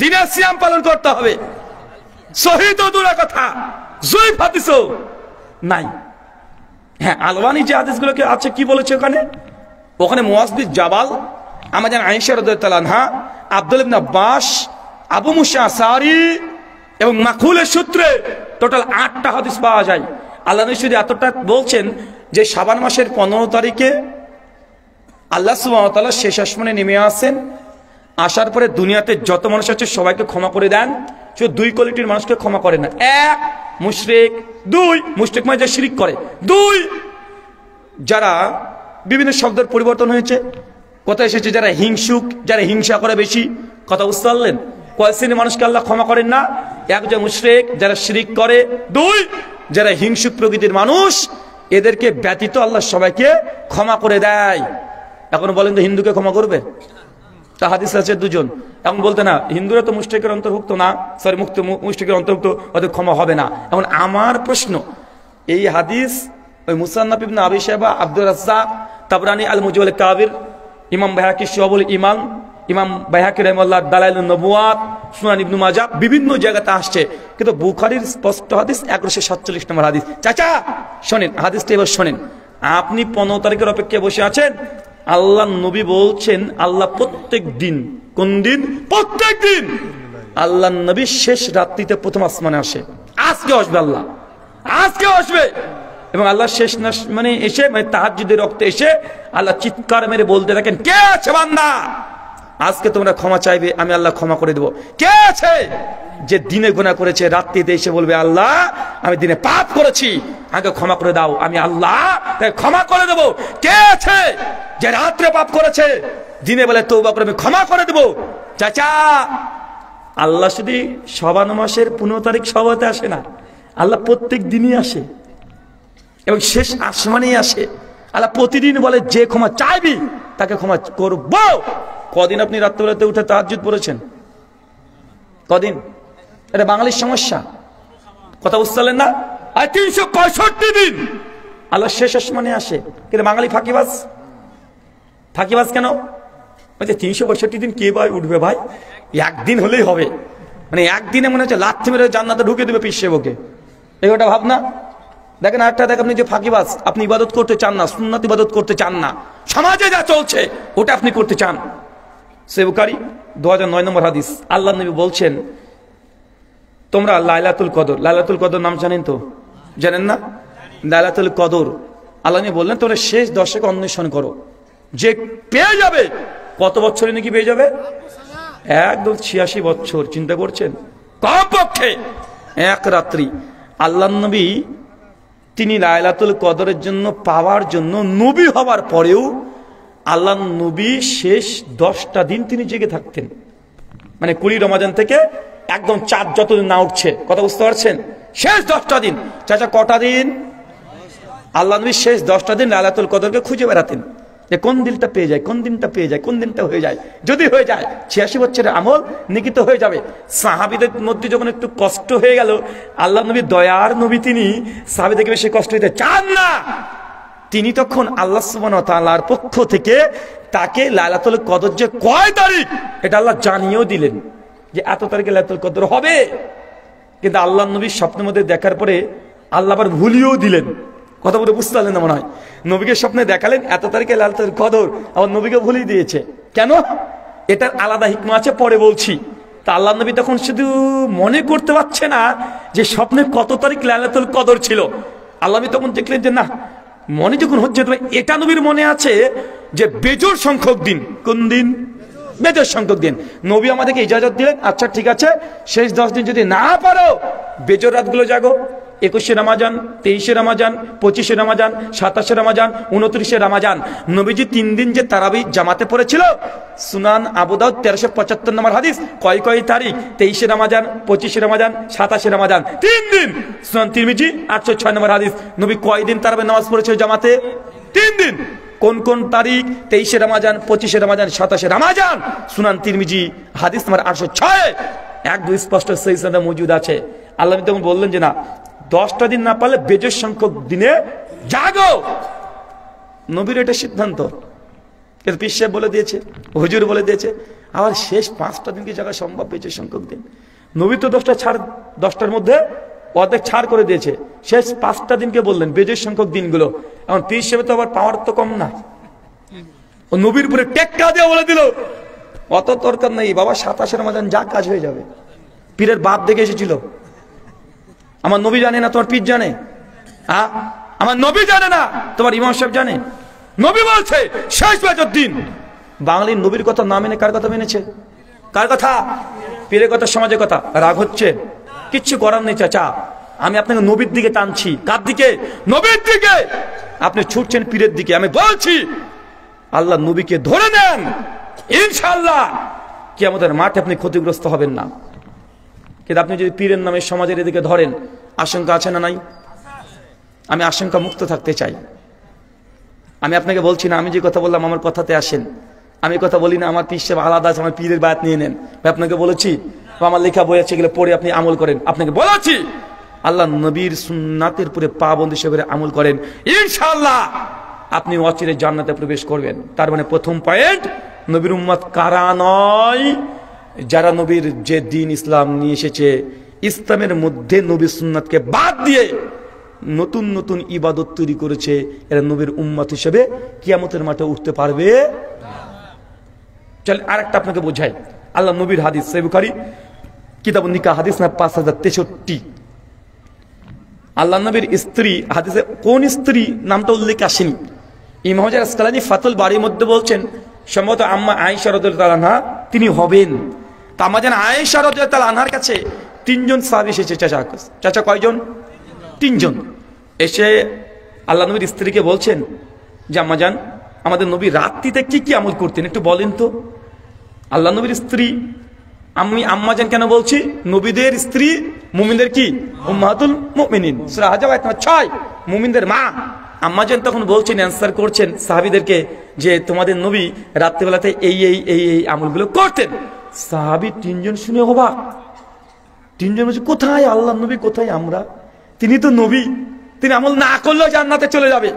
দিনে সিয়াম পালন করতে হবে, সহি তো দূরের কথা, জয়ীফ হাদিসও নাই। হ্যাঁ আলবানী যে হাদিসগুলোকে আছে কি বলেছে ওখানে মুআয বিন জাবাল, আমাদের আয়েশা রাদিয়াল্লাহু আনহা, আব্দুল ইবনে আব্বাস, আবু মুসা আশআরী এবং মাখুলের সূত্রে টোটাল 8টা হাদিস পাওয়া যায়। আল্লাহ নবী শুধু এতটা বলছেন, যে শাবান মাসের 15 তারিখে আল্লাহ সুবহানাহু ওয়া তাআলা শেষ আসমানে নেমে আসেন, আসার পরে দুনিয়াতে যত মানুষ আছে সবাইকে ক্ষমা করে দেন। শুধু দুই কোয়ালিটির মানুষকে ক্ষমা করে না, এক মুশরিক, দুই মুশরিক মানে যে শিরক করে, দুই যারা বিভিন্ন শব্দের পরিবর্তন হয়েছে, কথা এসেছে যারা হিংসুক, যারা হিংসা করে বেশি, কথা বুঝতে পারলেন? কয় শ্রেণীর মানুষকে আল্লাহ ক্ষমা করেন না? এক যে মুশরিক, যারা শিরক করে, দুই যারা হিংসুক প্রকৃতির মানুষ, এদেরকে ব্যতীত আল্লাহ সবাইকে ক্ষমা করে দেয়। এখন বলেন তো হিন্দুকে ক্ষমা করবে? তা হাদিস আছে দুজন, এখন বলতে না হিন্দুরা তো মুশরিকের অন্তর্ভুক্ত না, সরি মুশরিকের অন্তর্ভুক্ত, ওদের ক্ষমা হবে না। এখন আমার প্রশ্ন, এই হাদিস ওই মুসান্নাফ ইবনে আবি শাইবা, আব্দুর রাজ্জাক, তাবরানী আল মুজওয়াল কাবির, ইমাম বাইহাকি শুআবুল ঈমান, ইমাম বাইহাকি রাহিমাহুল্লাহ দালাইলুন নবুওয়াত, সুনান ইবনে মাজাহ, বিভিন্ন জায়গাতে আসছে, কিন্তু বুখারীর স্পষ্ট হাদিস 1147 নম্বর হাদিস। চাচা শোনেন হাদিসটা, এবার শোনেন। আপনি 15 তারিখের অপেক্ষায় বসে আছেন, আল্লাহ নবী বলছেন আল্লাহ প্রত্যেক দিন, কোন দিন? প্রত্যেক দিন আল্লাহ নবী শেষ রাত্রিতে প্রথম আসমানে আসে। আজকে আসবে আল্লাহ, আজকে আসবে, এবং আল্লাহ শেষ মানে এসে, মানে তাহাজ্জুদের রক্তে এসে আল্লাহ চিৎকার মেরে বলতে থাকেন, কে আছে বান্দা আজকে তোমরা ক্ষমা চাইবে, আমি আল্লাহ ক্ষমা করে দেবো। কে আছে যে দিনে গুনাহ করেছে, রাত্রিতে এসে বলবে আল্লাহ আমি দিনে পাপ করেছি, আগে ক্ষমা করে দাও, আমি আল্লাহ তাই ক্ষমা করে দেবো। কে আছে যে রাত্রে পাপ করেছে, দিনে বলে তওবা করে আমি ক্ষমা করে দেবো? চাচা আল্লাহ শুধু শাবান মাসের 15 তারিখ সবাতে আসে না, আল্লাহ প্রত্যেক দিনই আসে এবং শেষ আসমানেই আসে। আল্লাহ প্রতিদিন বলে যে ক্ষমা চাইবি তাকে ক্ষমা করব। কদিন আপনি রাত্রিবেলাতে উঠে তাহাজ্জুদ পড়েছেন? কদিন? এটা বাঙালির সমস্যা, কথা বুঝতে পারলেন না? আর 365 দিন আল্লাহ শেষ আসমানে আসে, কিন্তু বাঙালি ফাঁকিবাজ। ফাঁকিবাজ কেন? 365 দিন কে ভাই উঠবে ভাই, একদিন হলেই হবে, মানে একদিনে মনে হচ্ছে লাথি মেরে জান্নাতে ঢুকে দেবে পীর সাহেবকে, এগোটা ভাবনা। দেখেন আরেকটা দেখেন, আপনি যে ফাঁকিবাজ, আপনি ইবাদত করতে চান না, সুন্নাত ইবাদত করতে চান না, সমাজে যা চলছে ওটা আপনি করতে চান। সহিহ বুখারী 2009 নম্বর হাদিস, আল্লাহ নবী বলছেন তোমরা লাইলাতুল কদর, লাইলাতুল কদর নাম জানেন তো? জানেন না? লাইলাতুল কদর আল্লাহ নবী বললেন তোমরা শেষ দশকে অন্বেষণ করো, যে পেয়ে যাবে। কত বছরে নাকি পেয়ে যাবে? একদম 86 বছর। চিন্তা করছেন? কমপক্ষে এক রাত্রি। আল্লাহ নবী তিনি লাইলাতুল কদরের জন্য পাওয়ার জন্য নবী হওয়ার পরেও আল্লাহ নবী শেষ 10টা দিন তিনি জেগে থাকতেন, মানে 20 রমজান থেকে একদম চাঁদ যতদিন না উঠছে, কথা বুঝতে পারছেন? শেষ 10টা দিন। চাচা কটা দিন? আল্লাহ নবী শেষ 10টা দিন লাইলাতুল কদরকে খুঁজে বেড়াতেন, যে কোন দিনটা পেয়ে যায়, কোন দিনটা পেয়ে যায়, কোন দিনটা হয়ে যায়। যদি হয়ে যায় 86 বছরের আমল নিকিত হয়ে যাবে। সাহাবীদের মধ্যে যখন একটু কষ্ট হয়ে গেল, আল্লাহ নবী দয়ার নবী, তিনি সাহাবীদেরকে বেশি কষ্ট দিতে চান না, তিনি তখন আল্লাহ সুবহানাহু ওয়া তাআলার পক্ষ থেকে তাকে লাইলাতুল কদর যে কয় তারিখ এটা আল্লাহ জানিয়েও দিলেন, যে এত তারিখে লাইলাতুল কদর হবে। কিন্তু আল্লাহ নবী স্বপ্নের মধ্যে দেখার পরে আল্লাহ আবার ভুলিয়েও দিলেন। কথা বলে বুঝতে পারলেন না মনে হয়? নবীকে স্বপ্নে দেখালেন এত তারিখে লাইলাতুল কদর, আবার নবীকে ভুলিয়ে দিয়েছে। কেন? এটার আলাদা হিকমা আছে, পরে বলছি। তা আল্লাহ নবী তখন শুধু মনে করতে পারছে না যে স্বপ্নে কত তারিখ লাইলাতুল কদর ছিল। আল্লাহ নবী তখন দেখলেন যে না, মনে যখন হচ্ছে, তবে এটা নবীর মনে আছে যে বেজোড় সংখ্যক দিন। কোন দিন? বেজোড় সংখ্যক দিন। নবী আমাদেরকে ইজাজত দিলেন, আচ্ছা ঠিক আছে, শেষ 10 দিন যদি না পারো বেজোড় রাতগুলো জাগো। 21শে রমাজান, 23শে রমাজান, 25শে রমাজান, 27শে রমাজান, 29শে রমাজান। নবীজি 3 দিন যে তারাবি জামাতে পড়েছিল, সুনান আবু দাউদ 1375 নম্বর হাদিস। কয় তারিখ? 23শে রমাজান, 25শে রমাজান, 27শে রমাজান, 3 দিন। সুনান তিরমিজি 806 নম্বর হাদিস। নবী কয় দিন তারাবি নামাজ পড়েছিল জামাতে? 3 দিন। কোন কোন তারিখ? 23শে রমাজান, 25শে রমাজান, 27শে রমাজান। সুনান তিরমিজি হাদিস নম্বর 806। একদম স্পষ্ট সহিহ সনদে মজুদ আছে। আল্লাহ তখন বললেন যে না, 10টা দিন না পারলে বেজোড় সংখ্যক দিনে জাগো। নবীর এটা সিদ্ধান্ত, কিন্তু পীর সাহেব বলে দিয়েছে, হুজুর বলে দিয়েছে। আবার শেষ 5টা দিনকে জাগা সম্ভব বেজোড় সংখ্যক দিন? নবী তো 10টা ছাড়, 10টার মধ্যে অর্ধেক ছাড় করে দিয়েছে। শেষ 5টা দিনকে বললেন বেজোড় সংখ্যক দিনগুলো। এখন পীর সাহেব তো আবার পাওয়ার তো কম না, ও নবীর উপরে টেক্কা দিয়ে বলে দিল অত দরকার নেই বাবা, 27শে রমাজান যা কাজ হয়ে যাবে। পীরের বাপ দেখে এসেছিল, আমার নবী জানে না, তোমার পীর জানে? আমার নবী জানে না, তোমার ইমাম সাহেব জানে? নবী বলছে শেষ বেজর দিন। বাঙালির নবীর কথা না মেনে কার কথা মেনেছে? কার কথা? পীরের কথা, সমাজের কথা। রাগ হচ্ছে? কিচ্ছু করার নেই চাচা, আমি আপনাকে নবীর দিকে টানছি। কার দিকে? নবীর দিকে। আপনি ছুটছেন পীরের দিকে। আমি বলছি আল্লাহ নবীকে ধরে নেন, ইনশাআল্লাহ কিয়ামতের মাঠে আপনি ক্ষতিগ্রস্ত হবেন না। কিন্তু আপনি যদি পীরের নামে সমাজের এদিকে ধরেন, আশঙ্কা আছে না নাই? আমি আশঙ্কা মুক্ত থাকতে চাই। আমি আপনাকে বলছি না, আমি যে কথা বললাম আমার কথাতে আসেন। আমি কথা বলি না আমার পীর সাহেব আলাদা আছে, আমার পীরের বায়াত নিয়ে নেন। আপনাকে বলেছি আমার লেখা বই আছে, এগুলো পড়ে আপনি আমল করেন। আপনাকে বলেছি আল্লাহ নবীর সুন্নাতের উপরে পাবন্দি হিসেবে আমল করেন, ইনশাআল্লাহ আপনি অচিরে জান্নাতে প্রবেশ করবেন। তার মানে প্রথম পয়েন্ট, নবীর উম্মত কারা নয়? যারা নবীর যে দিন ইসলাম নিয়ে এসেছে, ইসলামের মধ্যে নবীর সুন্নাতকে বাদ দিয়ে নতুন নতুন ইবাদত তৈরি করেছে, এরা নবীর উম্মত হিসেবে কিয়ামতের মাঠে উঠতে পারবে। চল আরেকটা আপনাকে বোঝাই। আল্লাহ নবীর হাদিস, সহিহ বুখারী কিতাবুন নিকাহ হাদিস না 5063। আল্লাহ নবীর স্ত্রী, হাদিসে কোন স্ত্রী নামটা উল্লেখ আসেনি। ইমাম হাজার আসকালানী ফাতুল বারীর মধ্যে বলছেন সম্ভবত আম্মা আয়েশা রাদিয়াল্লাহু আনহা তিনি হবেন। তা আম্মা জান আয়েশা রাদিয়াল্লাহু আনহার কাছে 3 জন সাহাবী এসেছে। চাচা কয়জন? 3 জন। এসে আল্লাহ নবীর স্ত্রীকে বলছেন যে আম্মা জান, আমাদের নবী রাত্রিতে কি কি আমল করতেন একটু বলেন তো। আল্লাহ নবীর স্ত্রী, আমি আম্মা জান কেন বলছি? নবীদের স্ত্রী মুমিনদের কি? উম্মাহাতুল মুমিনিন, সূরা আহজাব আয়াত 6, মুমিনদের মা। আম্মা জান তখন বলছেন, অ্যানসার করছেন সাহাবীদেরকে যে তোমাদের নবী রাত্রিবেলাতে এই এই এই এই আমলগুলো করতেন। সাহাবী 3 জন শুনে অবাক। 3 জন বলছে কোথায় আল্লাহ নবী, কোথায় আমরা? তিনি তো নবী, তিনি আমল না করলেও জান্নাতে চলে যাবে।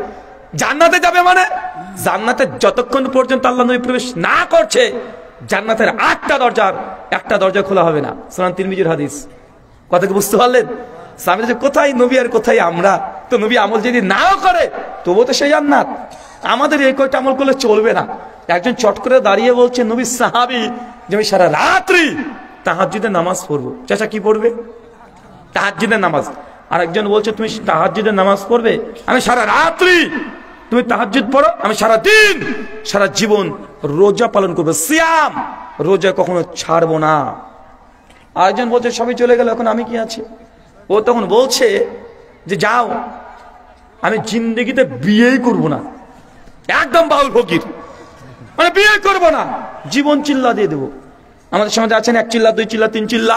জান্নাতে যাবে মানে জান্নাতে যতক্ষণ পর্যন্ত আল্লাহ নবী প্রবেশ না করছে, জান্নাতের 8টা দরজার একটা দরজা খোলা হবে না। সুনান তিরমিজির হাদিস। কথা কি বুঝতে পারলেন? সামনে যে কোথায় নবী আর কোথায় আমরা? তো নবী আমল যদি নাও করে তবুও তো সেই জান্নাত। আমাদের এই কয়টা আমল করলে চলবে না। একজন চট করে দাঁড়িয়ে বলছে নবী সাহাবী যে আমি সারা রাত্রি তাহাজ্জুদের নামাজ পড়বো। চাচা কি পড়বে? তাহাজ্জুদের নামাজ। আর একজন বলছে তুমি তাহাজ্জুদের নামাজ পড়বে, আমি সারা রাত্রি। তুমি তাহাজ্জুদ পড়ো, আমি সারা দিন সারা জীবন রোজা পালন করবো, সিয়াম, রোজা কখনো ছাড়বো না। আরেকজন বলছে সবই চলে গেল, এখন আমি কি আছি? ও তখন বলছে যে যাও, আমি জিন্দেগিতে বিয়েই করবো না। একদম বাউল ফকির, মানে বিয়ে করবো না, জীবন চিল্লা দিয়ে দেবো। আমাদের সমাজে আছেন 1 চিল্লা 2 চিল্লা 3 চিল্লা।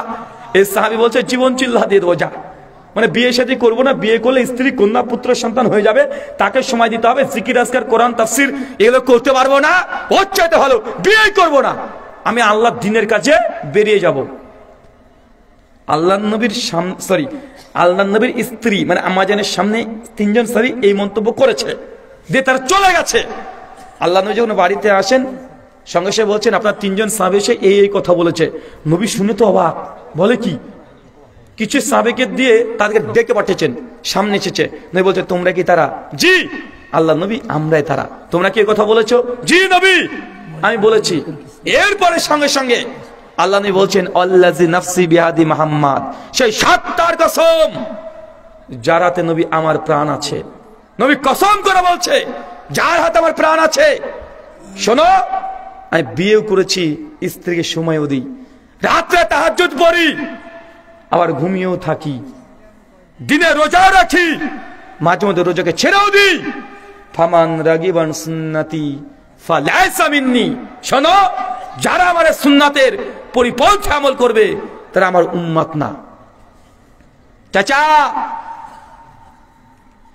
এই সাহাবী বলছে জীবন চিল্লা দিয়ে দেবো, যা। মানে বিয়ে শাদী করবো না, বিয়ে করলে স্ত্রী কন্যা পুত্র সন্তান হয়ে যাবে, তাকে সময় দিতে হবে, জিকির আজকার কোরআন তাফসীর এগুলো করতে পারবো না, ওর চাইতে ভালো বিয়ে করবো না, আমি আল্লাহর দ্বীনের কাছে বেরিয়ে যাব। আল্লাহ নবীর আল্লাহ নবীর স্ত্রী মানে আম্মা জানের সামনে 3 জন সাহাবী এই মন্তব্য করেছে, দিয়ে তারা চলে গেছে। আল্লাহ নবী যখন বাড়িতে আসেন সঙ্গে সঙ্গে বলছেন আপনার 3 জন সাহাবী এসে এই কথা বলেছে। নবী শুনে তো অবাক, বলে কি? কিছু সাহাবীকে দিয়ে তাদেরকে ডেকে পাঠিয়েছেন, সামনে এসেছে। নবী বলছে তোমরা কি তারা? জি। আল্লাহ নবী আমরাই তারা। তোমরা কি কথা বলেছো? জি নবী আমি বলেছি। এরপরে সঙ্গে সঙ্গে আল্লাহ নবী বলছেন আল্লাযী নাফসি বিয়াদি মুহাম্মদ, সেই সত্তার কসম যার হাতে নবী আমার প্রাণ আছে। নবী কসম করে বলছে যার হাতে আমার প্রাণ আছে। শোনো, আমি বিয়েও করেছি, স্ত্রীকে সময়ও দিই, রাত্রে তাহাজ্জুদ পড়ি, আবার ঘুমিয়েও থাকি, দিনে রোজা রাখি, মাঝে মধ্যে রোজাকে ছেড়েও দিই। ফামান রাগিবান সুন্নতি ফালাইসা মিন্নি। শোনো, যারা আমার সুন্নাতের পরিপন্থী আমল করবে তারা আমার উম্মত না। চাচা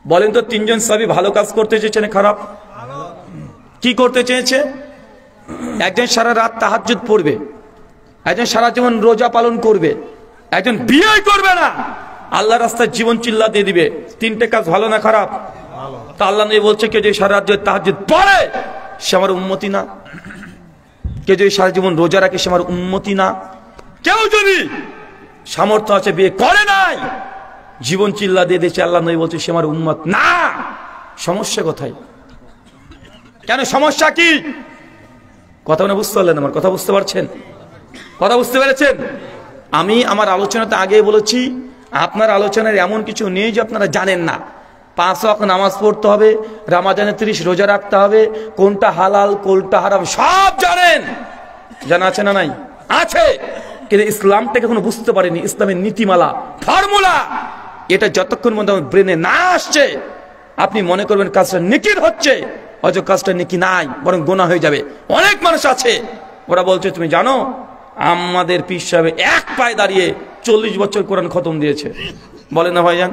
বলেন তো 3 জন সাহাবী ভালো কাজ করতে চেয়েছে না খারাপ? কি করতে চেয়েছে? একজন সারা রাত তাহাজ্জুদ পড়বে, একজন সারা জীবন রোজা পালন করবে, একজন বিয়ে করবে না, আল্লাহ রাস্তায় জীবন চিল্লা দিয়ে দিবে। 3টে কাজ ভালো না খারাপ? তা আল্লাহ নবী বলছে কেউ যদি সারা রাত তাহাজ্জুদ পড়ে সে আমার উম্মতি না, কেউ যদি সারা জীবন রোজা রাখে সে আমার উম্মতি না, কেউ যদি সামর্থ্য আছে বিয়ে করে নাই জীবন চিল্লা দিয়ে দিয়েছে, আল্লাহ নবী বলছে সে আমার উম্মত না। সমস্যা কোথায়? কেন সমস্যা কি? কথা মানে বুঝতে পারলেন? আমার কথা বুঝতে পারছেন? কথা বুঝতে পেরেছেন? আমি আমার আলোচনাতে আগে বলেছি আপনার আলোচনার এমন কিছু নেই যে আপনারা জানেন না। 5 ওয়াক্ত নামাজ পড়তে হবে, রমজানে 30 রোজা রাখতে হবে, কোনটা হালাল কোনটা হারাম সব জানেন। জানা আছে না নাই? আছে। কিন্তু ইসলামটাকে এখনো বুঝতে পারেনি, ইসলামের নীতিমালা ফর্মুলা এটা যতক্ষণ মধ্যে আমার ব্রেনে না আসছে আপনি মনে করবেন কাজটা নেকির হচ্ছে, অথচ কাজটা নেকি নাই, বরং গুনাহ হয়ে যাবে। অনেক মানুষ আছে ওরা বলছে তুমি জানো আমাদের পীর সাহেব এক পায়ে দাঁড়িয়ে 40 বছর কোরআন খতম দিয়েছে। বলে না ভাইজান?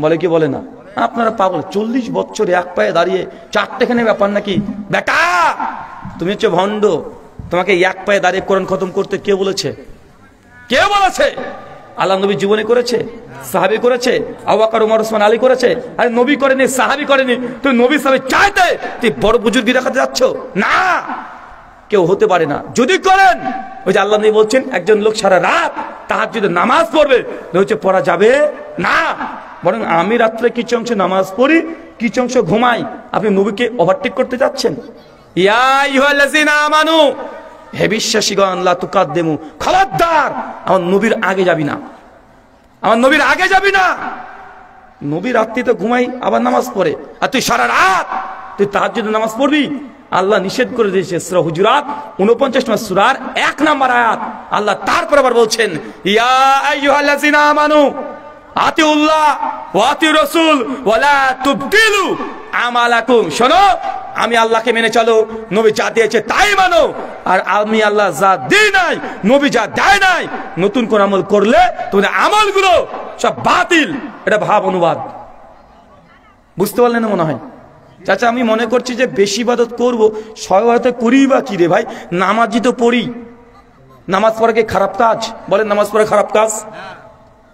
বলে কি বলে না? আপনারা পাগল। 40 বছর এক পায়ে দাঁড়িয়ে চারটেখানে ব্যাপার নাকি? বেটা তুমি হচ্ছে ভণ্ড, তোমাকে এক পায়ে দাঁড়িয়ে কোরআন খতম করতে কে বলেছে? কে বলেছে? আল্লাহ নবী জীবনে করেছে, সাহাবী করেছে, আবু বকর ওমর ওসমান আলী করেছে। আরে নবী করেনি, সাহাবী করেনি, তুই নবী সাহাবী চাইতে তুই বড় বুজুর্গি দেখাতে যাচ্ছ? না, কেউ হতে পারে না। যদি করেন ওই যে আল্লাহ নবী বলছেন একজন লোক সারা রাত তাহাজ্জুদের নামাজ পড়বে, হচ্ছে পড়া যাবে না, বরং আমি রাত্রে কিছু অংশ নামাজ পড়ি কিছু অংশ ঘুমাই। আপনি নবীকে ওভারটেক করতে যাচ্ছেন। ইয়া আইয়ুহাল্লাযিনা আমানু, হে বিশ্বাসীগণ, লা তুকাদ্দিমু, খবরদার আমার নবীর আগে যাবি না, আমার নবীর আগে যাবি না। নবী রাত্রিতে ঘুমাই আবার নামাজ পড়ে, আর তুই সারা রাত তুই তাহাজ্জুদের নামাজ পড়বি? আল্লাহ নিষেধ করে দিয়েছে সূরা হুজুরাত 49 নম্বর সূরার 1 নম্বর আয়াত। আল্লাহ তারপর আবার বলছেন ইয়া আইয়ুহাল্লাযিনা আমানু আতিউল্লাহ ওয়া আতিউর রাসূল ওয়া লা তুবতিলু আমালাকুম। শোনো, আমি আল্লাহকে মেনে চলো, নবী যা দিয়েছে তাই মানো, আর আমি আল্লাহ যা দিই নাই, নবী যা দেয় নাই, নতুন কোন আমল করলে তোমাদের আমলগুলো সব বাতিল। এটা ভাব অনুবাদ। বুঝতে পারলেন না মনে হয়? চাচা আমি মনে করছি যে বেশি ইবাদত করবো, সবাই করি বা কি রে ভাই, নামাজই তো পড়ি। নামাজ পড়া কি খারাপ কাজ? বলেন নামাজ পড়া খারাপ কাজ?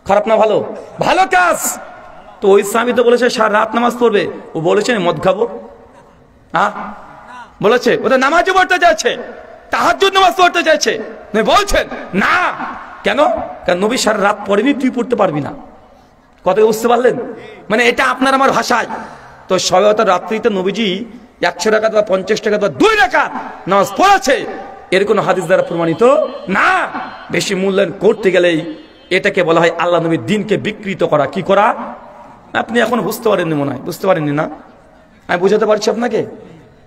খারাপ না ভালো? ভালো কাজ। তো ওই স্বামী তো বলেছে সারা রাত নামাজ পড়বে, ও বলেছে মদ খাবো? হ্যাঁ বলেছে? ওটা নামাজও পড়তে চাইছে, তাহাজ্জুদ নামাজ পড়তে চাইছে, বলছেন না। কেন? কারণ নবী সারা রাত পড়েনি, তুই পড়তে পারবি না। কথা বুঝতে পারলেন? মানে এটা আপনার আমার ভাষায়। তো সবাই রাত্রিতে নবীজি 100 রাকাত বা 50 রাকাত বা 2 রাকাত নামাজ পড়েছে, এর কোনো হাদিস দ্বারা প্রমাণিত না। বেশি মূল্যায়ন করতে গেলেই এটাকে বলা হয় আল্লাহ নবীর দ্বীনকে বিকৃত করা। কি করা? আপনি এখন বুঝতে পারেননি মনে হয়, বুঝতে পারেননি না? আমি বুঝাতে পারছি আপনাকে।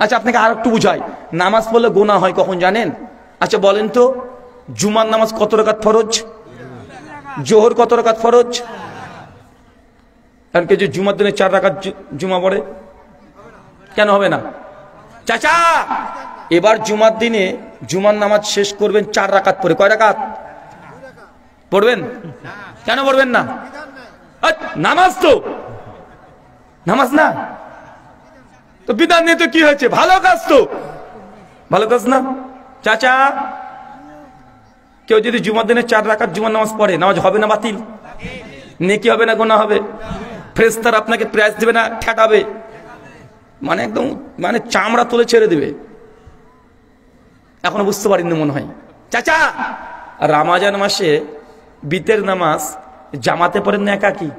আচ্ছা আপনাকে আর একটু বুঝাই, নামাজ পড়লে গুনাহ হয় কখন জানেন? আচ্ছা বলেন তো, জুমার নামাজ কত রাকাত ফরজ? জোহর কত রাকাত ফরজ? কারণ কি যে জুমার দিনে 4 রাকাত জুমা পড়ে, কেন হবে না? চাচা এবার জুমার দিনে জুমার নামাজ শেষ করবেন 4 রাকাত পড়ে। কয় রাকাত পড়বেন? কেন পড়বেন না? নামাজ তো নামাজ না, তো বিধান নিয়ে তো কি হয়েছে? ভালো কাজ তো, ভালো কাজ না? চাচা কেউ যদি জুমার দিনে 4 রাকাত জুমার নামাজ পড়ে, নামাজ হবে না বাতিল? নেকি হবে না গুনাহ হবে? ফেরেশতারা আপনাকে প্রাইজ দেবে না ঠেকাবে? মানে একদম মানে চামড়া তুলে ছেড়ে দিবে। এখনো বুঝতে পারিনি মনে হয়। চাচা রমজান মাসে বিতের নামাজ জামাতে পড়েন না একাকি?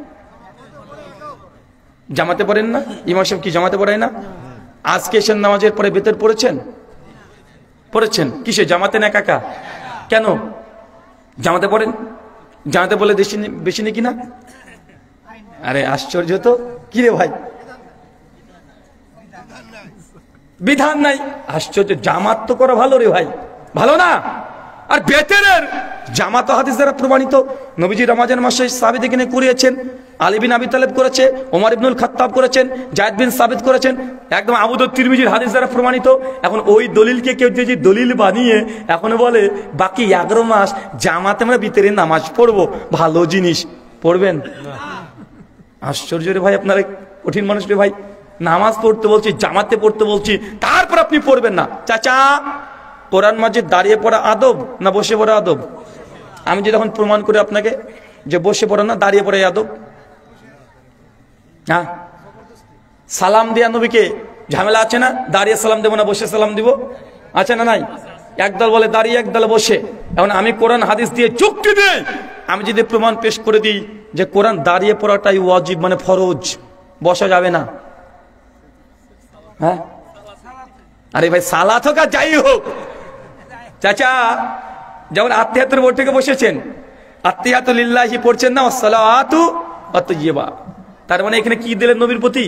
জামাতে পড়েন না? ইমাম সাহেব কি জামাতে পড়ায় না? আজকে এসের নামাজের পরে বিতের পড়েছেন? পড়েছেন। কিসে? জামাতে না একা? কেন জামাতে পড়েন? জামাতে বলে বেশি নাকি না? আরে আশ্চর্য তো। কি রে ভাই, বিধান নাই? আশ্চর্য। জামাত তো করা ভালো রে ভাই, ভালো না? আর বেতেরের জামাত হাদিস দ্বারা প্রমাণিত। নবীজি রমজান মাসে সাহাবীদের কিনে করিয়েছেন। আলী বিন আবি তালেব করেছে, ওমর ইবনুল খাত্তাব করেছেন, যায়েদ বিন সাবিত করেছেন, একদম আবু দাউদ তিরমিজির হাদিস দ্বারা প্রমাণিত। এখন ওই দলিলকে কেউ যদি দলিল বানিয়ে এখন বলে বাকি 11 মাস জামাতে আমরা ভিতরে নামাজ পড়বো, ভালো জিনিস, পড়বেন? আশ্চর্য রে ভাই, আপনারা কঠিন মানুষ রে ভাই। নামাজ পড়তে বলছি, জামাতে পড়তে বলছি, তারপর আপনি পড়বেন না। চাচা কোরআন মাজিদ দাঁড়িয়ে পড়া আদব না বসে পড়া আদব? আমি যদি এখন প্রমাণ করি আপনাকে যে বসে পড়া না দাঁড়িয়ে পড়ে আদব, হ্যাঁ? সালাম দিয়া নবীকে ঝামেলা আছে না? দাঁড়িয়ে সালাম দেবো না বসে সালাম দিব? আছে না নাই? একদল বলে দাঁড়িয়ে, একদল বসে। এখন আমি কোরআন হাদিস দিয়ে যুক্তি দিই, আমি যদি প্রমাণ পেশ করে দিই যে কোরআন দাঁড়িয়ে পড়াটাই ওয়াজিব মানে ফরজ, বসা যাবে না, হ্যাঁ? আরে ভাই সালাত হোক আর যাই হোক, চাচা যেমন আত্মীয়াতের বোর্ড থেকে বসেছেন, আত্মীয়াতু লিল্লাহি পড়ছেন না, আসসালাতু আত-তাইয়্যিবা, তার মানে এখানে কি দিলেন নবীর প্রতি?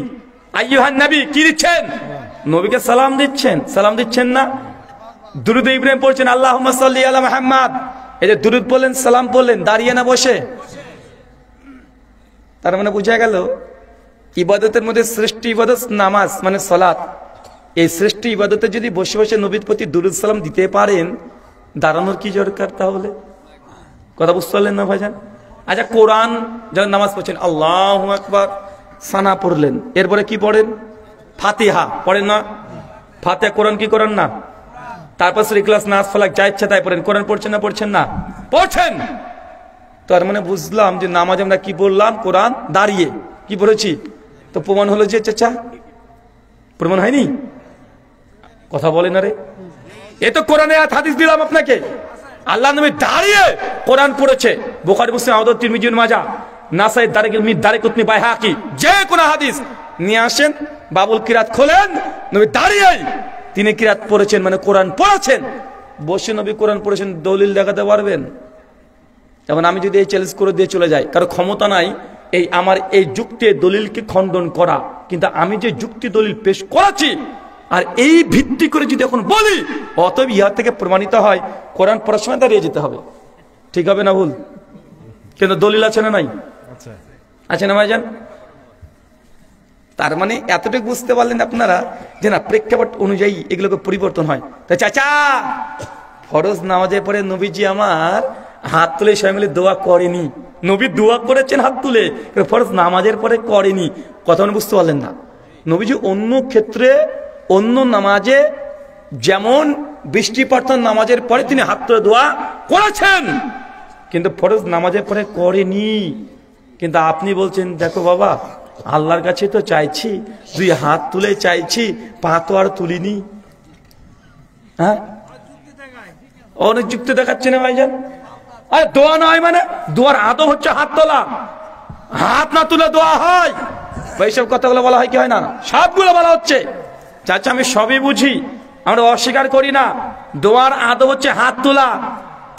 আইয়ুহান নবী, কি দিচ্ছেন? নবীকে সালাম দিচ্ছেন। সালাম দিচ্ছেন না? দুরুদ ইব্রাহিম পড়ছেন, আল্লাহুম্মা সাল্লি আলা মুহাম্মাদ। এই যে দুরুদ বললেন, সালাম বললেন, দাঁড়িয়ে না বসে? তার মানে বোঝা গেল ইবাদতের মধ্যে শ্রেষ্ঠ ইবাদত নামাজ মানে সালাত। এই শ্রেষ্ঠ ইবাদতে যদি বসে বসে নবীর প্রতি দুরুদ সালাম দিতে পারেন, দাঁড়ানোর কি দরকার তাহলে? কথা বুঝতে পারলেন না ভাইজান? আচ্ছা, কোরআন যখন নামাজ পড়ছেন, আল্লাহু আকবার সানা পড়লেন, এরপরে কি পড়েন? ফাতিহা পড়েন না? ফাতিহা কোরআন কি করেন না? তারপর সূরা ইখলাস, নাস, ফালাক যা ইচ্ছা তাই পড়েন। কোরআন পড়ছেন না? পড়ছেন না? পড়ছেন। তার মানে বুঝলাম যে নামাজ আমরা কি বললাম? কোরআন দাঁড়িয়ে কি পড়েছি। তো প্রমাণ হলো যে চাচা, প্রমাণ হয়নি? কথা বলেন না রে। এ তো কোরআনে হাদিস দিলাম আপনাকে। আল্লাহ নবী দাঁড়িয়ে কোরআন পড়েছে। বুখারী, মুসলিম, আবু দাউদ, তিরমিজি, ইবনে মাজাহ, নাসাই, দারিকুতনি, বাইহাকি, যে কোন হাদিস নিয়ে আসেন, বাবুল কিরাত খোলেন, নবী দাঁড়িয়ে তিনি কিরাত পড়েছেন, মানে কোরআন পড়েছেন। বসে নবী কোরআন পড়েছেন, দলিল দেখাতে পারবেন? যেমন আমি যদি এই চ্যালেঞ্জ করে দিয়ে চলে যাই, কারো ক্ষমতা নাই এই আমার এই যুক্তি দলিলকে খণ্ডন করা, কিন্তু আমি যে যুক্তি দলিল পেশ করাছি আর এই ভিত্তি করে যদি এখন বলি, অতএব ইহা থেকে প্রমাণিত হয় কোরআন পড়ার সময় দাঁড়িয়ে যেতে হবে। ঠিক হবে না ভুল? কিন্তু দলিল আছে না নাই? আছে না ভাইজান? তার মানে এতটুকু বুঝতে পারলেন আপনারা যে না, প্রেক্ষাপট অনুযায়ী এগুলোকে পরিবর্তন হয়। তাই চাচা, ফরজ নামাজে পড়ে নবীজি আমার হাত তুলে সবাই মিলে দোয়া করেনি। নবী দোয়া করেছেন হাত তুলে, ফরজ নামাজের পরে করেনি। কথা বুঝতে পারলেন না? নবীজি অন্য ক্ষেত্রে, অন্য নামাজে যেমন বৃষ্টি প্রার্থনা নামাজের পরে তিনি হাত তুলে দোয়া করেছেন, কিন্তু ফরজ নামাজের পরে করেনি। কিন্তু আপনি বলছেন, দেখো বাবা, আল্লাহর কাছে তো চাইছি, দুই হাত তুলে চাইছি, পা তো আর তুলিনি। হ্যাঁ, অনেক যুক্তি দেখাচ্ছে না ভাইজান? আরে দোয়া নয় মানে, দোয়ার আদব হচ্ছে হাত তোলা। হাত না তুলে দোয়া হয়? এইসব কথাগুলো বলা হয় কি হয় না? সবগুলো বলা হচ্ছে। চাচা, আমি সবই বুঝি, আমরা অস্বীকার করি না। দোয়ার আদব হচ্ছে হাত তোলা।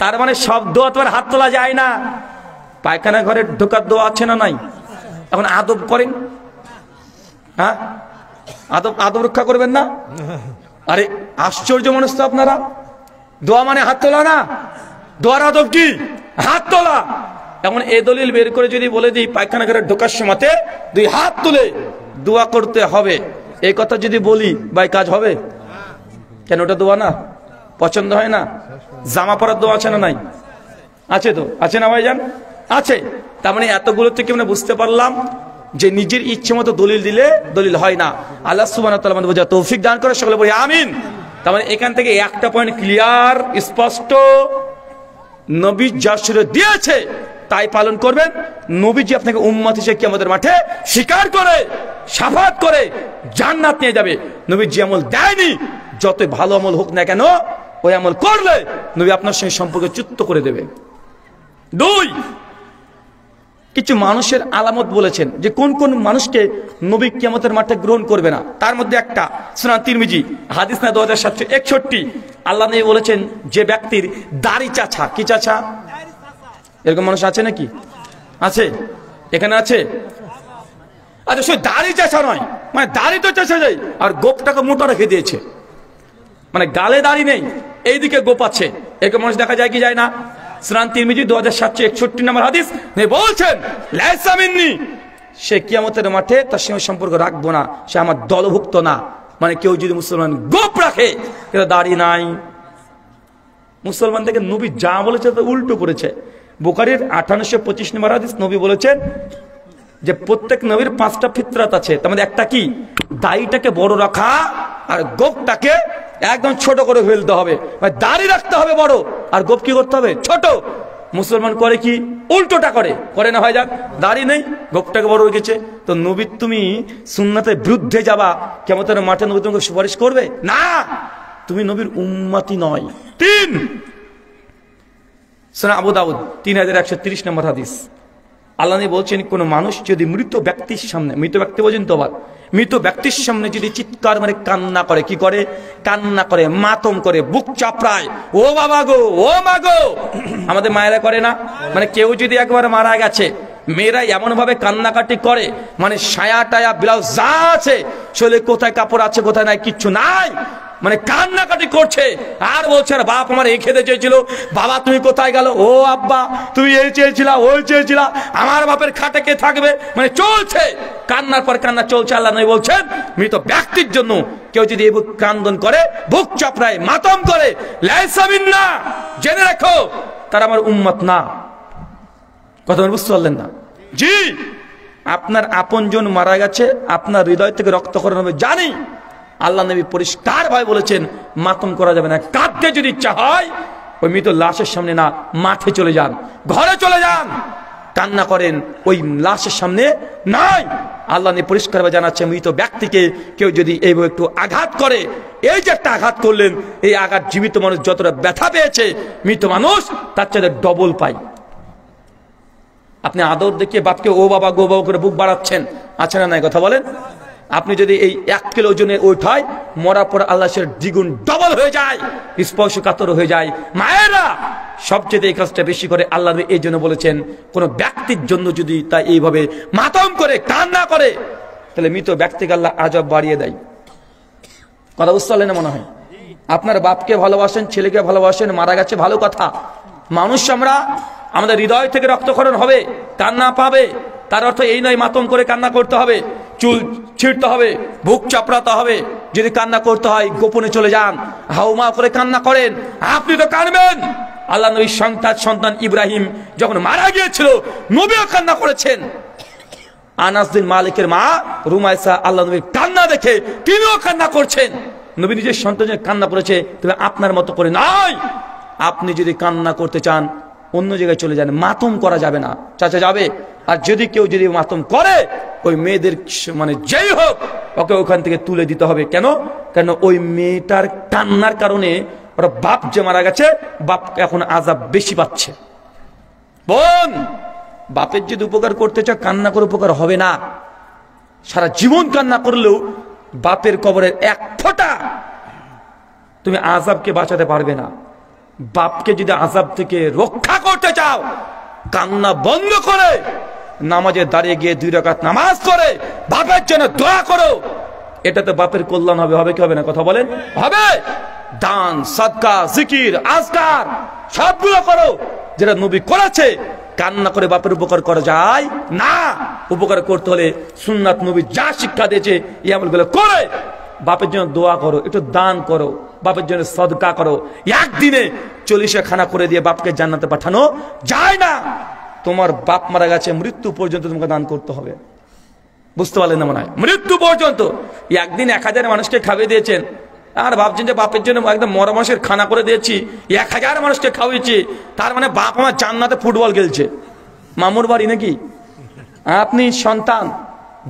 তার মানে সব দোয়া তোমার হাত তোলা যায় না। পায়খানা ঘরে ঢোকার দোয়া আছে না নাই? এখন আদব করেন, হ্যাঁ? আদব রক্ষা করবেন না? আরে আশ্চর্য মানুষ তো আপনারা। দোয়া মানে হাত তোলা না? দোয়ার আদব কি? হাত তোলা। এখন এ দলিল বের করে যদি বলে দিই পায়খানা ঘরে ঢোকার সময়তে দুই হাত তুলে দোয়া করতে হবে, এই কথা যদি বলি ভাই, কাজ হবে? কেন? ওটা দোয়া না? পছন্দ হয় না? জামা পরার দোয়া আছে না নাই? আছে তো, আছে না ভাইজান? আছে। তার মানে এতগুলো থেকে মানে বুঝতে পারলাম যে নিজের ইচ্ছে মতো দলিল দিলে দলিল হয় না। আল্লাহ সুবহানাহু ওয়া তাআলা আমাদের বোঝার তৌফিক দান করে, সকলে বলি আমিন। তার মানে এখান থেকে একটা পয়েন্ট ক্লিয়ার, স্পষ্ট, নবী যা সুরে দিয়েছে তাই পালন করবেন। নবীজি আপনাকে উম্মত হিসেবে কিয়ামতের মাঠে স্বীকার করে, শাফাত করে জান্নাত নিয়ে যাবে। নবী যে আমল দেয়নি, যতই ভালো আমল হোক না কেন, ওই আমল করলে নবী আপনার সঙ্গে সম্পর্ক চুক্ত করে দেবে। দুই, কিছু মানুষের আলামত বলেছেন যে কোন কোন মানুষকে নবী কিয়ামতের মাঠে গ্রহণ করবে না। তার মধ্যে একটা সুনান তিরমিজি হাদিস না 2761, আল্লাহ নবী বলেছেন, যে ব্যক্তির দাড়ি চাছা, কি চাছা? এরকম মানুষ আছে নাকি? আছে? এখানে আছে? আচ্ছা, সে দাড়ি চাছা নয়, মানে দাড়ি তো চাচা যায় আর গোপটাকে মোটা রেখে দিয়েছে, মানে গালে দাড়ি নেই, এইদিকে গোপ আছে। এরকম মানুষ দেখা যায় কি যায় না? সুনান তিরমিজি 2761 নম্বর হাদিস বলছেন, লাইসা মিন্নি, সে কিয়ামতের মাঠে তার সঙ্গে সম্পর্ক রাখবো না, সে আমার দলভুক্ত না। মানে কেউ যদি মুসলমান গোপ রাখে কিন্তু দাড়ি নাই, মুসলমান থেকে নবী যা বলেছে তা উল্টো করেছে। বুখারীর 1825 নম্বর হাদিস, নবী বলেছেন যে প্রত্যেক নবীর 5টা ফিতরাত আছে। তার মধ্যে একটা কি? দাড়িটাকে বড় রাখা আর গোপটাকে একদম ছোট করে ফেলতে হবে। মানে দাড়ি রাখতে হবে বড় আর গোপ কি করতে হবে? ছোট। মুসলমান করে কি? উল্টোটা করে না। হয় যাক, দাড়ি নেই, গোপটাকে বড় রেখেছে। তো নবী তুমি সুন্নাতের বিরুদ্ধে যাবা, কিয়ামতের মাঠে নবী তোমাকে সুপারিশ করবে না, তুমি নবীর উম্মতি নয়। 3, সুনান আবু দাউদ 3130 নম্বর হাদিস, আল্লাহ নবী বলছেন, কোন মানুষ যদি মৃত ব্যক্তির সামনে, মৃত ব্যক্তি বলছেন তো আবার, মৃত ব্যক্তির সামনে যদি চিৎকার মানে কান্না করে, কি করে? কান্না করে, মাতম করে, বুক চাপড়ায়, ও বাবা গো, ও মা গো। আমাদের মায়েরা করে না? মানে কেউ যদি একবার মারা গেছে, মেয়েরা এমন ভাবে কান্নাকাটি করে, মানে সায়া টায়া ব্লাউজ যা আছে শরীরে কোথায় কাপড় আছে কোথায় নাই কিচ্ছু নাই, মানে কান্নাকাটি করছে আর বলছে আর বাপ আমার এই খেতে চেয়েছিল, বাবা তুমি কোথায় গেল, ও আব্বা তুমি এই চেয়েছিলা ওই চেয়েছিলা, আমার বাপের খাটে কে থাকবে, মানে চলছে কান্নার পর কান্না চলছে। আল্লাহ নবী বলছেন মৃত ব্যক্তির জন্য কেউ যদি এই বুক ক্রন্দন করে, বুক চাপড়ায়, মাতম করে, লাইসা মিন্না, জেনে রাখো তারা আমার উম্মত না। কথা বুঝতে পারলেন না? জি, আপনার আপনজন মারা গেছে, আপনার হৃদয় থেকে রক্তক্ষরণ হবে জানি, আল্লাহ নবী পরিষ্কার ভাবে বলেছেন মাতম করা যাবে না। কাঁদতে যদি ইচ্ছা হয় ওই মৃত লাশের সামনে না, মাঠে চলে যান, ঘরে চলে যান, কান্না করেন, ওই লাশের সামনে নাই। আল্লাহ নবী পরিষ্কার ভাবে জানাচ্ছে মৃত ব্যক্তিকে কেউ যদি এইভাবে একটু আঘাত করে, এই যে একটা আঘাত করলেন, এই আঘাত জীবিত মানুষ যতটা ব্যথা পেয়েছে মৃত মানুষ তার চাইতে ডবল পায়। আপনি আদর দেখিয়ে বাপকে ও বাবা গো বাবা করে বুক বাড়াচ্ছেন, আছে না নাই কথা বলেন? আপনি যদি এই 1 কিলো ওজনে ওঠায়, মরার পর আল্লাহ সে দ্বিগুণ ডবল হয়ে যায়, স্পর্শকাতর হয়ে যায়। মায়েরা সবচেয়ে এই কাজটা বেশি করে। আল্লাহ এই জন্য বলেছেন কোন ব্যক্তির জন্য যদি তা এইভাবে মাতম করে কান্না করে, তাহলে মৃত ব্যক্তিকে আল্লাহ আযাব বাড়িয়ে দেয়। কথা বুঝতে পারলেন না মনে হয়? আপনার বাপকে ভালোবাসেন, ছেলেকে ভালোবাসেন, মারা গেছে ভালো কথা, মানুষ আমরা, আমাদের হৃদয় থেকে রক্তক্ষরণ হবে, কান্না পাবে, তার অর্থ এই নয় মাতম করে কান্না করতে হবে, চুল ছিঁড়তে হবে, বুক চাপড়াতে হবে। যদি কান্না করতে হয় গোপনে চলে যান, হাউমা করে কান্না করেন, আপনি তো কাঁদবেন। আল্লাহ নবীর সন্তান ইব্রাহিম যখন মারা গিয়েছিল নবীও কান্না করেছেন। আনাস বিন মালিকের মা রুমাইসা আল্লাহ নবীর কান্না দেখে তিনিও কান্না করছেন। নবী নিজের সন্তানের কান্না করেছে, তবে আপনার মতো করে নয়। আপনি যদি কান্না করতে চান অন্য জায়গায় চলে যান, মাতম করা যাবে না। চাচা যাবে? আর যদি কেউ যদি মাতম করে, ওই মেয়েদের মানে যেই হোক ওকে ওখান থেকে তুলে দিতে হবে। কেন? কেন ওই মেয়েটার কান্নার কারণে ওরা বাপ যে মারা গেছে, বাপ এখন আযাব বেশি পাচ্ছে। বোন, বাপের যদি উপকার করতে চাও কান্না করে উপকার হবে না। সারা জীবন কান্না করলেও বাপের কবরের 1 ফোঁটা তুমি আযাবকে বাঁচাতে পারবে না। বাপকে যদি আযাব থেকে রক্ষা করতে চাও, কান্না বন্ধ করে নামাজে দাঁড়িয়ে গিয়ে 2 রাকাত নামাজ পড়ে বাপের জন্য দোয়া করো। এটাতে বাপের কল্যাণ হবে। হবে কি হবে না? কথা বলেন। হবে। দান, সাদকা, জিকির, আজকার সবগুলো করো যেটা নবী করেছে। কান্না করে বাপের উপকার করা যায় না। উপকার করতে হলে সুন্নাত নবী যা শিক্ষা দিয়েছে এই আমলগুলো করে বাপের জন্য দোয়া করো, একটু দান করো, বাপের জন্য সদকা করো। একদিনে 40 খানা করে দিয়ে বাপকে জান্নাতে পাঠানো যায় না। তোমার বাপ মারা গেছে, মৃত্যু পর্যন্ত তোমাকে দান করতে হবে। বুঝতে পারলেন না মনে হয়? মৃত্যু পর্যন্ত। একদিন 1000 মানুষকে খাইয়ে দিয়েছেন, আর ভাবছেন যে বাপের জন্য একদম মরা মাসের খানা করে দিয়েছি, 1000 মানুষকে খাওয়িয়েছি, তার মানে বাপ আমার জান্নাতে ফুটবল খেলছে। মামুর বাড়ি নাকি? আপনি সন্তান,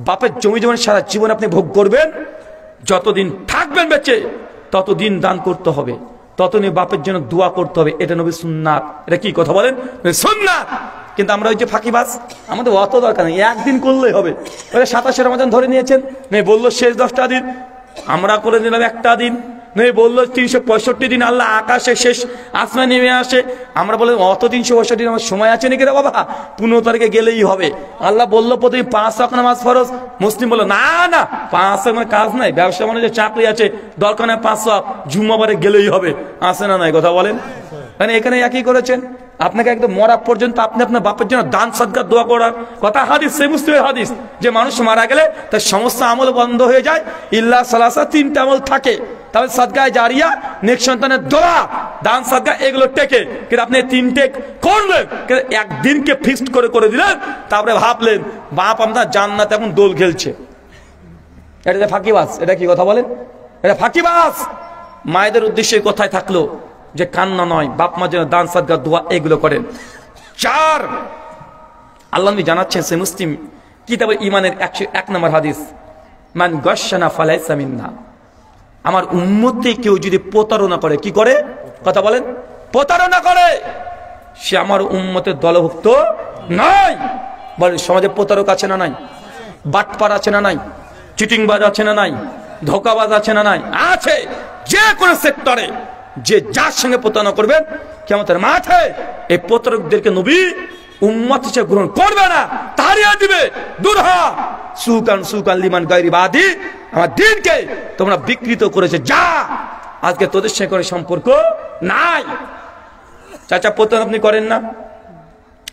বাপের জমি জমি সারা জীবন আপনি ভোগ করবেন। যতদিন থাকবেন বেঁচে ততদিন দান করতে হবে, ততদিন বাপের জন্য দোয়া করতে হবে। এটা নবী সুন্নাত। এটা কি কথা বলেন? সুন্নাত। কিন্তু আমরা ওই যে ফাঁকিবাজ, আমাদের অত দরকার নেই, একদিন করলেই হবে। ওই 27 রমজান ধরে নিয়েছেন, নেই বললো শেষ 10টা দিন, আমরা করে নিলাম 1টা দিন। নেই বললো 365 দিন আল্লাহ আকাশে শেষ আসমানে নেমে আসে, আমরা বললাম অত 365 দিন আমার সময় আছে নাকি রে বাবা, 15 তারিখে গেলেই হবে। আল্লাহ বললো প্রতিদিন 5 ওয়াক্ত নামাজ ফরজ। মুসলিম বললো না না, 5 ওয়াক্ত মানে কাজ নাই, ব্যবসা মানে যে চাকরি আছে, দরকার নেই 5 ওয়াক্ত, জুম্মাবারে গেলেই হবে। আছে না নাই কথা বলেন? মানে এখানে একই করেছেন। আপনাকে একদম মরা পর্যন্ত আপনি আপনার বাপের জন্য দান সদকা দোয়া করার কথা। হাদিস, সেই মুসলিমের হাদিস, যে মানুষ মারা গেলে তার সমস্ত আমল বন্ধ হয়ে যায়, ইল্লা সালাসা, 3টা আমল থাকে। তবে সদকায়ে জারিয়া, নেক সন্তানের দোয়া, দান সদকা, এগুলো টেকে। কিন্তু আপনি 3টে করলেন, একদিনকে ফিক্সড করে দিলেন, তারপরে ভাবলেন বাপ আমরা জান্নাতে এখন দোল খেলছে। এটা ফাঁকিবাজ। এটা কি কথা বলেন? এটা ফাঁকিবাজ। মায়েদের উদ্দেশ্যে কথায় থাকলো যে কান্না নয়, বাপ মা যেন দান সাদকা দোয়া এগুলো করেন। 4 আল্লাহ নবী জানাচ্ছেন, সে মুসলিম কিতাবে ঈমানের 101 নম্বর হাদিস, মান গাশশানা ফালাইসা মিন্না। আমার উম্মতে কেউ যদি প্রতারণা করে, কি করে? কথা বলেন। প্রতারণা করে, সে আমার উম্মতের দলভুক্ত নয়। বলেন সমাজে প্রতারক আছে না নাই? বাটপার আছে না নাই? চিটিংবাজ আছে না নাই? ধোকাবাজ আছে না নাই? আছে। যে কোনো সেক্টরে যে যার সঙ্গে প্রতারণা করবেন, কিয়ামতের মাঠে এই প্রতারকদেরকে নবী উম্মত হিসেবে গ্রহণ করবে না, তাড়িয়ে দিবে, দূর হ। সুকান সুকান লিমান গায়রি বাদি, আমার দিনকে তোমরা বিকৃত করেছে, যা, আজকে তোদের সাথে কোনো সম্পর্ক নাই। চাচা প্রতারণা আপনি করেন না?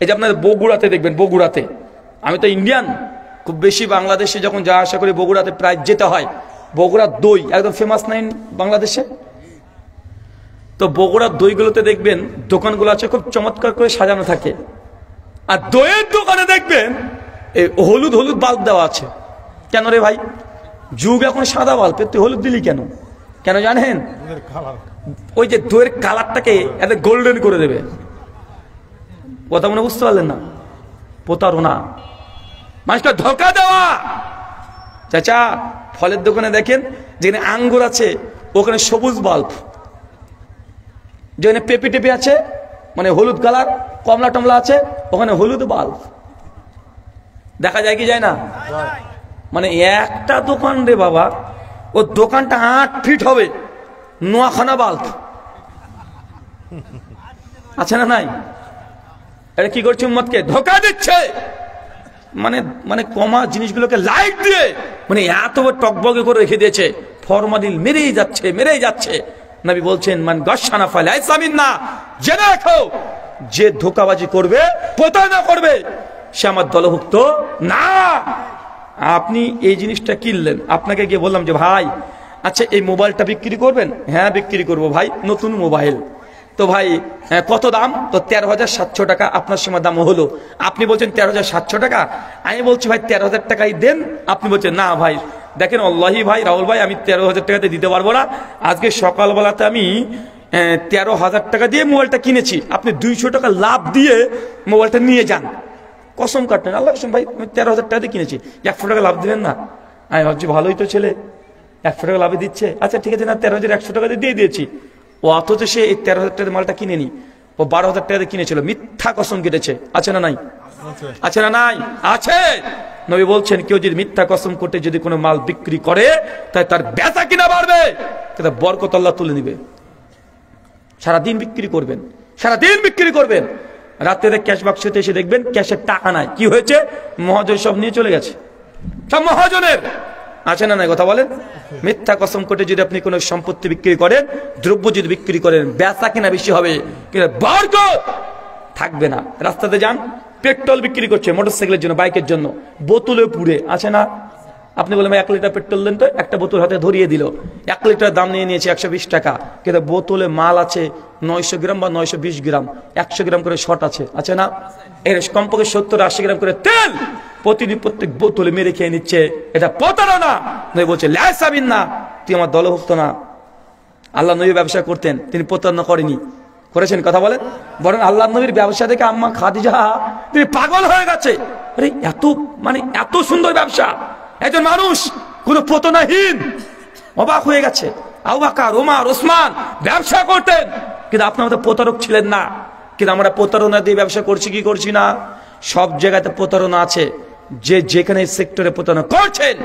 এই যে আপনাদের বগুড়াতে দেখবেন, বগুড়াতে, আমি তো ইন্ডিয়ান, খুব বেশি বাংলাদেশে যখন যাওয়া আসা করি বগুড়াতে প্রায় যেতে হয়। বগুড়ার দই একদম ফেমাস নাই বাংলাদেশে। তো বগুড়ার দইগুলোতে দেখবেন দোকানগুলো আছে খুব চমৎকার করে সাজানো থাকে, আর দইয়ের দোকানে দেখবেন এই হলুদ হলুদ বাল্ব দেওয়া আছে। কেন রে ভাই? যুগ এখন সাদা বাল্ব, তুই হলুদ দিলি কেন? কেন জানেন? ওই যে দইয়ের কালারটাকে এত গোল্ডেন করে দেবে। কথা মনে বুঝতে পারলেন না? প্রতারণা, মানুষকে ধোঁকা দেওয়া। চাচা ফলের দোকানে দেখেন, যেখানে আঙ্গুর আছে ওখানে সবুজ বাল্ব, যেখানে পেঁপে টেপে আছে মানে হলুদ কালার, কমলা টমলা আছে ওখানে হলুদ বাল্ব। দেখা যায় কি যায় না? মানে একটা দোকান রে বাবা, ও দোকানটা 8 ফিট হবে, 9খানা বাল্ব আছে না নাই? এটা কি করছে? উম্মতকে ধোঁকা দিচ্ছে। মানে মানে কমা জিনিসগুলোকে লাইট দিয়ে মানে এত টকবগে করে রেখে দিয়েছে, ফরমালিন মেরেই যাচ্ছে, মেরেই যাচ্ছে। নবী বলছেন, মান গাশানা ফালাইসা মিন্না, জেনে রাখো যে ধোঁকাবাজি করবে, প্রতারণা করবে, সে আমার দলভুক্ত না। আপনি এই জিনিসটা কিনলেন, আপনাকে গিয়ে বললাম যে ভাই আচ্ছা এই মোবাইলটা বিক্রি করবেন? হ্যাঁ বিক্রি করবো ভাই, নতুন মোবাইল। তো ভাই কত দাম? তো 13,700 টাকা আপনার সময় দাম হলো। আপনি বলছেন 13,700 টাকা, আমি বলছি ভাই 13,000 টাকাই দেন। আপনি বলছেন না ভাই দেখেন আল্লাহি ভাই, রাহুল ভাই, আমি 13,000 টাকাতে দিতে পারবো না। আজকে সকালবেলাতে আমি 13,000 টাকা দিয়ে মোবাইলটা কিনেছি, আপনি 200 টাকা লাভ দিয়ে মোবাইলটা নিয়ে যান। কসম কাটেন, আল্লাহ কসম ভাই আমি 13,000 টাকা দিয়ে কিনেছি, 100 টাকা লাভ দিবেন না? আমি ভাবছি ভালোই তো ছেলে, 100 টাকা লাভে দিচ্ছে, আচ্ছা ঠিক আছে না, 13,100 টাকা দিয়ে দিয়েছি। ও অথচ সে এই 13,000 টাকা মালটা কিনে নি, ও 12,000 টাকা দিয়ে কিনেছিল, মিথ্যা কসম কেটেছে। আছে না নাই? আছে না নাই? আছে। নবী বলছেন কেউ যদি মিথ্যা কসম করতে যদি কোনো মাল বিক্রি করে, তাই তার বেচা কিনা বাড়বে, কিন্তু বরকত আল্লাহ তুলে নিবে। সারাদিন বিক্রি করবেন, সারাদিন বিক্রি করবেন, রাত্রে ক্যাশ বাক্সতে এসে দেখবেন ক্যাশের টাকা নাই। কি হয়েছে? মহাজন সব নিয়ে চলে গেছে, সব মহাজনের। আছে না নাই? কথা বলেন। মিথ্যা কসম করে যদি আপনি কোনো সম্পত্তি বিক্রি করেন, দ্রব্য যদি বিক্রি করেন, বেচা কিনা বেশি হবে, কিন্তু বরকত থাকবে না। রাস্তাতে যান, পেট্রোল বিক্রি করছে মোটরসাইকেলের জন্য, বাইকের জন্য, বোতলে পুড়ে। আছে না? আপনি বলেন 1 লিটার পেট্রোল দেন, তো একটা বোতল হাতে ধরিয়ে দিল, 1 লিটার দাম নিয়ে নিয়েছে 120 টাকা, কিন্তু বোতলে মাল আছে 900 গ্রাম বা 920 গ্রাম, 100 গ্রাম করে শর্ট আছে। আছে না? এর কমপক্ষে 70-80 গ্রাম করে তেল প্রতিদিন প্রত্যেক বোতলে মেরে খেয়ে নিচ্ছে। এটা প্রতারণা। নবী বলছে লাইসা মিন্না, তুই আমার দলভুক্ত না। আল্লাহ নবী ব্যবসা করতেন, তিনি প্রতারণা করেনি, করেছেন? কথা বলেন। বলেন আল্লাহ নবীর ব্যবসা দেখে আম্মা খাদিজা তিনি পাগল হয়ে গেছে। আরে এত মানে এত সুন্দর ব্যবসা, একজন মানুষ কোন প্রতারণাহীন, অবাক হয়ে গেছে। আবু বকর, ওমর, ওসমান ব্যবসা করতেন, কিন্তু আপনারা তো প্রতারক ছিলেন না। কিন্তু আমরা প্রতারণা দিয়ে ব্যবসা করছি কি করছি না? সব জায়গাতে প্রতারণা আছে। যে যেখানে সেক্টরে প্রতারণা করছেন,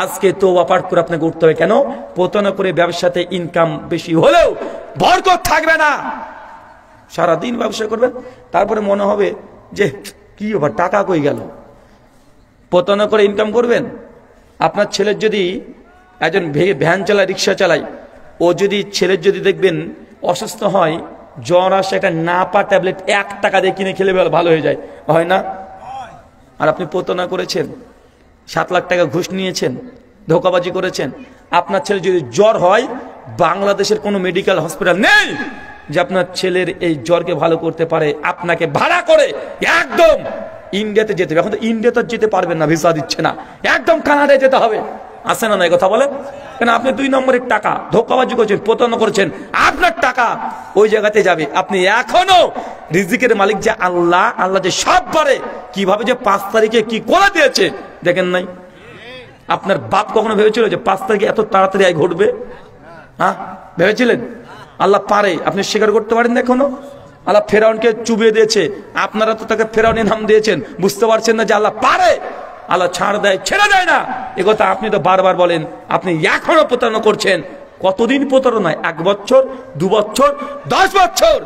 আজকে তো অপার্ট করে আপনাকে উঠতে হবে। কেন? প্রতারণা করে ব্যবসাতে ইনকাম বেশি হলেও বরকত থাকবে না। সারাদিন ব্যবসা করবেন, তারপরে মনে হবে যে কি ব্যাপার, টাকা কই গেল। প্রতারণা করে ইনকাম করবেন। আপনার ছেলের যদি একজন ভ্যান চালায়, রিক্সা চালায়, ও যদি ছেলের যদি দেখবেন অসুস্থ হয়, জ্বর আসে, একটা নাপা ট্যাবলেট 1 টাকা দিয়ে কিনে খেলে ভালো হয়ে যায়, হয় না? আর আপনি প্রতারণা করেছেন, 7 লাখ টাকা ঘুষ নিয়েছেন, ধোঁকাবাজি করেছেন। আপনার ছেলে যদি জ্বর হয়, বাংলাদেশের কোনো মেডিকেল হসপিটাল নেই যে আপনার ছেলের এই জ্বরকে ভালো করতে পারে। আপনাকে ভাড়া করে একদম ইন্ডিয়াতে যেতে হবে। এখন তো ইন্ডিয়াতে যেতে পারবেন না, ভিসা দিচ্ছে না, একদম কানাডায় যেতে হবে। আসে না? নাই কথা বলেন। কেন? আপনি 2 নম্বরের টাকা ধোঁকাবাজি করছেন, প্রতারণা করেছেন, আপনার টাকা ওই জায়গাতে যাবে। আপনি এখনো রিজিকের মালিক যে আল্লাহ, আল্লাহ যে সব পারে, কিভাবে যে 5 তারিখে কি করে দিয়েছে দেখেন নাই? আপনার বাপ কখনো ভেবেছিল যে 5 তারিখে এত তাড়াতাড়ি আয় ঘটবে? হ্যাঁ, ভেবেছিলেন? আল্লাহ পারে, আপনি স্বীকার করতে পারেন না এখনো? আল্লাহ ফেরাউনকে চুবিয়ে দিয়েছে, আপনারা তো তাকে ফেরাউনের নাম দিয়েছেন, বুঝতে পারছেন না যে আল্লাহ পারে। আল্লাহ ছাড় দেয়, ছেড়ে দেয় না, এ কথা আপনি তো বারবার বলেন। আপনি এখনো প্রতারণা করছেন। কতদিন প্রতারণায়? 1 বছর, 2 বছর, 10 বছর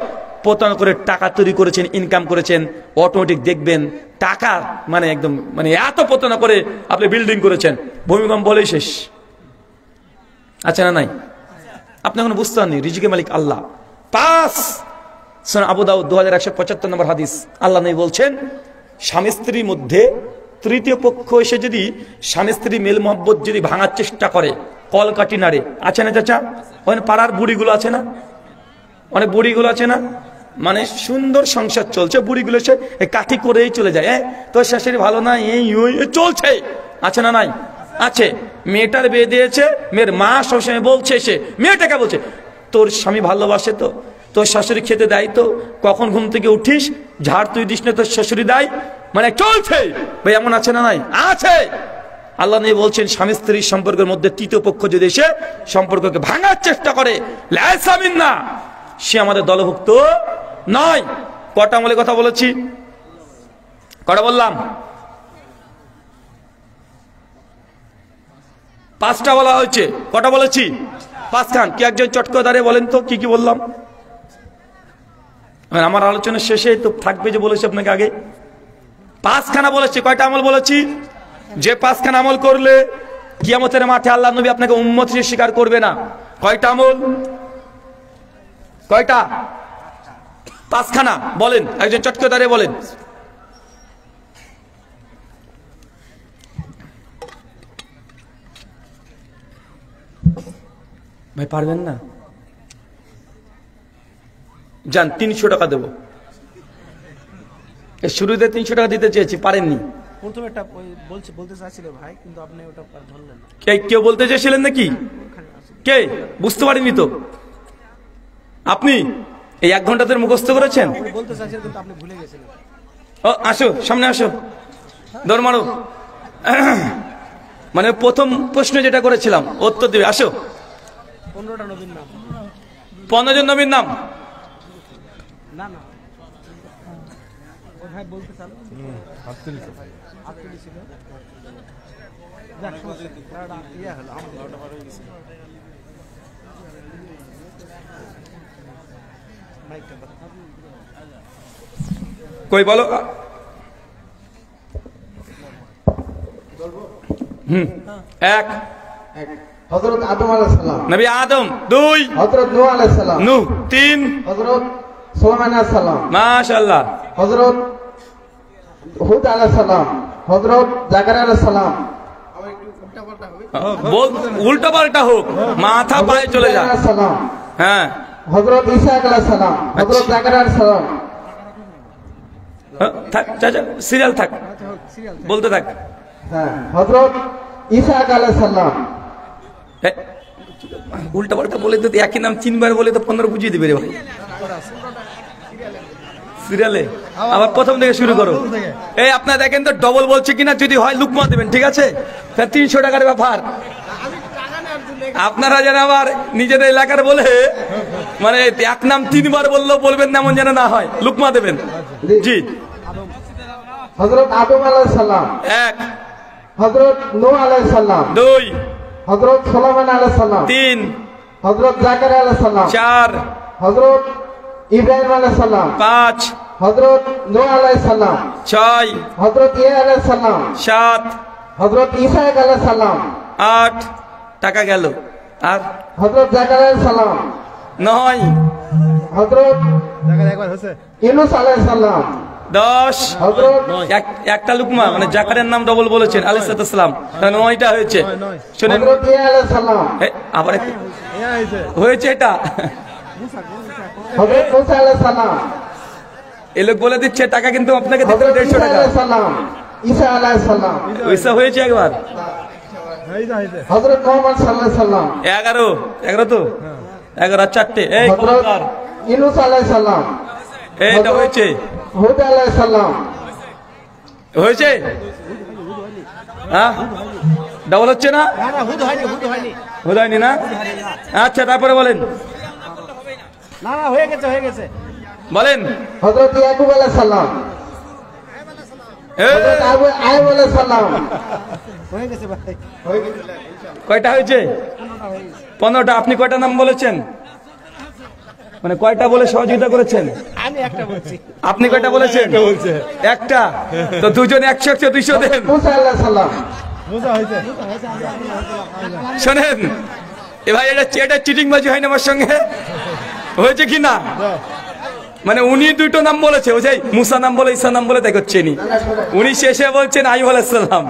প্রতারণা করে টাকা তৈরি করেছেন, ইনকাম করেছেন, অটোমেটিক দেখবেন টাকা মানে একদম মানে এত প্রতারণা করে আপনি বিল্ডিং করেছেন, ভূমিকম্প বলেই শেষ। আচ্ছা না নাই? আপনি এখন বুঝতে পারেননি রিজিকের মালিক আল্লাহ। 5 সুনান আবু দাউদ 2175 নম্বর হাদিস, আল্লাহ নবী বলছেন স্বামী স্ত্রীর মধ্যে তৃতীয় পক্ষ এসে যদি স্বামী স্ত্রী মেল মহব্বত যদি ভাঙার চেষ্টা করে, কলকাটি নাড়ে, আছে না চাচা? ওখানে পাড়ার বুড়িগুলো আছে না, অনেক বুড়িগুলো আছে না, মানে সুন্দর সংসার চলছে, বুড়িগুলো এসে কাঠি করেই চলে যায়, তোর শাশুড়ি ভালো না, এই চলছে, আছে না নাই? আছে। মেয়েটার বিয়ে দিয়েছে, মেয়ের মা সবসময় বলছে, সে মেয়েটাকে বলছে তোর স্বামী ভালোবাসে তো, তোর শাশুড়ি খেতে দেয় তো, কখন ঘুম থেকে উঠিস ঝাড় তুই দিস না, তোর শাশুড়ি দেয়, মানে চলছে ভাই, এমন আছে না নাই? আছে। আল্লাহ নবী বলছেন স্বামী স্ত্রীর সম্পর্কের মধ্যে তৃতীয় পক্ষ যদি এসে সম্পর্ককে ভাঙার চেষ্টা করে, লাইসা মিন্না, সে আমাদের দলভুক্ত নয়। কটা আমলে কথা বলেছি? কটা বললাম? 5টা বলা হয়েছে। কটা বলেছি? 5 খান। কি একজন চট করে দাঁড়িয়ে বলেন তো কি কি বললাম? আমার আলোচনা শেষে তো থাকবে যে বলেছি আপনাকে আগে 5 খানা বলেছি। কয়টা আমল বলেছি? যে 5 খানা আমল করলে কিয়ামতের মাঠে আল্লাহ নবী আপনাকে উম্মত হিসেবে স্বীকার করবে না। কয়টা আমল? কয়টা? 5 খানা বলেন, একজন চট করে দাঁড়িয়ে বলেন। ভাই পারবেন না? যান, 300 টাকা দেবো। শুরুতে 300 টাকা দিতে চেয়েছি, পারেননি। প্রথমে একটা বলতে চাইছিল ভাই, কিন্তু আপনি ওটা ধরলেন। কেউ বলতে চেয়েছিলেন নাকি? কে? বুঝতে পারিনি তো। আপনি এই 1 ঘন্টা ধরে মুখস্থ করেছেন? বলতে চাইছিলেন কিন্তু আপনি ভুলে গেছিলেন। ও আসো, সামনে আসো, দৌড় মারো। মানে প্রথম প্রশ্ন যেটা করেছিলাম উত্তর দিবে, আসো। 15টা নবীর নাম। 15 জন নবীর নাম? না না, ও ভাই বলতে চান? আব্দুল ছিল। যাক, তারা ইয়া হলো আমাদের ওটা বড় হয়ে গেছে। মাইকটা কই বলো। এক হযরত আদম আলাইহিস সালাম, নবী আদম। 2 হযরত নূহ আলাইহিস সালাম, নূহ। 3 হযরত সুলাইমান আলাইহিস সালাম, মাশাআল্লাহ। হযরত হুদ আলাইহিস সালাম, হযরত জাকারিয়া আলাইহিস সালাম। বল, উল্টো পাল্টা হোক, মাথা পায়ে চলে যা। হ্যাঁ, হযরত ঈসা আলাইহিস সালাম, হযরত জাকারিয়া আলাইহিস সালাম। থাক চাচা, সিরিয়াল থাক, বলতে থাক। হ্যাঁ, হযরত ঈসা আলাইহিস সালাম। উল্টা পাল্টা বলে তো একই নাম 3 বার বলে তো 15 বুঝিয়ে দিবে রে ভাই। সিরিয়ালে আবার প্রথম থেকে শুরু করো। এই আপনারা দেখেন তো ডবল বলছে কিনা, যদি হয় লুকমা দেবেন, ঠিক আছে? 300 টাকার ব্যাপার। আপনারা যেন আবার নিজেদের এলাকার বলে মানে 1 নাম 3 বার বললেও বলবেন না, এমন যেন না হয়, লুকমা দেবেন। জি। হযরত আদম আলাইহিস সালাম। 1 হযরত নূহ আলাইহিস সালাম। 2 হযরত সুলাইমান আলাইহিস সালাম। 3 হযরত জাকারিয়া আলাইহিস সালাম। 4 হযরত ইব্রাহিম আলাইহিস সালাম। 5 হযরত নূহ আলাইহিস সালাম। 6 হযরত ইয়া আলাইহিস সালাম। 7 হযরত ঈসা আলাইহিস সালাম। 8 টাকা গেল। আর হযরত জাকারিয়া আলাইহিস সালাম। 9 হযরত জায়গায় একবার হয়েছে। ইউনূস আলাইহিস সালাম। 10 হযরত একটা লুকমা মানে জাকারিয়ার নাম ডবল বলেছেন আলাইহিস সালাম, তাহলে 9টা হয়েছে। শুনেন, হযরত ইয়া আলাইহিস সালাম। আবার ইয়া হয়েছে। হয়েছে এটা। হযরত মুসা আলাইহিস সালাম। এই লোক বলে দিচ্ছে টাকা কিন্তু আপনাকে দিতে হযরত 150 ঈসা টাকা। আলাইহিস সালাম। ঈসা আলাইহিস সালাম। ওইসব হয়েছে একবার। হয়েছে। হযরত মুহাম্মদ সাল্লাল্লাহু আলাইহি সাল্লাম। 11 তো 11 আর 4টে। এই হযরত কলকার ইউনূস আলাইহিস সালাম। এইটা হয়েছে। হুদ আলাইহিস সালাম। হয়েছে? হ্যাঁ, ডাবল হচ্ছে না? না না, হুদ হয়নি, হুদ হয়নি। হয়নি না? আচ্ছা, তারপরে বলেন। না না, হয়ে গেছে, হয়ে গেছে। বলেন। হযরত ইয়াকুব আলাইহিস সালাম। হযরত আইয়ুব আলাইহিস সালাম। হয়ে গেছে ভাই। কয়টা হয়েছে? 15টা। আপনি কয়টা নাম বলেছেন? মানে কয়টা বলে সহযোগিতা করেছেন? আমি একটা বলছি। আপনি কয়টা বলেছেন? একটা। তো দুজন 100 100 200 দেন। মুসা আলাইহিস সালাম। শোনেন এ ভাই, এটা চিটিংবাজি হয় না আমার সঙ্গে? হয়েছে কি না? মানে উনি দুটো নাম বলেছে, ওই যে মুসা নাম বলে ঈসা নাম বলে তাই করছে নি। উনি শেষে বলছেন আইয়ুব আলাইহিস সালাম।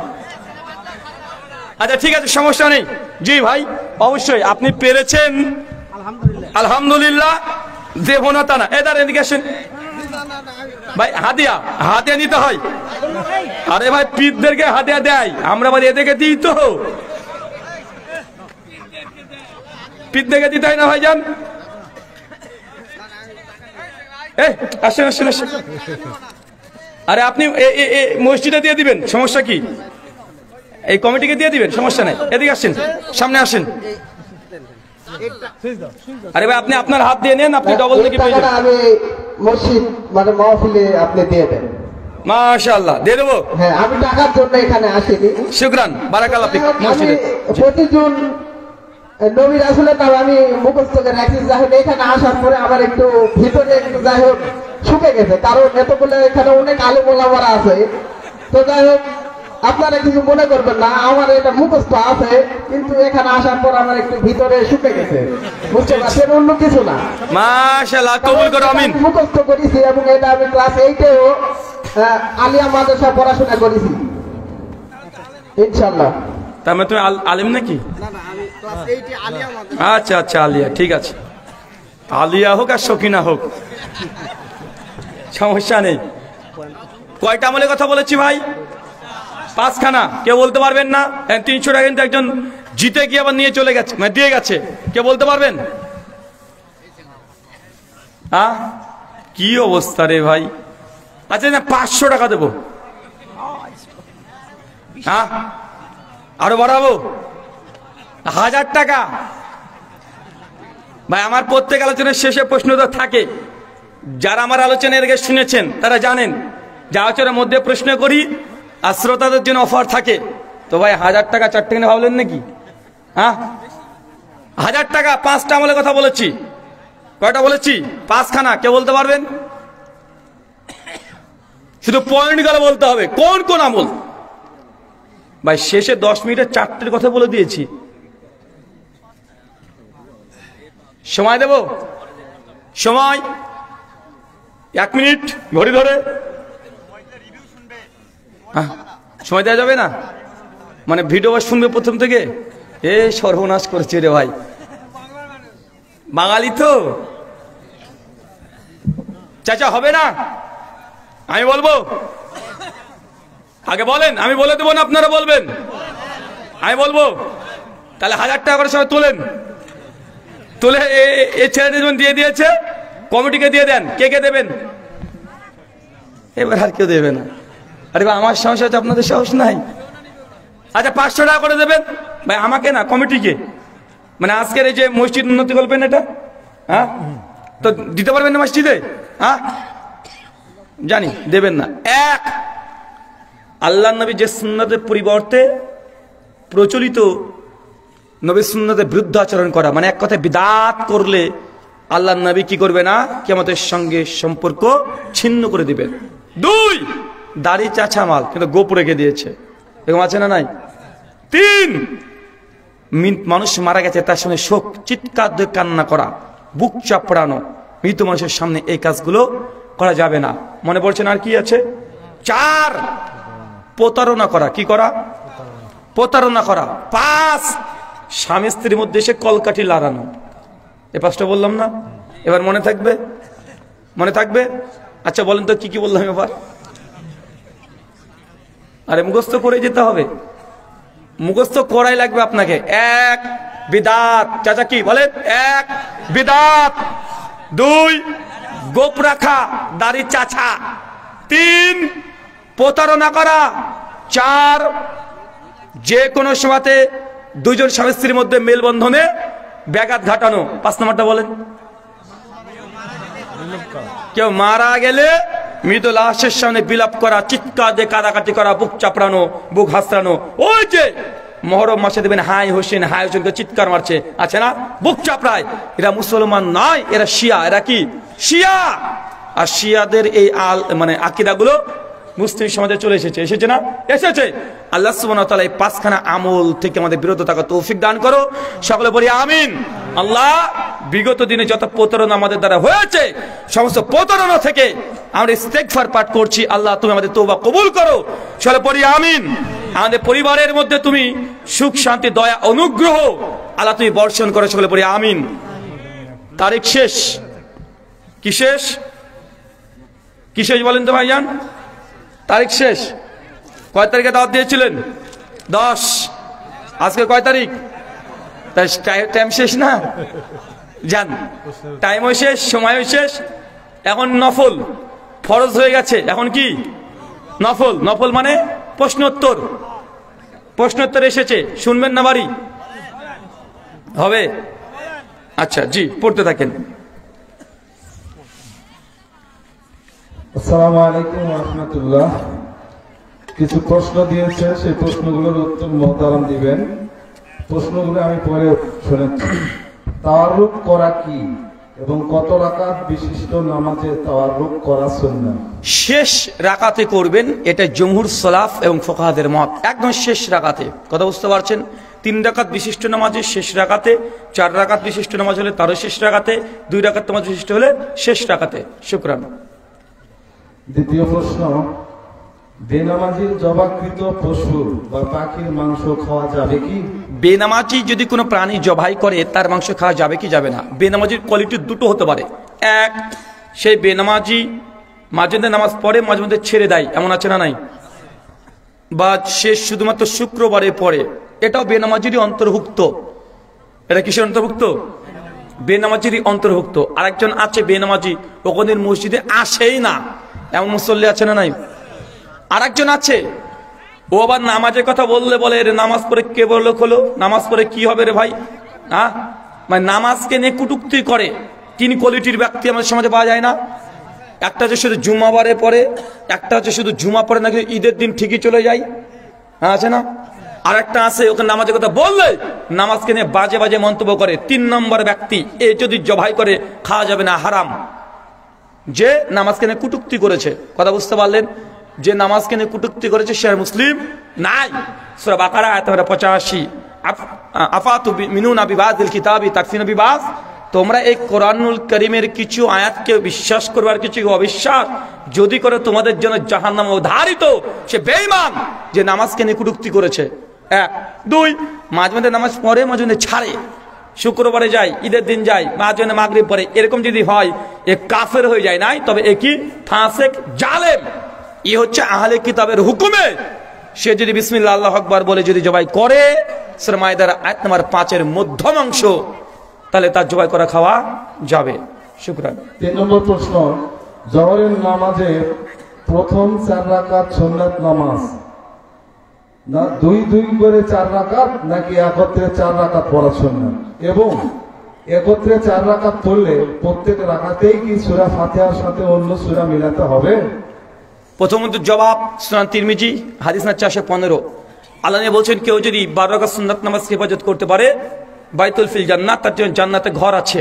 আচ্ছা ঠিক আছে, সমস্যা নেই। জি ভাই, অবশ্যই আপনি পেরেছেন, আলহামদুলিল্লাহ। দেবো না তা না। এদার এদিকে আসেন ভাই, হাদিয়া নিতে হয়। আরে ভাই, পীরদেরকে হাদিয়া দেয়, আমরা বলি এদেরকে দিই তো। পীরদেরকে দিতে হয় না ভাইজান? আসেন আসেন আসেন। আরে আপনি মসজিদে দিয়ে দিবেন, সমস্যা কি? এই কমিটিকে দিয়ে দিবেন, সমস্যা নাই। এদিকে আসেন, সামনে আসেন। আরে ভাই, আপনি আপনার হাত দিয়ে নেন, আপনি ডবল দেখে পেয়ে যাবেন। আমি মসজিদ মানে মাহফিলে আপনি দিয়ে দেন। মাশাআল্লাহ, দিয়ে দেবো। হ্যাঁ, আমি টাকার জন্য এখানে আসিনি। শুকরান, বারাকাল্লাহ ফিক। মসজিদে প্রতিজন নবী রাসূলের নাম আমি মুখস্থ করে রাখছি। যাই হোক, এখানে আসার পরে আমার একটু ভিতরে একটু যাই হোক শুকে গেছে, কারণ এতগুলো এখানে অনেক আলেম ওলামারা আছে। তো যাই হোক, আপনারা কিছু মনে করবেন না, আমার এটা মুখস্থ আছে, কিন্তু এখানে আসার পর আমার একটু ভিতরে শুকে গেছে, বুঝতে পারছেন? অন্য কিছু না। মাশাআল্লাহ, কবুল করো, আমিন। মুখস্থ করেছি এবং এটা আমি ক্লাস 8-এও আলিয়া মাদ্রাসা পড়াশোনা করেছি ইনশাআল্লাহ। তার মানে তুমি আলিম নাকি? আচ্ছা আচ্ছা, আলিয়া, ঠিক আছে। আলিয়া হোক আর সকিনা হোক, সমস্যা নেই। কয়টা আমলের কথা বলেছি ভাই? 5খানা। কেউ বলতে পারবেন না? 300 টাকা কিন্তু একজন জিতে গিয়ে আবার নিয়ে চলে গেছে, মানে দিয়ে গেছে। কে বলতে পারবেন? কি অবস্থা রে ভাই। আচ্ছা না, 500 টাকা দেবো। আরো বাড়াবো 1000 টাকা। ভাই, আমার প্রত্যেক আলোচনার শেষে প্রশ্ন তো থাকে। যারা আমার আলোচনা এর আগে শুনেছেন তারা জানেন যে আলোচনার মধ্যে প্রশ্ন করি আর শ্রোতাদের জন্য অফার থাকে। তো ভাই, 1000 টাকা 4 টাকা ভাবলেন নাকি? 1000 টাকা। 5টা আমলের কথা বলেছি। কয়টা বলেছি? 5খানা। কে বলতে পারবেন? শুধু পয়েন্ট গুলো বলতে হবে, কোন কোন আমল। ভাই, শেষে 10 মিনিটে 4টের কথা বলে দিয়েছি। সময় দেব? সময় 1 মিনিট ঘড়ি ধরে। সময় দেওয়া যাবে না? মানে ভিডিও শুনবে প্রথম থেকে? সর্বনাশ করেছে রে ভাই। বাঙালি তো। চাচা, হবে না? আমি বলবো? আগে বলেন, আমি বলে দেবো না আপনারা বলবেন? আমি বলবো। তাহলে 1000 টাকা করে সবাই তোলেন। তুলে এই ছেলেটা যেমন দিয়ে দিয়েছে, কমিটিকে দিয়ে দেন। কে কে দেবেন? এবার আর কেউ দেবে না। আরে ভাই, আমার সাহস আছে, আপনাদের সাহস নাই? আচ্ছা, 500 টাকা করে দেবেন ভাই, আমাকে না, কমিটিকে। মানে আজকের এই যে মসজিদ উন্নতি করবেন, এটা তো দিতে পারবেন না মসজিদে? জানি দেবেন না। আল্লাহ নবী যে সুন্নতের পরিবর্তে প্রচলিত নবী সুন্নতের বিরুদ্ধে আচরণ করা, মানে এক কথায় বিদআত করলে আল্লাহ নবী কি করবে না? কিয়ামতের সঙ্গে সম্পর্ক ছিন্ন করে দিবেন। 2, দাড়ি চাচা মাল কিন্তু গোপ রেখে দিয়েছে, এরকম আছে না নাই? 3, মানুষ মারা গেছে, তার সামনে শোক চিৎকার দিয়ে কান্না করা, বুক চাপড়ানো, মৃত মানুষের সামনে এই কাজগুলো করা যাবে না। মনে পড়ছেন আর কি আছে? 4, প্রতারণা করা। কি করা? প্রতারণা করা। 5, স্বামী স্ত্রীর মধ্যে এসে কলকাঠি লাগানো। এই 5টা বললাম না? এবার মনে থাকবে? মনে থাকবে? আচ্ছা বলেন তো কি কি বললাম এবার? আরে মুখস্থ করে যেতে হবে, মুখস্থ করাই লাগবে আপনাকে। 1, বিদআত। চাচা কি বলেন? 1, বিদআত। 2, গোপ রাখা, দাড়ি চাচা। 3, প্রতারণা করা। 4, যে কোনো সময়তে দুজন স্বামী স্ত্রীর মধ্যে মেলবন্ধনে ব্যাঘাত ঘটানো। 5 নম্বরটা বলেন? কেউ মারা গেলে মৃত লাশের সামনে বিলাপ করা, চিৎকার দিয়ে কাঁদাকাটি করা, বুক চাপড়ানো, বুক হাসড়ানো। ওই যে মহরম মাসে দেখবেন হাই হোসেন করে চিৎকার মারছে, আছে না, বুক চাপড়ায়। এরা মুসলমান নয়, এরা শিয়া। এরা কি? শিয়া। আর শিয়াদের এই মানে আকীদাগুলো মুসলিম সমাজে চলে এসেছে না? এসেছে। আল্লাহ সুবহানাহু ওয়া তাআলা এই 5খানা আমল থেকে আমাদের বিরত থাকার তৌফিক দান করো, সকলে বলি আমিন। আল্লাহ বিগত দিনে যত প্রতারণা আমাদের দ্বারা হয়েছে, সমস্ত প্রতারণা থেকে আমরা ইস্তেগফার পাঠ করছি। আল্লাহ তুমি আমাদের তওবা কবুল করো, সকলে বলি আমিন। আমাদের পরিবারের মধ্যে তুমি সুখ শান্তি দয়া অনুগ্রহ আল্লাহ তুমি বর্ষণ করো, সকলে বলি আমিন। তারিখ শেষ। কি শেষ? কি শেষ বলেন তো ভাইজান? তারিখ শেষ। কয় তারিখে দাওয়াত দিয়েছিলেন? 10। আজকে কয় তারিখ? টাইম শেষ না? জান, টাইমও শেষ, সময়ও শেষ। এখন নফল, ফরজ হয়ে গেছে। এখন কি? নফল। নফল মানে প্রশ্নোত্তর। প্রশ্নোত্তর এসেছে, শুনবেন না বাড়ি? হবে? আচ্ছা, জি, পড়তে থাকেন। আসসালামু আলাইকুম ওয়া রাহমাতুল্লাহ। কিছু প্রশ্ন দিয়েছে, সেই প্রশ্নগুলোর উত্তর মুহতারাম দিবেন। প্রশ্নগুলো আমি পরে শুনেছি। তাওয়াররুক করা কি এবং কত রাকাত বিশিষ্ট নামাজে তাওয়াররুক করা সুন্নাহ? শেষ রাকাতে করবেন, এটা জমহুর সালাফ এবং ফুকাহাদের মত। একদম শেষ রাকাতে, কথা বুঝতে পারছেন? 3 রাকাত বিশিষ্ট নামাজে শেষ রাকাতে, 4 রাকাত বিশিষ্ট নামাজ হলে তারও শেষ রাকাতে, 2 রাকাত নামাজ বিশিষ্ট হলে শেষ রাকাতে। শুকরান। দ্বিতীয় প্রশ্ন, বেনামাজির জবাকৃত পশু বা পাখির মাংস খাওয়া যাবে কি? বেনামাজি যদি কোনো প্রাণী জবাই করে তার মাংস খাওয়া যাবে কি যাবে না? বেনামাজির কোয়ালিটি দুটো হতে পারে। এক, সেই বেনামাজি মাঝে মধ্যে নামাজ পড়ে, মাঝে মধ্যে ছেড়ে দেয়, এমন আছে না নাই? বা সে শুধুমাত্র শুক্রবারে পড়ে, এটাও বেনামাজিরই অন্তর্ভুক্ত। এটা কিসের অন্তর্ভুক্ত? বেনামাজিরই অন্তর্ভুক্ত। আরেকজন আছে বেনামাজি, ওখানে মসজিদে আসেই না, এমন মুসল্লি আছে না নাই? আরেকজন আছে, ও আবার নামাজের কথা বললে বলে রে নামাজ পড়ে কে বললো হলো, নামাজ পড়ে কি হবে রে ভাই? হ্যাঁ, মানে নামাজকে নিয়ে কুটুক্তি করে। 3 কোয়ালিটির ব্যক্তি আমাদের সমাজে পাওয়া যায় না? একটা হচ্ছে শুধু জুমাবারে পড়ে, একটা হচ্ছে শুধু জুমা পড়ে নাকি ঈদের দিন ঠিকই চলে যায়, হ্যাঁ আছে না? আর একটা আছে ওকে নামাজের কথা বললে নামাজকে নিয়ে বাজে বাজে মন্তব্য করে। 3 নম্বর ব্যক্তি, এ যদি জবাই করে খাওয়া যাবে না, হারাম। যে নামাজকে নিয়ে কুটুক্তি করেছে, কথা বুঝতে পারলেন? যে নামাজকে নিয়ে কুটুক্তি করেছে সে মুসলিম নাই। সূরা বাকারা আয়াত 85, আফাতু মিনুনা বিবাদিল কিতাবি তাকফিনা বিবাস। তোমরা এই কোরআনুল কারীমের কিছু আয়াতকে বিশ্বাস করবার কিছু অবিশ্বাস যদি করে তোমাদের জন্য জাহান্নাম অবধারিত। সে বেঈমান যে নামাজকে নিয়ে কুটুক্তি করেছে। 1, 2, মাঝে মধ্যে নামাজ পড়ে, মাঝে মধ্যে ছাড়ে, শুক্রবারে যায়, ঈদের দিন যায়, মাঝে মধ্যে মাগরিব পড়ে, এরকম যদি হয় এ কাফের হয়ে যায় নাই, তবে এ কি? ফাসিক, জালেম। ই হচ্ছে আহলে কিতাবের হুকুমে সে যদি বিসমিল্লাহ আল্লাহু আকবার বলে যদি জবাই করে, সূরা মায়েদার আয়াত নম্বর 5 মধ্যমাংশ, তাহলে তার জবাই করা খাওয়া যাবে। শুকরান। 3 নম্বর প্রশ্ন, জোহরের নামাজে প্রথম 4 রাকাত সুন্নাত নামাজ না 2 করে 4 রাকাত নাকি একত্রে 4 রাকাত পড়া সুন্নাত? এবং একত্রে 4 রাকাত পড়লে প্রত্যেক রাকাতেই কি সূরা ফাতিহার সাথে অন্য সূরা মিলাতে হবে? প্রথমত জবাব, সুনান তিরমিজি হাদিস না 415। আল্লাহ বলছেন কেউ যদি 12 রাকাত সুন্নাত নামাজ হেফাজত করতে পারে, বাইতুল ফিল জান্নাত, তার জন্য জান্নাতে ঘর আছে।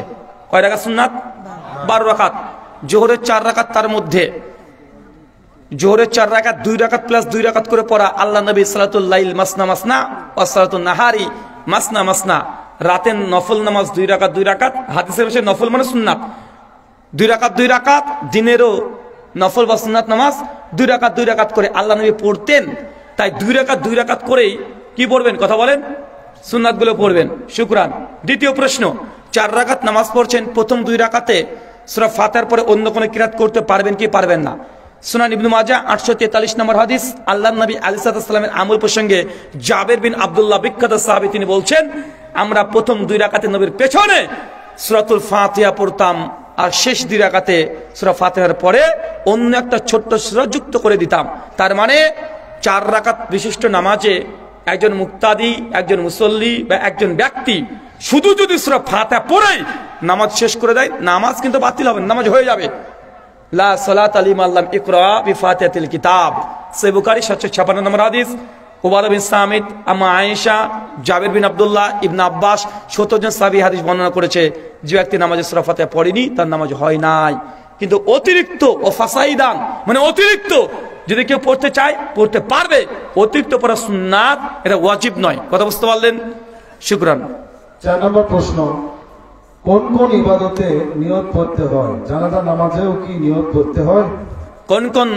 কয় রাকাত সুন্নাত? 12 রাকাত। জোহরের 4 রাকাত, তার মধ্যে জোহরের 4 রাকাত 2 রাকাত প্লাস 2 রাকাত করে পড়া। আল্লাহ নবী সালাতুল লাইল মাসনা মাসনা ওয়া সালাতুন নাহারি মাসনা মাসনা, রাতের নফল নামাজ 2 রাকাত 2 রাকাত। হাদিসের ভাষায় নফল মানে সুন্নাত। 2 রাকাত 2 রাকাত, দিনেরও নফল বা সুন্নাত নামাজ 2 রাকাত 2 রাকাত করে আল্লাহ নবী পড়তেন। তাই 2 রাকাত 2 রাকাত করেই কি পড়বেন? কথা বলেন, সুন্নাত গুলো পড়বেন। শুকরান। দ্বিতীয় প্রশ্ন, 4 রাকাত নামাজ পড়ছেন, প্রথম 2 রাকাতে সূরা ফাতিহার পরে অন্য কোনো কিরাত করতে পারবেন কি পারবেন না? সুনান ইবনে মাজাহ 843 নম্বর হাদিস। আল্লাহর নবী আলাইহিস সালামের আমল প্রসঙ্গে জাবের বিন আব্দুল্লাহ বিখ্যাত সাহাবী, তিনি বলছেন আমরা প্রথম 2 রাকাতে নবীর পেছনে সূরাতুল ফাতিহা পড়তাম, আর শেষ 2 রাকাতে সূরা ফাতিহার পরে অন্য একটা ছোট্ট সূরা যুক্ত করে দিতাম। তার মানে 4 রাকাত বিশিষ্ট নামাজে একজন মুক্তাদি, একজন মুসল্লি বা একজন ব্যক্তি শুধু যদি সূরা ফাতিহা পড়ে নামাজ শেষ করে দেয়, নামাজ কিন্তু বাতিল হবে, নামাজ হয়ে যাবে। লা সালাতা লিমান লাম ইকরা বিফাতিহাতিল কিতাব, সহিহ বুখারী 756 নম্বর হাদিস। উবাদা বিন সামিত, আম্মা আয়েশা, জাবের বিন আব্দুল্লাহ, ইবনে আব্বাস 70 জন সাহাবী হাদিস বর্ণনা করেছে যে ব্যক্তি নামাজে সূরা ফাতিহা পড়েনি তার নামাজ হয় নাই। কিন্তু অতিরিক্ত ও ফাসাইদান মানে অতিরিক্ত যদি কেউ পড়তে চায় পড়তে পারবে, অতিরিক্ত পড়া সুন্নাত, এটা ওয়াজিব নয়। কথা বুঝতে পারলেন? শুকরান। 4 নম্বর প্রশ্ন, কোন কোন ইবাদতে নিয়ত করতে হয়? জানাজা নামাজেও কি নিয়ত করতে হয়? কোন কোন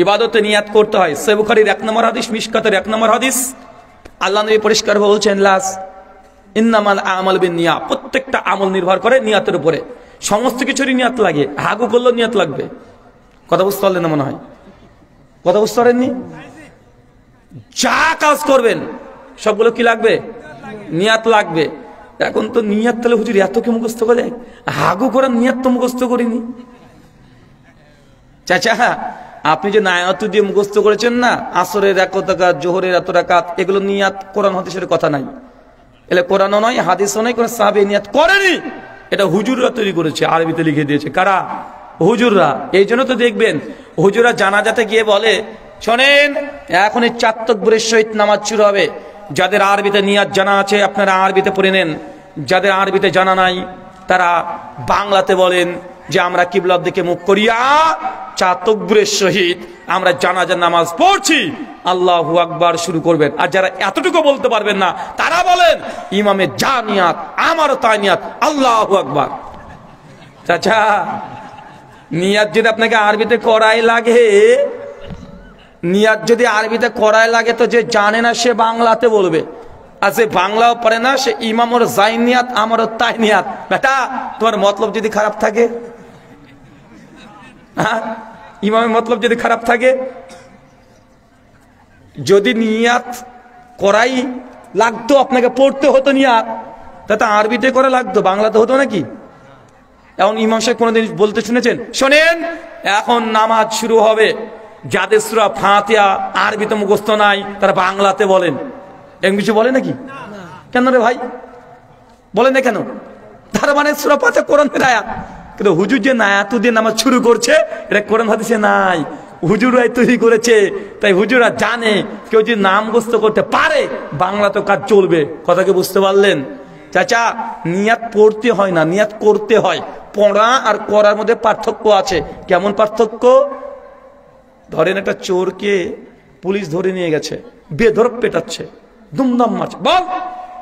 ইবাদতে নিয়াত করতে হয়? সহিহ বুখারীর 1 নম্বর হাদিস, মিশকাতের 1 নম্বর হাদিস। আল্লাহ নবী পরিষ্কার বলছেন, লাস ইন্নামাল আমাল বিন্নিয়াত, প্রত্যেকটা আমল নির্ভর করে নিয়াতের উপরে। সমস্ত কিছুরই নিয়াত লাগে, হাগু করলেও নিয়াত লাগবে। কথা বুঝতে পারলেন না মনে হয়? কথা বুঝতে পারেননি? যা কাজ করবেন সবগুলো কি লাগবে? নিয়াত লাগবে। এখন তো নিয়াত তাহলে হুজুর এত কি মুখস্থ করে? হাগু করার নিয়াত তো মুখস্থ করিনি। চাচা, আপনি যে নায়াত দিয়ে মুখস্থ করেছেন না, আসরের 1 রাকাত, জোহরের 1 রাকাত, এগুলো নিয়াত কোরআন হাদিসের কথা নাই। এলে কোরআনও নয়, হাদিসও নয়, কোন সাহাবী নিয়াত করেনি। এটা হুজুররা তৈরি করেছে, আরবিতে লিখে দিয়েছে। কারা? হুজুররা। এই জন্য তো দেখবেন হুজুররা জানাজাতে গিয়ে বলে, শোনেন এখন 4 তাকবীরের সহিত নামাজ শুরু হবে। যাদের আরবিতে নিয়াত জানা আছে আপনারা আরবিতে পড়ে নেন, যাদের আরবিতে জানা নাই তারা বাংলাতে বলেন যে আমরা কিবলার দিকে মুখ করিয়া 4 তাকবীরের সহিত আমরা জানাজার নামাজ পড়ছি, আল্লাহু আকবার শুরু করবেন। আর যারা এতটুকু বলতে পারবেন না তারা বলেন ইমামের যা নিয়াত আমারও তাই নিয়াত, আল্লাহু আকবার। চাচা, নিয়াত যদি আপনাকে আরবিতে করাই লাগে, নিয়াত যদি আরবিতে করাই লাগে তো যে জানে না সে বাংলাতে বলবে, আর যে বাংলাও পারে না সে ইমামর যাই নিয়াত আমারও তাই নিয়াত। বেটা, তোমার মতলব যদি খারাপ থাকে, ইমামের মতলব যদি খারাপ থাকে, যদি নিয়াত করাই লাগতো আপনাকে পড়তে হতো নিয়াত, তা আরবিতে করা লাগতো, বাংলাতে হতো নাকি? এখন ইমাম সাহেব কোনোদিন বলতে শুনেছেন, শোনেন এখন নামাজ শুরু হবে, যাদের সূরা ফাতিহা আরবিতে মুখস্থ নাই তারা বাংলাতে বলেন? এমন কিছু বলে নাকি? কেন রে ভাই বলেন না কেন? তার মানে সূরা ফাতিহা কোরআনের আয়াত, কিন্তু হুজুর যে নায়াত দিয়ে নামাজ শুরু করছে এটা কোরআন হাদিসে নাই, হুজুরাই তৈরি করেছে। তাই হুজুরা জানে কেউ যদি নাম মুখস্থ করতে পারে বাংলাতে কাজ চলবে। কথাকে বুঝতে পারলেন? চাচা, নিয়াত পড়তে হয় না, নিয়াত করতে হয়। পড়া আর করার মধ্যে পার্থক্য আছে। কেমন পার্থক্য? ধরেন একটা চোরকে পুলিশ ধরে নিয়ে গেছে, বেধড়ক পেটাচ্ছে, দুমদাম মারছে, বল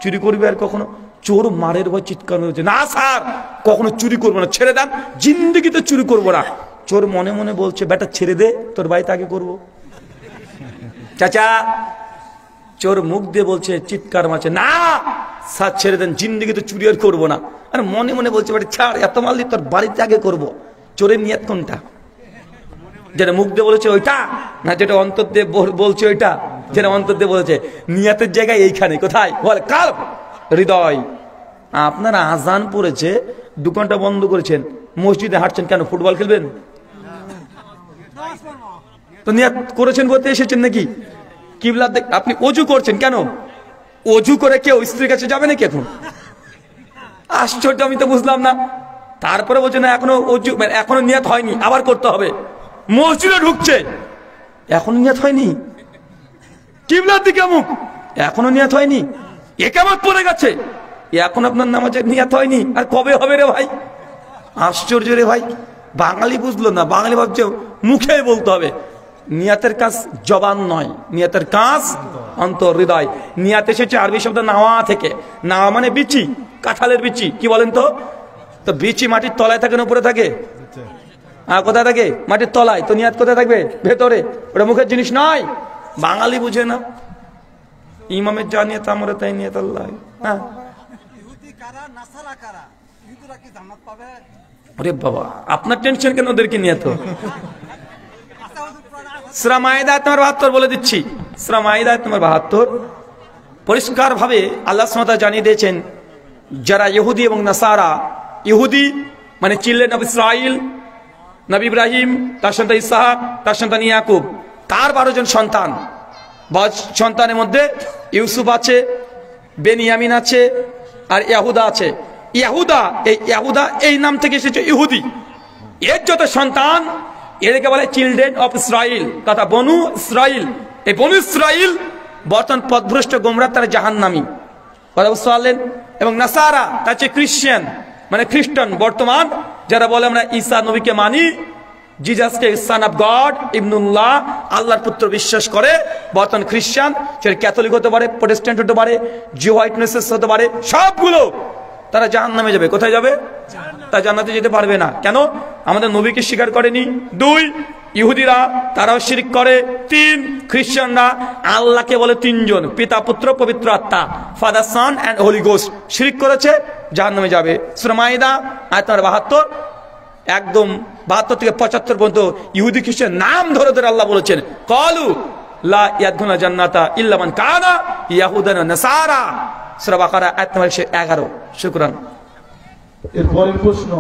চুরি করবে আর কখনো? চোর মারের ভয় চিৎকার হয়েছে, না স্যার কখনো চুরি করবো না, ছেড়ে দেন, জিন্দেগিতে চুরি করবো না। চোর মনে মনে বলছে, বেটা ছেড়ে দে, তোর বাড়িতে আগে করবো। চাচা, চোর মুখ দিয়ে বলছে, চিৎকার মারছে, না স্যার ছেড়ে দেন, জিন্দেগিতে চুরি আর করবো না। আর মনে মনে বলছে, বেটা ছাড়, এত মারলি তোর বাড়িতে আগে করবো। চোরের নিয়ত কোনটা? যেটা মুখ দিয়ে বলেছে ওইটা, না যেটা অন্তর দিয়ে বলছে ওইটা? যেটা অন্তর দিয়ে বলেছে। নিয়তের জায়গায় এইখানে, কোথায় বলে? কাল হৃদয়। আপনারা আজান পড়েছে, দোকানটা বন্ধ করেছেন, মসজিদে হাঁটছেন কেন? ফুটবল খেলবেন? তো নিয়ত করেছেন বলতে এসেছেন নাকি? কিবলা আপনি অজু করছেন কেন? অজু করে কেউ স্ত্রীর কাছে যাবে নাকি এখন? আশ্চর্য, আমি তো বুঝলাম না। তারপরে বলছে না এখনো অজু, এখনো নিয়ত হয়নি, আবার করতে হবে। মসজিদে ঢুকছে, এখনো নিয়ত হয়নি, কিবলার দিকে মুখ, এখনো নিয়ত হয়নি, একামত পড়ে গেছে, এখন আপনার নামাজের নিয়ত হয়নি, আর কবে হবে রে ভাই? আশ্চর্য রে ভাই। বাঙালি বুঝলো না, বাঙালি ভাবছে মুখে বলতে হবে। নিয়াতের কাজ জবান নয়, নিয়াতের কাজ অন্তর, হৃদয়। নিয়াত এসেছে আরবি শব্দ নাওয়া থেকে। নাওয়া মানে বিচি, কাঁঠালের বিচি। কি বলেন তো? তো বিচি মাটির তলায় থাকে না উপরে থাকে? কোথায় থাকে? মাটির তলায়। তো নিয়াত কোথায় থাকবে? ভেতরে। ওটা মুখের জিনিস নয়। বাঙালি বুঝে না। ইমামের যা নিয়ত আমরা তাই নিয়ত আল্লাহ। হ্যাঁ, আরে বাবা, আপনার টেনশন কেন? ওদেরকে নিয়ে তো সূরা মাইদা আয়াত নম্বর 72 বলে দিচ্ছি। সূরা মাইদা আয়াত নম্বর 72 পরিষ্কার ভাবে আল্লাহ সুবহানাহু ওয়া তাআলা জানিয়ে দিয়েছেন, যারা ইহুদি এবং নাসারা, ইহুদি মানে চিল্লেন নবী ইসরাইল, নবী ইব্রাহিম, তার সন্তান ইসহাক, তার সন্তান ইয়াকুব, তার 12 জন সন্তান। সন্তানের মধ্যে ইউসুফ আছে, বেনিয়ামিন আছে, আর ইয়াহুদা আছে। ইয়াহুদা এই নাম থেকে এসেছে ইহুদি। এর যত সন্তান এদেরকে বলে চিলড্রেন অফ ইসরাইল, তথা বনু ইসরাইল। এই বনু ইসরাইল বর্তমান পথভ্রষ্ট গোমরাহ, তারা জাহান্নামী, কথা বুঝতে পারলেন? এবং নাসারা তার হচ্ছে খ্রিস্টান, মানে খ্রিস্টান বর্তমান যারা বলে আমরা ঈসা নবীকে মানি, জিজাসকে সন অফ গড, ইবনুল্লাহ, আল্লাহর পুত্র বিশ্বাস করে, বর্তমান খ্রিস্টান, সে ক্যাথলিক হতে পারে, প্রোটেস্ট্যান্ট হতে পারে, জিওয়াইটনেসেস হতে পারে, সবগুলো তারা জাহান্নামে যাবে। কোথায় যাবে? তা জান্নাতে যেতে পারবে না। কেন? আমাদের নবীকে স্বীকার করেনি। 2, ইহুদিরা তারাও শিরক করে। 3, খ্রিস্টানরা আল্লাহকে বলে 3 জন, পিতা, পুত্র, পবিত্র আত্মা, father, son and holy ghost, শিরক করেছে, জাহান্নামে যাবে। সূরা মাইদা আয়াত নম্বর 72, একদম 72 থেকে 75 পর্যন্ত ইহুদি খ্রিস্টান নাম ধরে ধরে আল্লাহ বলেছেন, ক্বালু লা ইয়াদখুলুনা জান্নাতা ইল্লা মান কানা ইয়াহুদান ওয়া নাসারা, সূরা বাকারা আয়াত নম্বর 111। শুকরান। এরপরের প্রশ্ন